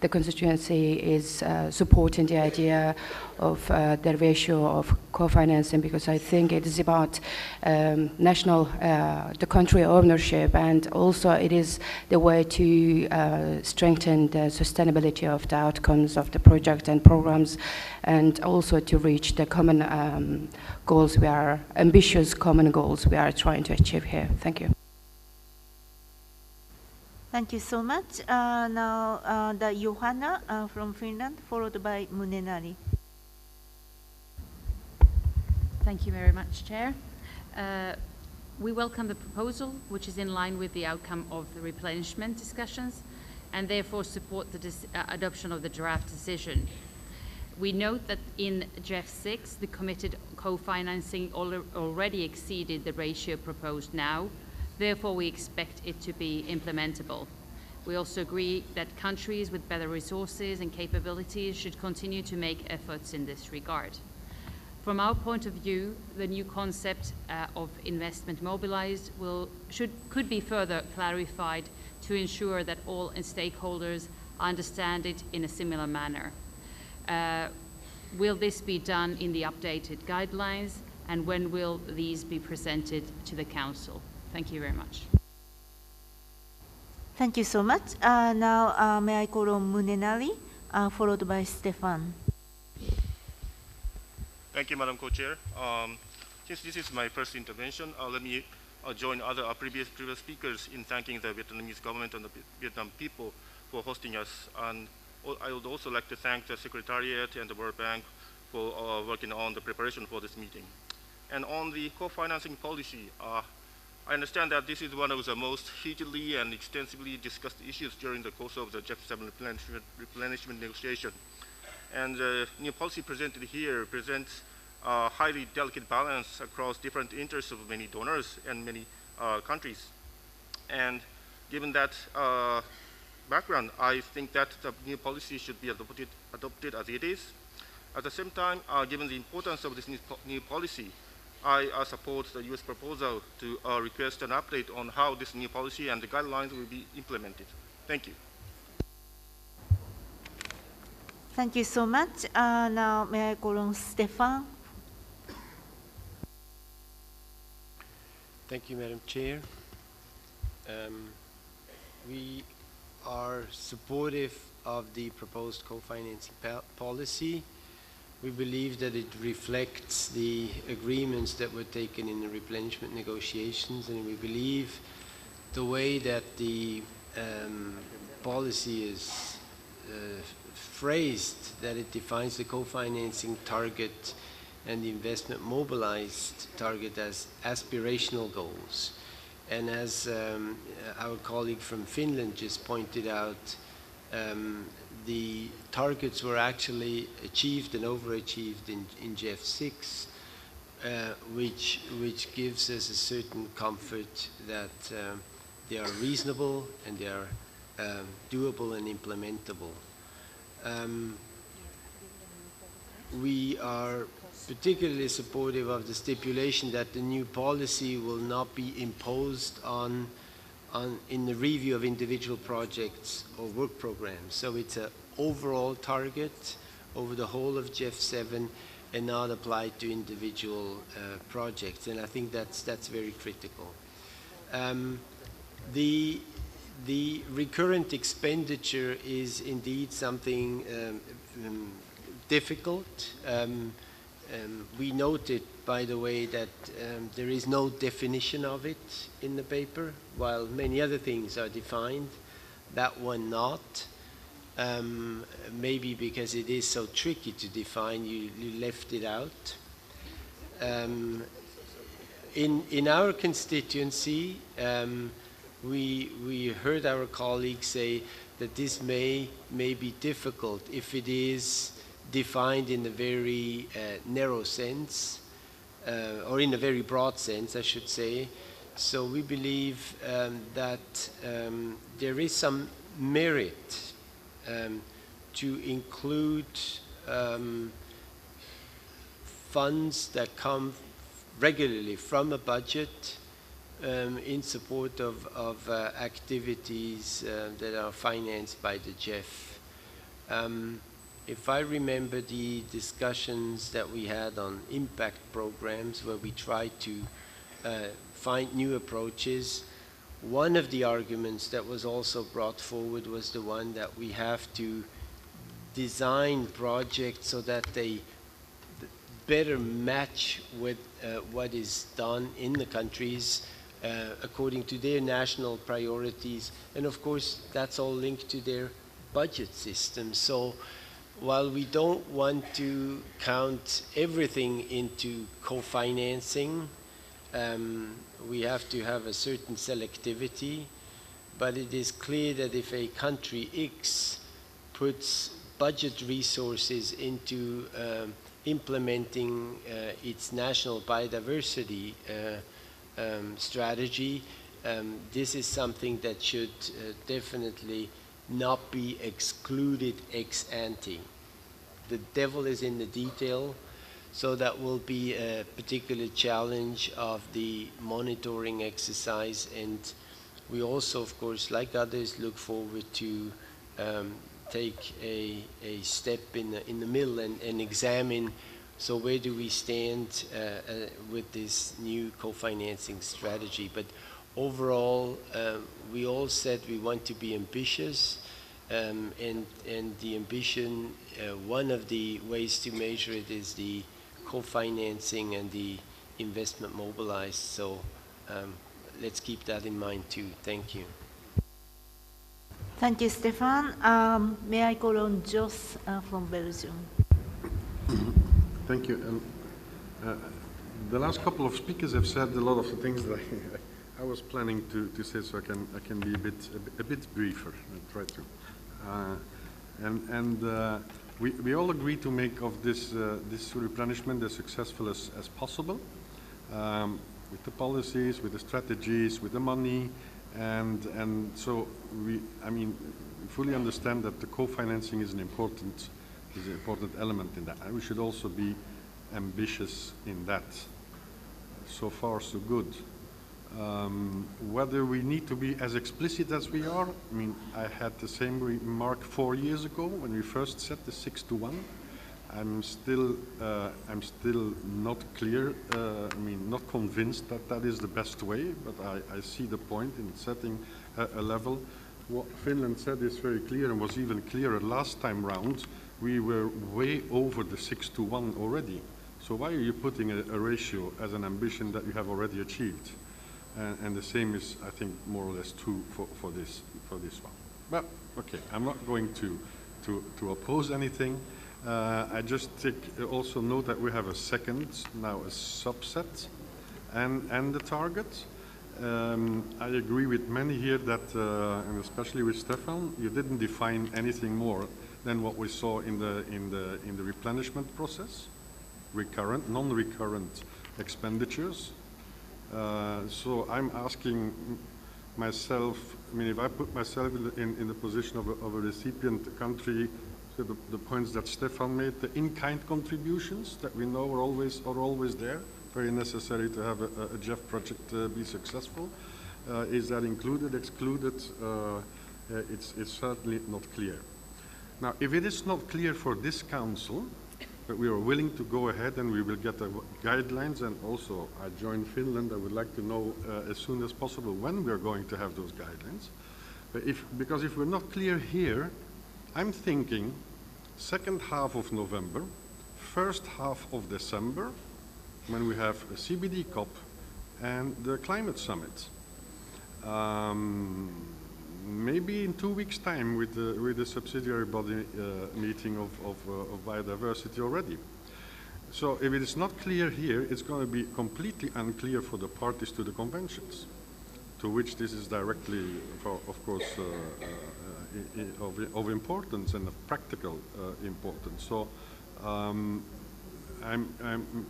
the constituency is supporting the idea of the ratio of co-financing, because I think it is about the country ownership, and also it is the way to strengthen the sustainability of the outcomes of the project and programs, and also to reach the common goals ambitious common goals we are trying to achieve here. Thank you. Thank you so much. Now, the Johanna from Finland, followed by Munenari. Thank you very much, Chair. We welcome the proposal, which is in line with the outcome of the replenishment discussions, and therefore support the adoption of the draft decision. We note that in GEF 6, the committed co-financing already exceeded the ratio proposed now. Therefore, we expect it to be implementable. We also agree that countries with better resources and capabilities should continue to make efforts in this regard. From our point of view, the new concept of investment mobilized could be further clarified to ensure that all stakeholders understand it in a similar manner. Will this be done in the updated guidelines, and when will these be presented to the Council? Thank you very much. Thank you so much. Now, may I call on Munenari, followed by Stefan. Thank you, Madam Co-Chair. Since this is my first intervention, let me join other previous speakers in thanking the Vietnamese government and the Vietnam people for hosting us. And I would also like to thank the Secretariat and the World Bank for working on the preparation for this meeting. And on the co-financing policy, I understand that this is one of the most heatedly and extensively discussed issues during the course of the GEF 7 replenishment negotiation. And the new policy presented here presents a highly delicate balance across different interests of many donors and many countries. And given that background, I think that the new policy should be adopted as it is. At the same time, given the importance of this new policy, I support the US proposal to request an update on how this new policy and the guidelines will be implemented. Thank you. Thank you so much. Now, may I call on Stefan? Thank you, Madam Chair. We are supportive of the proposed co-financing policy. We believe that it reflects the agreements that were taken in the replenishment negotiations, and we believe the way that the policy is phrased, that it defines the co-financing target and the investment mobilized target as aspirational goals. And as our colleague from Finland just pointed out, the targets were actually achieved and overachieved in GEF 6, which gives us a certain comfort that they are reasonable and they are doable and implementable. We are particularly supportive of the stipulation that the new policy will not be imposed in the review of individual projects or work programs. So it's an overall target over the whole of GEF 7 and not applied to individual projects. And I think that's very critical. The recurrent expenditure is indeed something difficult. We noted, by the way, that there is no definition of it in the paper, while many other things are defined, that one not. Maybe because it is so tricky to define, you left it out. In our constituency, we heard our colleagues say that this may be difficult if it is defined in a very narrow sense, or in a very broad sense, I should say. So we believe that there is some merit to include funds that come regularly from a budget in support of activities that are financed by the GEF. If I remember the discussions that we had on impact programs where we tried to find new approaches, one of the arguments that was also brought forward was the one that we have to design projects so that they better match with what is done in the countries according to their national priorities. And of course, that's all linked to their budget system. So while we don't want to count everything into co-financing, we have to have a certain selectivity, but it is clear that if a country X puts budget resources into implementing its national biodiversity strategy, this is something that should definitely not be excluded ex ante. The devil is in the detail, so that will be a particular challenge of the monitoring exercise. And we also, of course, like others, look forward to take a step in the middle and examine, so where do we stand with this new co-financing strategy. But overall, we all said we want to be ambitious, and the ambition, one of the ways to measure it is the co-financing and the investment mobilized. So let's keep that in mind too. Thank you. Thank you, Stefan. May I call on Jos from Belgium? Thank you. The last couple of speakers have said a lot of the things that I was planning to say, so I can be a bit briefer. I'll try to. We all agree to make of this replenishment as successful as possible, with the policies, with the strategies, with the money, and so we fully understand that the co-financing is an important element in that, and we should also be ambitious in that. So far, so good. Whether we need to be as explicit as we are, I had the same remark 4 years ago when we first set the 6-to-1. I'm still not clear, not convinced that that is the best way, but I see the point in setting a level. What Finland said is very clear, and was even clearer last time round. We were way over the 6-to-1 already. So why are you putting a ratio as an ambition that you have already achieved? And the same is, I think, more or less true for this one. But okay, I'm not going to oppose anything. I just also note that we have a second, now a subset, and the target. I agree with many here that, and especially with Stefan, you didn't define anything more than what we saw in the replenishment process, recurrent, non-recurrent expenditures. So I'm asking myself, if I put myself in the position of a recipient country, so the points that Stefan made, the in-kind contributions that we know are always there, very necessary to have a GEF project be successful. Is that included, excluded? It's certainly not clear. Now, if it is not clear for this council, but we are willing to go ahead and we will get the guidelines, and also I join Finland. I would like to know as soon as possible when we are going to have those guidelines. But because if we're not clear here, I'm thinking second half of November, first half of December, when we have a CBD COP and the climate summit. Maybe in 2 weeks' time with the subsidiary body meeting of biodiversity already. So if it is not clear here, it's going to be completely unclear for the parties to the conventions, to which this is directly, of course, of importance and of practical importance. So I'm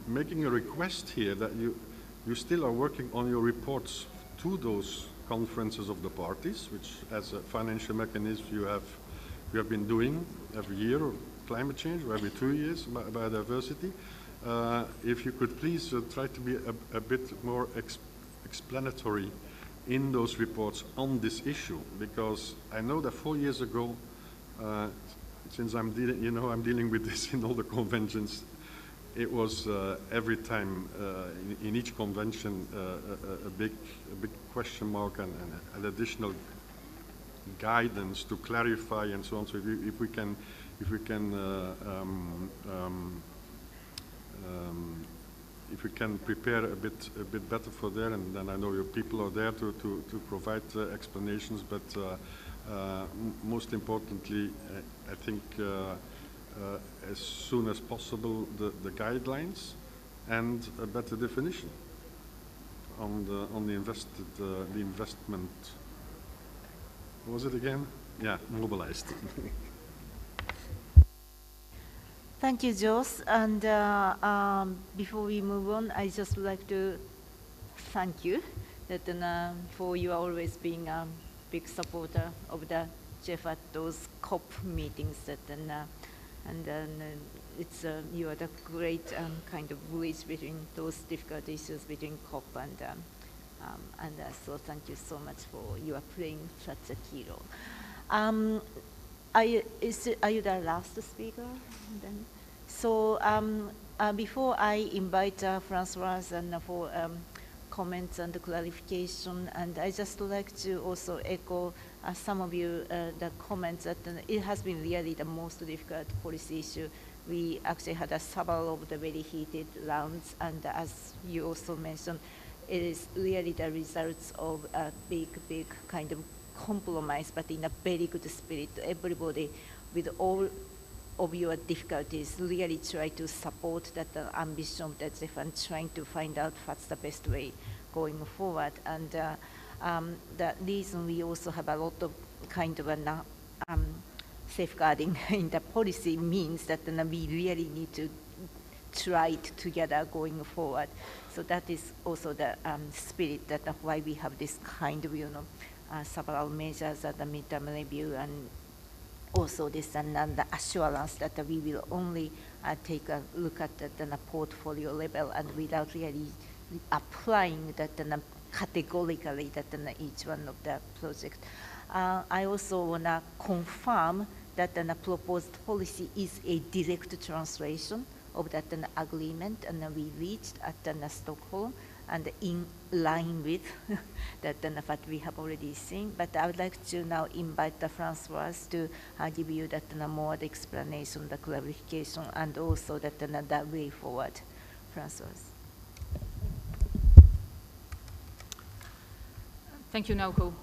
making a request here that you still are working on your reports to those conferences of the parties, which as a financial mechanism you have been doing every year, or climate change, or every 2 years, biodiversity. If you could please try to be a bit more explanatory in those reports on this issue, because I know that 4 years ago, since I'm dealing with this in all the conventions, it was every time in each convention a big question mark and an additional guidance to clarify and so on. So if we can if we can prepare a bit better for there, and then I know your people are there to provide explanations, but most importantly, I think as soon as possible the guidelines and a better definition on the investment. What was it again? Yeah, mobilized. Thank you, Jos. And before we move on, I just would like to thank you that, for you always being a big supporter of the GEF at those COP meetings. It's you are the great kind of bridge between those difficult issues between COP and so thank you so much for you are playing such a key role. Are you the last speaker? Then? So before I invite Francois and for comments and clarification, and I just like to also echo some of you the comments that it has been really the most difficult policy issue. We actually had several of the very heated rounds, and as you also mentioned, it is really the results of a big kind of compromise, but in a very good spirit. Everybody, with all of your difficulties, really try to support that ambition of the GEF and trying to find out what's the best way going forward. And the reason we also have a lot of kind of safeguarding in the policy means that we really need to try it together going forward. So that is also the spirit that why we have this kind of, several measures at the midterm review, and also this and the assurance that we will only take a look at the portfolio level and without really applying that categorically that each one of the projects. I also want to confirm that the proposed policy is a direct translation of that agreement, and we reached at Stockholm, and in line with that what we have already seen. But I would like to now invite Francois to give you that more the explanation, the clarification, and also that the way forward. Francois. Thank you, Naoko.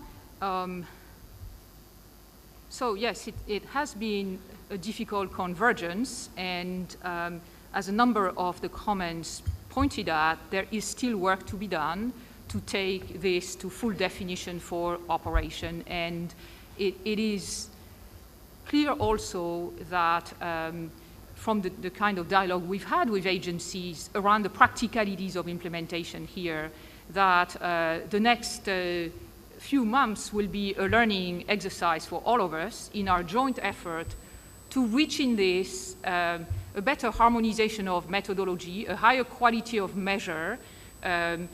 So yes, it has been a difficult convergence, and as a number of the comments pointed at, there is still work to be done to take this to full definition for operation. And it is clear also that from the kind of dialogue we've had with agencies around the practicalities of implementation here, that the next few months will be a learning exercise for all of us in our joint effort to reach in this a better harmonization of methodology, a higher quality of measure, a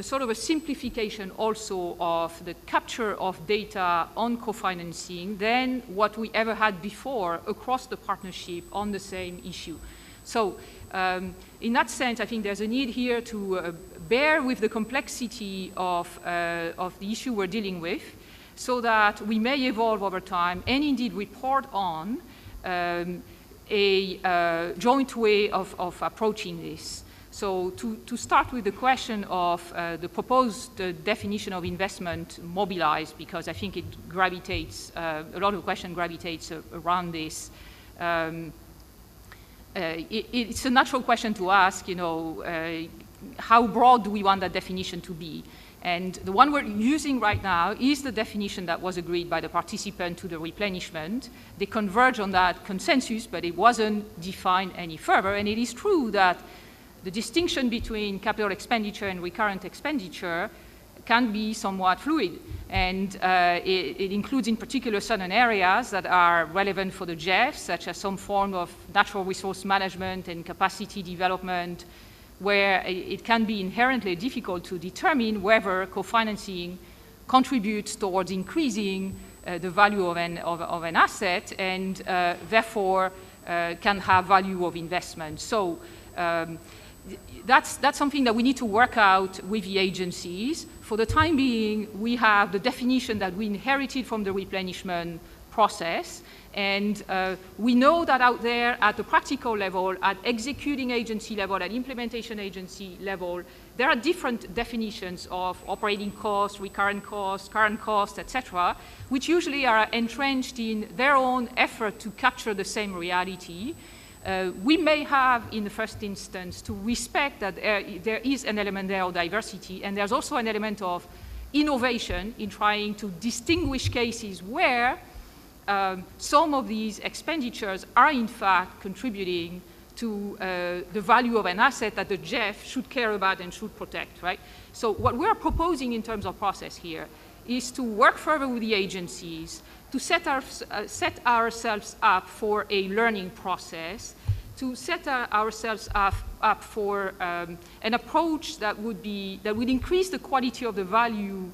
sort of a simplification also of the capture of data on co-financing than what we ever had before across the partnership on the same issue. So in that sense, I think there's a need here to bear with the complexity of the issue we're dealing with, so that we may evolve over time and indeed report on a joint way of approaching this. So to start with the question of the proposed definition of investment mobilized, because I think it gravitates, a lot of the question gravitates around this. It's a natural question to ask, how broad do we want that definition to be? And the one we're using right now is the definition that was agreed by the participant to the replenishment. They converge on that consensus, but it wasn't defined any further. And it is true that the distinction between capital expenditure and recurrent expenditure can be somewhat fluid. And it includes in particular certain areas that are relevant for the GEF, such as some form of natural resource management and capacity development, where it can be inherently difficult to determine whether co-financing contributes towards increasing the value of an asset and therefore can have value of investment. So that's something that we need to work out with the agencies. For the time being, we have the definition that we inherited from the replenishment process. And we know that out there at the practical level, at executing agency level, at implementation agency level, there are different definitions of operating costs, recurrent costs, current costs, etc., which usually are entrenched in their own effort to capture the same reality. We may have, in the first instance, to respect that there is an element there of diversity, and there's also an element of innovation in trying to distinguish cases where some of these expenditures are in fact contributing to the value of an asset that the GEF should care about and should protect, right? So what we're proposing in terms of process here is to work further with the agencies, to set ourselves up for a learning process, to set ourselves up for an approach that would increase the quality of the value,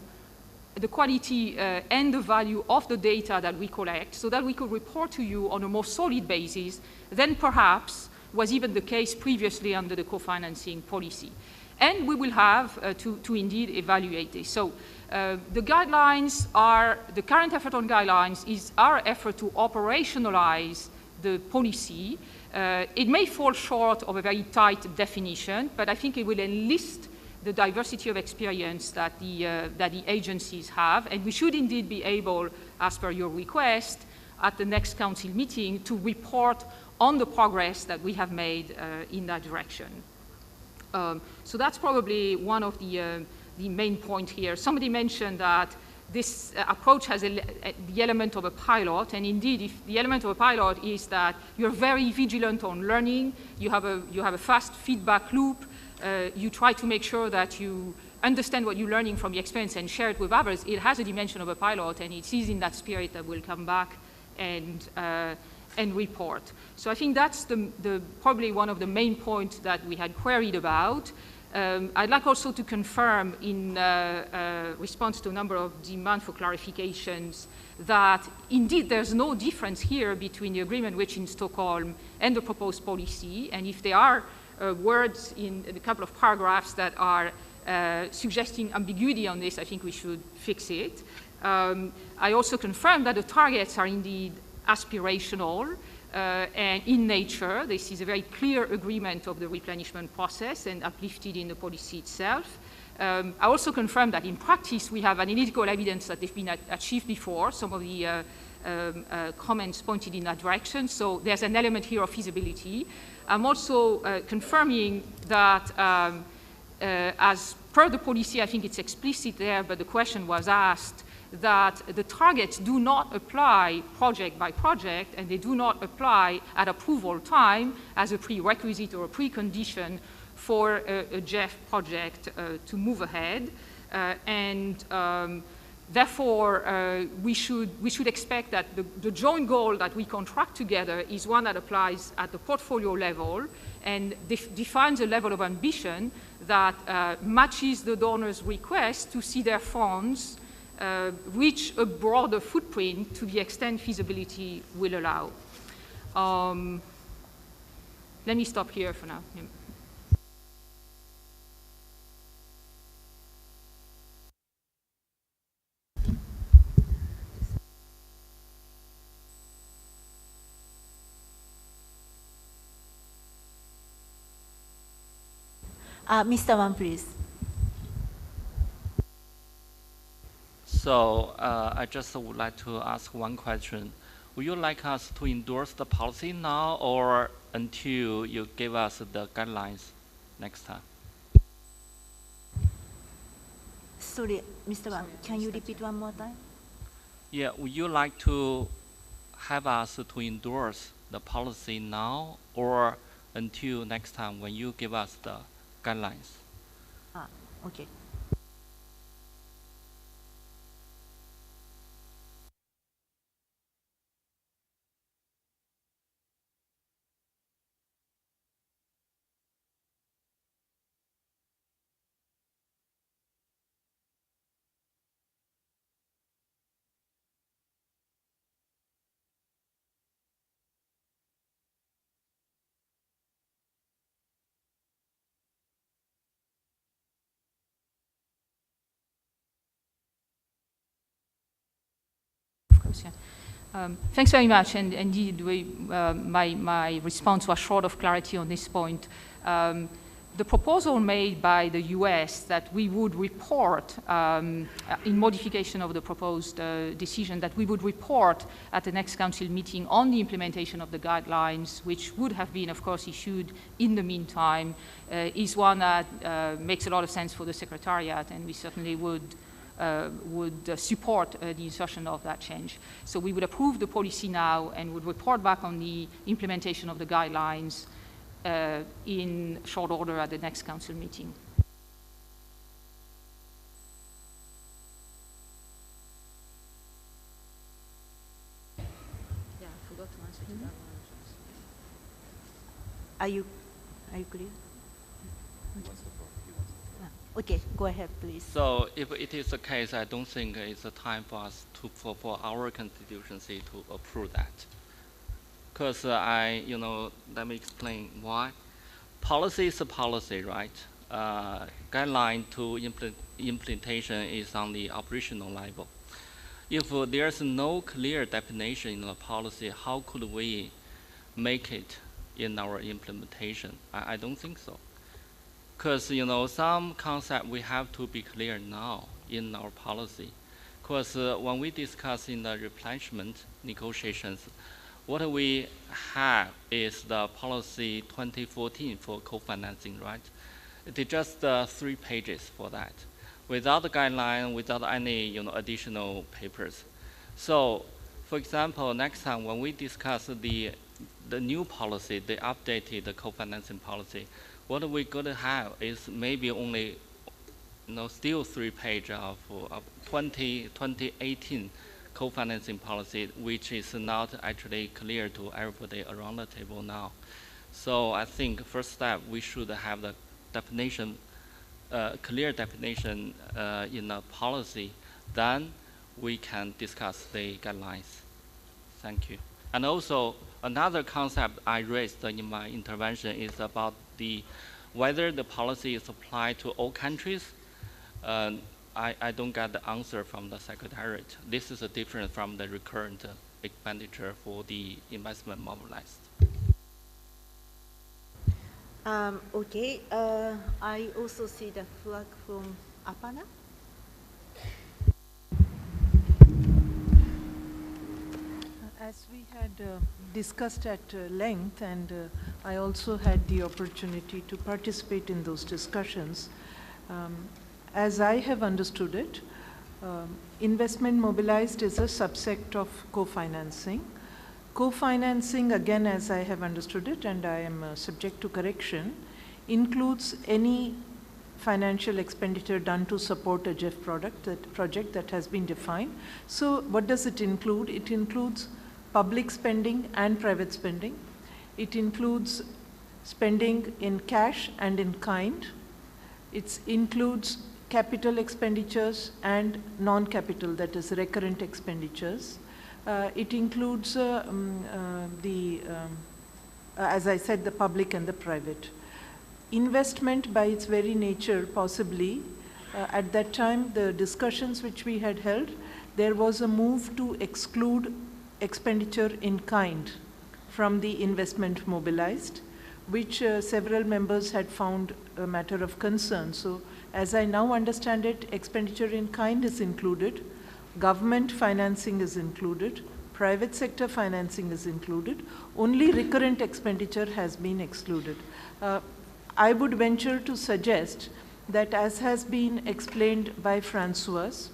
the quality and the value of the data that we collect, so that we could report to you on a more solid basis than perhaps was even the case previously under the co-financing policy. And we will have to indeed evaluate this. So the guidelines are, the current effort on guidelines is our effort to operationalize the policy. It may fall short of a very tight definition, but I think it will enlist the diversity of experience that the agencies have, and we should indeed be able, as per your request, at the next council meeting to report on the progress that we have made in that direction. So that's probably one of the main point here. Somebody mentioned that this approach has the element of a pilot, and indeed, if the element of a pilot is that you're very vigilant on learning, you have a fast feedback loop, you try to make sure that you understand what you're learning from the experience and share it with others, it has a dimension of a pilot, and it is in that spirit that we'll come back and report. So I think that's probably one of the main points that we had queried about. I'd like also to confirm in response to a number of demands for clarifications that indeed there's no difference here between the agreement reached in Stockholm and the proposed policy, and if there are words in a couple of paragraphs that are suggesting ambiguity on this, I think we should fix it. I also confirm that the targets are indeed aspirational and in nature. This is a very clear agreement of the replenishment process and uplifted in the policy itself. I also confirm that in practice we have analytical evidence that they've been achieved before. Some of the comments pointed in that direction, so there's an element here of feasibility. I'm also confirming that as per the policy, I think it's explicit there, but the question was asked, that the targets do not apply project by project, and they do not apply at approval time as a prerequisite or a precondition for a GEF project to move ahead. Therefore, we should expect that the joint goal that we contract together is one that applies at the portfolio level and defines a level of ambition that matches the donor's request to see their funds reach a broader footprint to the extent feasibility will allow. Let me stop here for now. Yeah. Mr. Wan, please. So I just would like to ask one question. Would you like us to endorse the policy now or until you give us the guidelines next time? Sorry, Mr. Wan, can you repeat one more time? Yeah, would you like to have us to endorse the policy now or until next time when you give us the guidelines? Okay. Thanks very much, and indeed, my response was short of clarity on this point. The proposal made by the US that we would report, in modification of the proposed decision, that we would report at the next council meeting on the implementation of the guidelines, which would have been, of course, issued in the meantime, is one that makes a lot of sense for the Secretariat, and we certainly would support the insertion of that change. So we would approve the policy now and would report back on the implementation of the guidelines in short order at the next council meeting. Yeah, I forgot to answer to that one. Are you clear? Okay, go ahead, please. So if it is the case, I don't think it's a time for us for our constituency to approve that. Because let me explain why. Policy is a policy, right? Guideline to implementation is on the operational level. If there's no clear definition in the policy, how could we make it in our implementation? I don't think so. Because, some concept we have to be clear now in our policy. Because when we discuss in the replenishment negotiations, what we have is the policy 2014 for co-financing, right? It is just 3 pages for that, without the guideline, without any additional papers. So, for example, next time when we discuss the new policy, the updated co-financing policy, what we're going to have is maybe only, still 3 pages of 2018 co-financing policy, which is not actually clear to everybody around the table now. So I think first step, we should have the definition, clear definition in the policy. Then we can discuss the guidelines. Thank you. And also, another concept I raised in my intervention is about whether the policy is applied to all countries. I don't get the answer from the Secretariat. This is different from the recurrent expenditure for the investment mobilized. Okay, I also see the flag from Apana. As we had discussed at length, and I also had the opportunity to participate in those discussions, as I have understood it, investment mobilized is a subset of co-financing. Co-financing, again, as I have understood it, and I am subject to correction, includes any financial expenditure done to support a GEF project that has been defined. So what does it include? It includes public spending and private spending. It includes spending in cash and in kind. It includes capital expenditures and non-capital, that is recurrent expenditures. It includes as I said, the public and the private. Investment by its very nature, possibly, at that time, the discussions which we had held, there was a move to exclude expenditure in kind from the investment mobilized, which several members had found a matter of concern. So as I now understand it, expenditure in kind is included, government financing is included, private sector financing is included, only recurrent expenditure has been excluded. I would venture to suggest that, as has been explained by Françoise,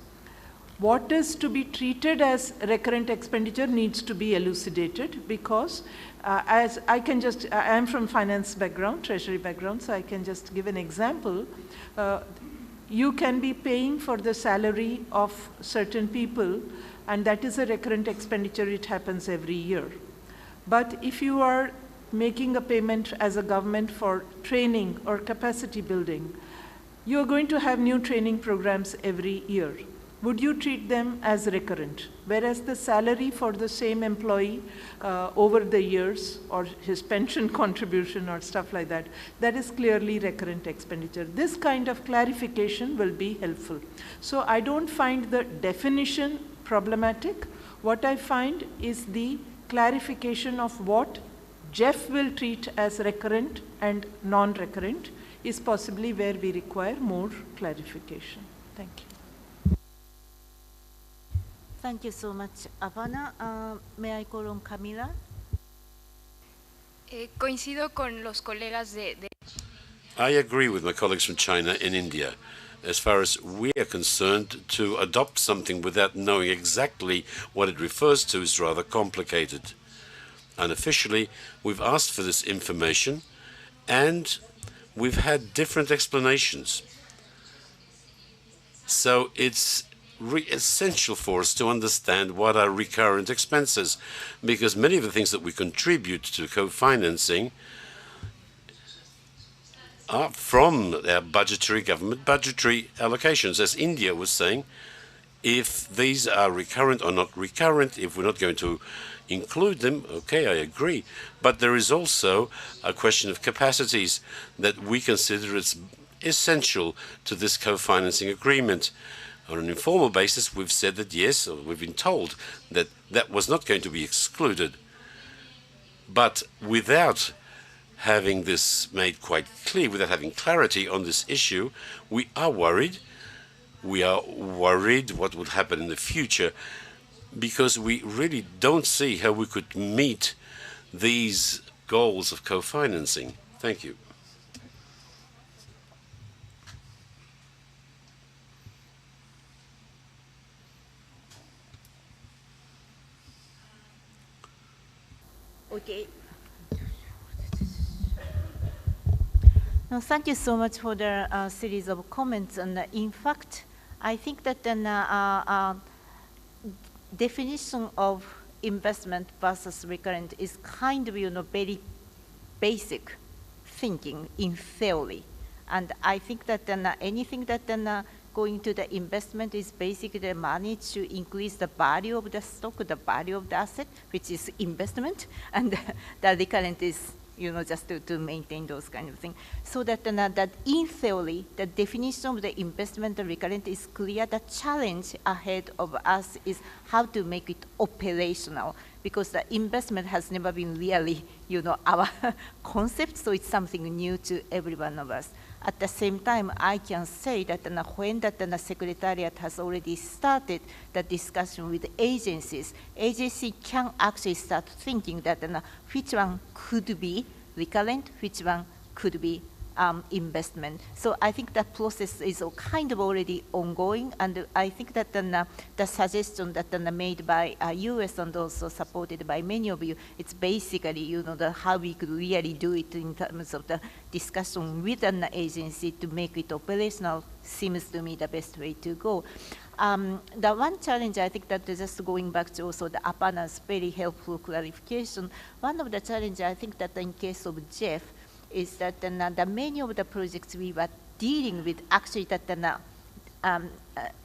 what is to be treated as recurrent expenditure needs to be elucidated, because as I am from finance background, treasury background, so I can just give an example. You can be paying for the salary of certain people, and that is a recurrent expenditure, it happens every year. But if you are making a payment as a government for training or capacity building, you are going to have new training programs every year. Would you treat them as recurrent? Whereas the salary for the same employee over the years, or his pension contribution or stuff like that, that is clearly recurrent expenditure. This kind of clarification will be helpful. So I don't find the definition problematic. What I find is the clarification of what GEF will treat as recurrent and non-recurrent is possibly where we require more clarification. Thank you. Thank you so much, Ivana. May I call on Camila? Coincido con los colegas de... I agree with my colleagues from China and India. As far as we are concerned, to adopt something without knowing exactly what it refers to is rather complicated. Unofficially, we've asked for this information and we've had different explanations. So it's essential for us to understand what are recurrent expenses, because many of the things that we contribute to co-financing are from our government budgetary allocations. As India was saying, if these are recurrent or not recurrent, if we're not going to include them, okay, I agree. But there is also a question of capacities that we consider as essential to this co-financing agreement. On an informal basis, we've said that yes, or we've been told that that was not going to be excluded. But without having this made quite clear, without having clarity on this issue, we are worried. We are worried what would happen in the future, because we really don't see how we could meet these goals of co-financing. Thank you. Okay. No, thank you so much for the series of comments. And in fact, I think that the definition of investment versus recurrent is kind of, very basic thinking in theory. And I think that anything that going to the investment is basically the money to increase the value of the stock, the value of the asset, which is investment, and the recurrent is just to maintain those kind of things. So that, that in theory, the definition of the investment and recurrent is clear. The challenge ahead of us is how to make it operational, because the investment has never been really, our concept, so it's something new to every one of us. At the same time, I can say that when the Secretariat has already started the discussion with agencies, agency can actually start thinking that which one could be recurrent, which one could be investment. So I think that process is kind of already ongoing, and I think that the suggestion that made by US and also supported by many of you, it's basically how we could really do it in terms of the discussion with an agency to make it operational seems to me the best way to go. The one challenge, I think that just going back to also the Apana's very helpful clarification, one of the challenges I think that in case of GEF is that the many of the projects we were dealing with actually that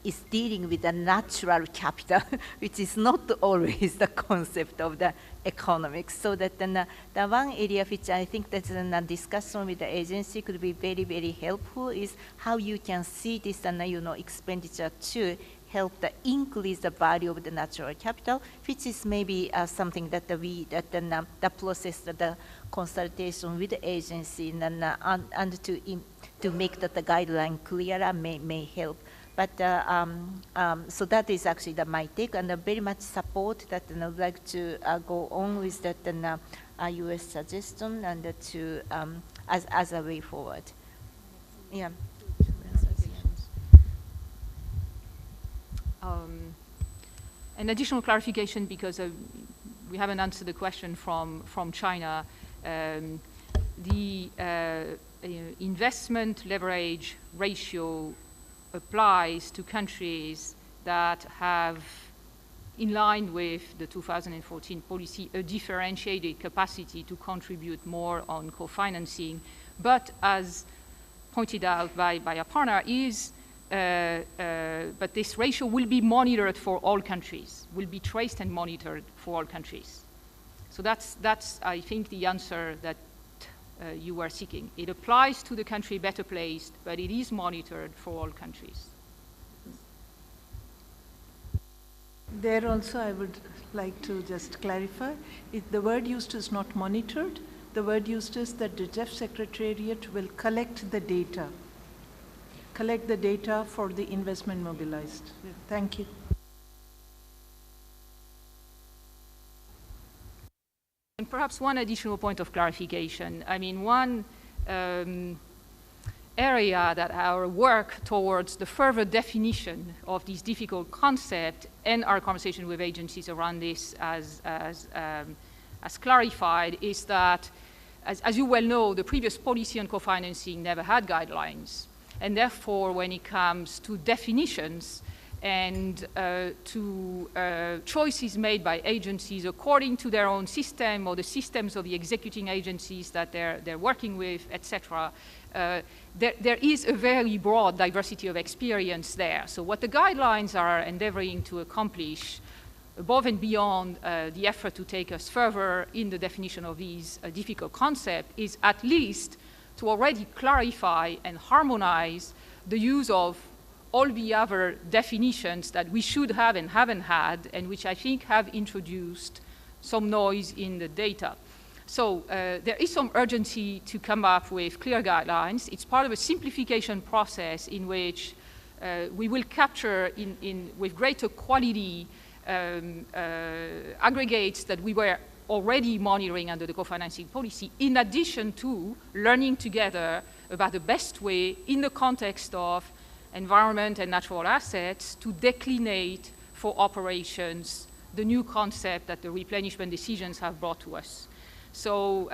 is dealing with the natural capital, which is not always the concept of the economics. So that the one area which I think that the discussion with the agency could be very, very helpful is how you can see this expenditure to help to increase the value of the natural capital, which is maybe something that the process, the consultation with the agency and to make that the guideline clearer may help. But so that is actually my take, and I very much support that, and I would like to go on with that US suggestion and to as a way forward. Yeah. An additional clarification, because we haven't answered the question from China. The investment leverage ratio applies to countries that have, in line with the 2014 policy, a differentiated capacity to contribute more on co-financing. But as pointed out by Aparna, but this ratio will be monitored for all countries, will be traced and monitored for all countries. So that's I think, the answer that you were seeking. It applies to the country better placed, but it is monitored for all countries. There also I would like to just clarify, the word used is not monitored. The word used is that the GEF Secretariat will collect the data for the investment mobilized. Thank you. And perhaps one additional point of clarification. I mean, one area that our work towards the further definition of these difficult concepts and our conversation with agencies around this as clarified is that, as you well know, the previous policy on co-financing never had guidelines. And therefore, when it comes to definitions and to choices made by agencies according to their own system or the systems of the executing agencies that they're working with, etc., there is a very broad diversity of experience there. So what the guidelines are endeavoring to accomplish above and beyond the effort to take us further in the definition of these difficult concepts is at least to already clarify and harmonize the use of all the other definitions that we should have and haven't had, and which I think have introduced some noise in the data. So there is some urgency to come up with clear guidelines. It's part of a simplification process in which we will capture with greater quality aggregates that we were already monitoring under the co-financing policy, in addition to learning together about the best way in the context of environment and natural assets to declinate for operations the new concept that the replenishment decisions have brought to us. So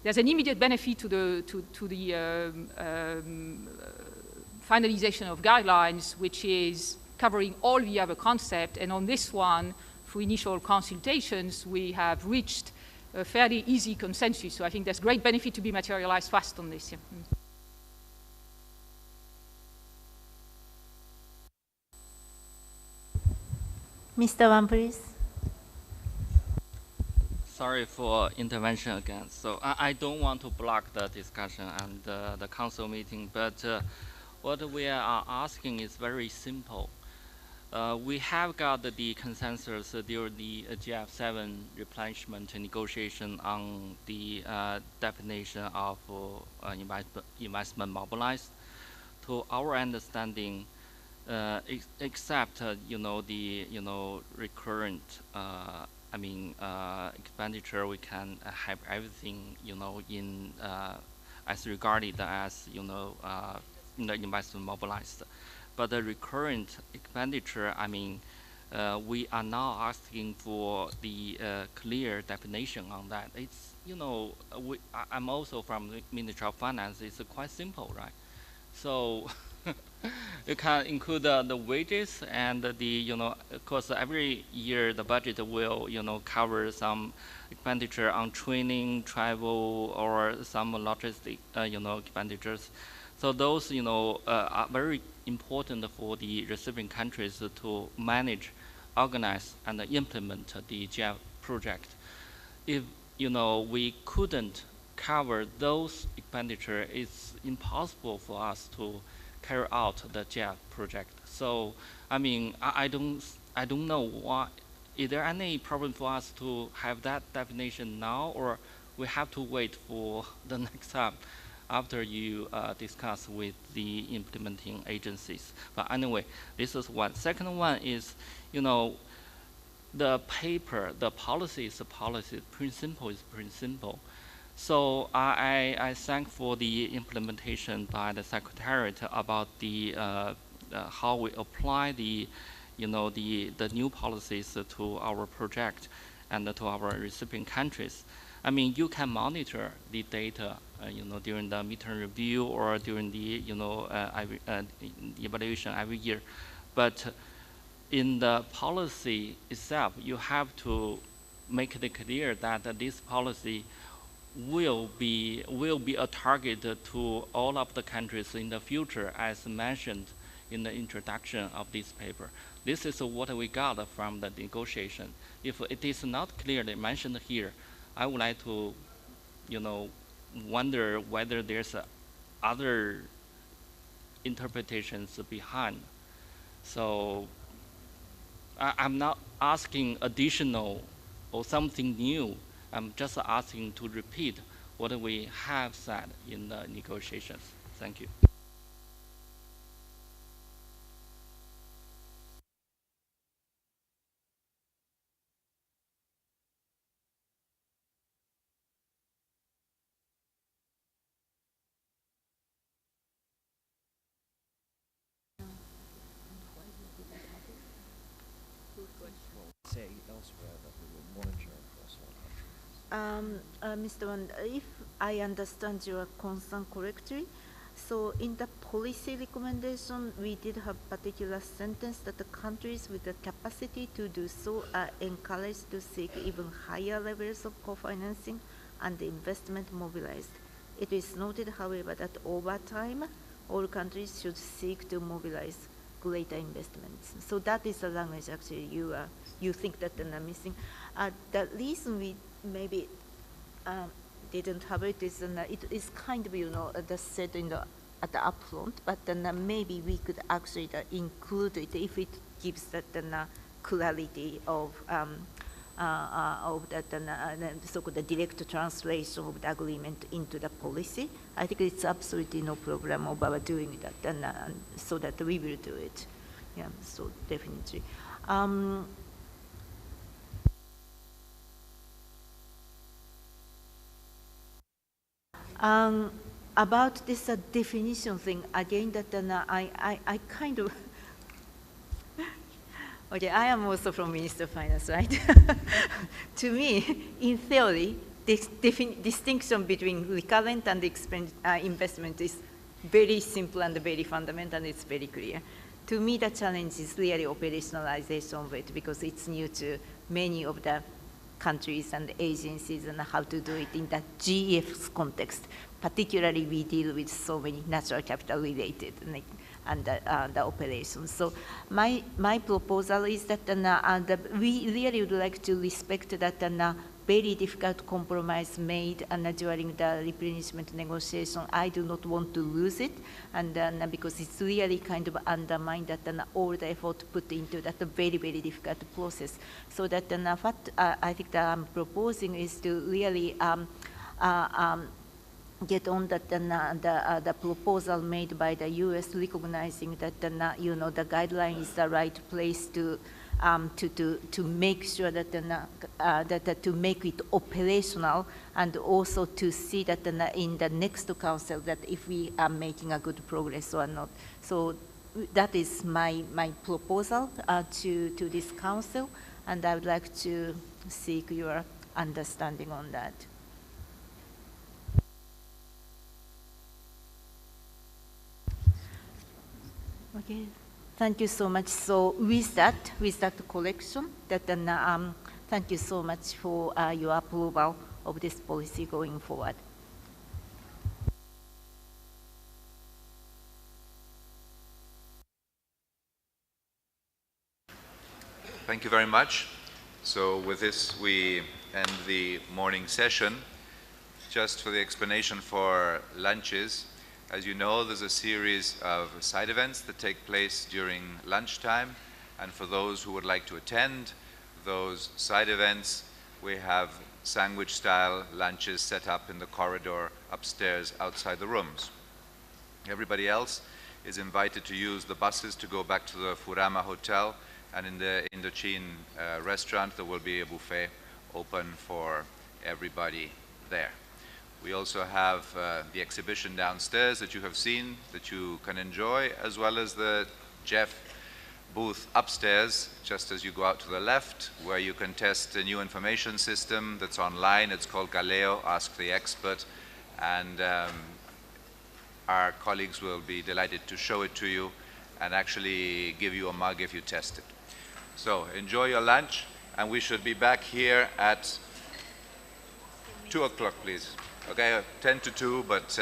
there's an immediate benefit to the finalization of guidelines, which is covering all the other concepts, and on this one, through initial consultations, we have reached a fairly easy consensus. So I think there's great benefit to be materialized fast on this. Yeah. Mr. Wan, please. Sorry for intervention again. So I don't want to block the discussion and the council meeting, but what we are asking is very simple. We have got the consensus during the GF7 replenishment negotiation on the definition of investment mobilized. To our understanding, except the recurrent expenditure, we can have everything in as regarded as the investment mobilized. But the recurrent expenditure, we are now asking for the clear definition on that. It's I'm also from the Ministry of Finance. It's quite simple, right? So you can include the wages and the of course every year the budget will cover some expenditure on training, travel, or some logistic expenditures. So those are very important for the receiving countries to manage, organize, and implement the GEF project. If we couldn't cover those expenditure, it's impossible for us to carry out the GEF project. So I don't know why. Is there any problem for us to have that definition now, or we have to wait for the next time after you discuss with the implementing agencies? But anyway, this is one. Second one is, the paper, the policy is a policy, principle is principle. So I thank for the implementation by the Secretariat about the how we apply the the new policies to our project and to our recipient countries. You can monitor the data, during the midterm review or during the evaluation every year, but in the policy itself, you have to make it clear that this policy will be a target to all of the countries in the future, as mentioned in the introduction of this paper. This is what we got from the negotiation. If it is not clearly mentioned here, I would like to, wonder whether there's other interpretations behind. So I'm not asking additional or something new. I'm just asking to repeat what we have said in the negotiations. Thank you. Say elsewhere that we will monitor across all countries. Mr. Wan, if I understand your concern correctly, so in the policy recommendation, we did have particular sentence that the countries with the capacity to do so are encouraged to seek even higher levels of co-financing and investment mobilized. It is noted, however, that over time, all countries should seek to mobilize greater investments. So that is the language actually you think that they're missing. The reason we maybe didn't have it is it is kind of, you know, said in the at the upfront, but then maybe we could actually include it if it gives that clarity of that so-called direct translation of the agreement into the policy. I think it's absolutely no problem about doing that, so that we will do it. Yeah, so definitely. About this definition thing, again, that I kind of, okay, I am also from Minister of Finance, right? To me, in theory, this distinction between recurrent and investment is very simple and very fundamental, and it's very clear. To me, the challenge is really operationalization of it, because it's new to many of the countries and agencies and how to do it in the GEF's context. Particularly, we deal with so many natural capital related and the operations. So my proposal is that we really would like to respect that very difficult compromise made during the replenishment negotiation. I do not want to lose it, and because it's really kind of undermined that all the effort put into that very, very difficult process. So that what I think that I'm proposing is to really get on that the proposal made by the U.S. recognizing that you know, the guideline is the right place to make sure that to make it operational, and also to see that in the next council that if we are making a good progress or not. So that is my proposal to this council, and I would like to seek your understanding on that. Okay, thank you so much. So with that collection, thank you so much for your approval of this policy going forward. Thank you very much. So with this, we end the morning session. Just for the explanation for lunches, as you know, there's a series of side events that take place during lunchtime, and for those who would like to attend those side events, we have sandwich-style lunches set up in the corridor upstairs outside the rooms. Everybody else is invited to use the buses to go back to the Furama Hotel, and in the Indochine restaurant there will be a buffet open for everybody there. We also have the exhibition downstairs that you have seen, that you can enjoy, as well as the GEF booth upstairs, just as you go out to the left, where you can test a new information system that's online. It's called Galileo, Ask the Expert, and our colleagues will be delighted to show it to you and actually give you a mug if you test it. So enjoy your lunch, and we should be back here at 2 o'clock, please. Okay, 10 to 2, but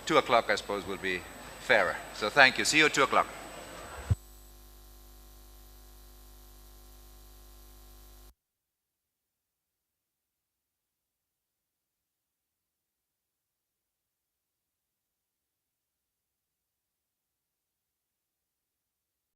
2 o'clock, I suppose, will be fairer. So thank you. See you at 2 o'clock.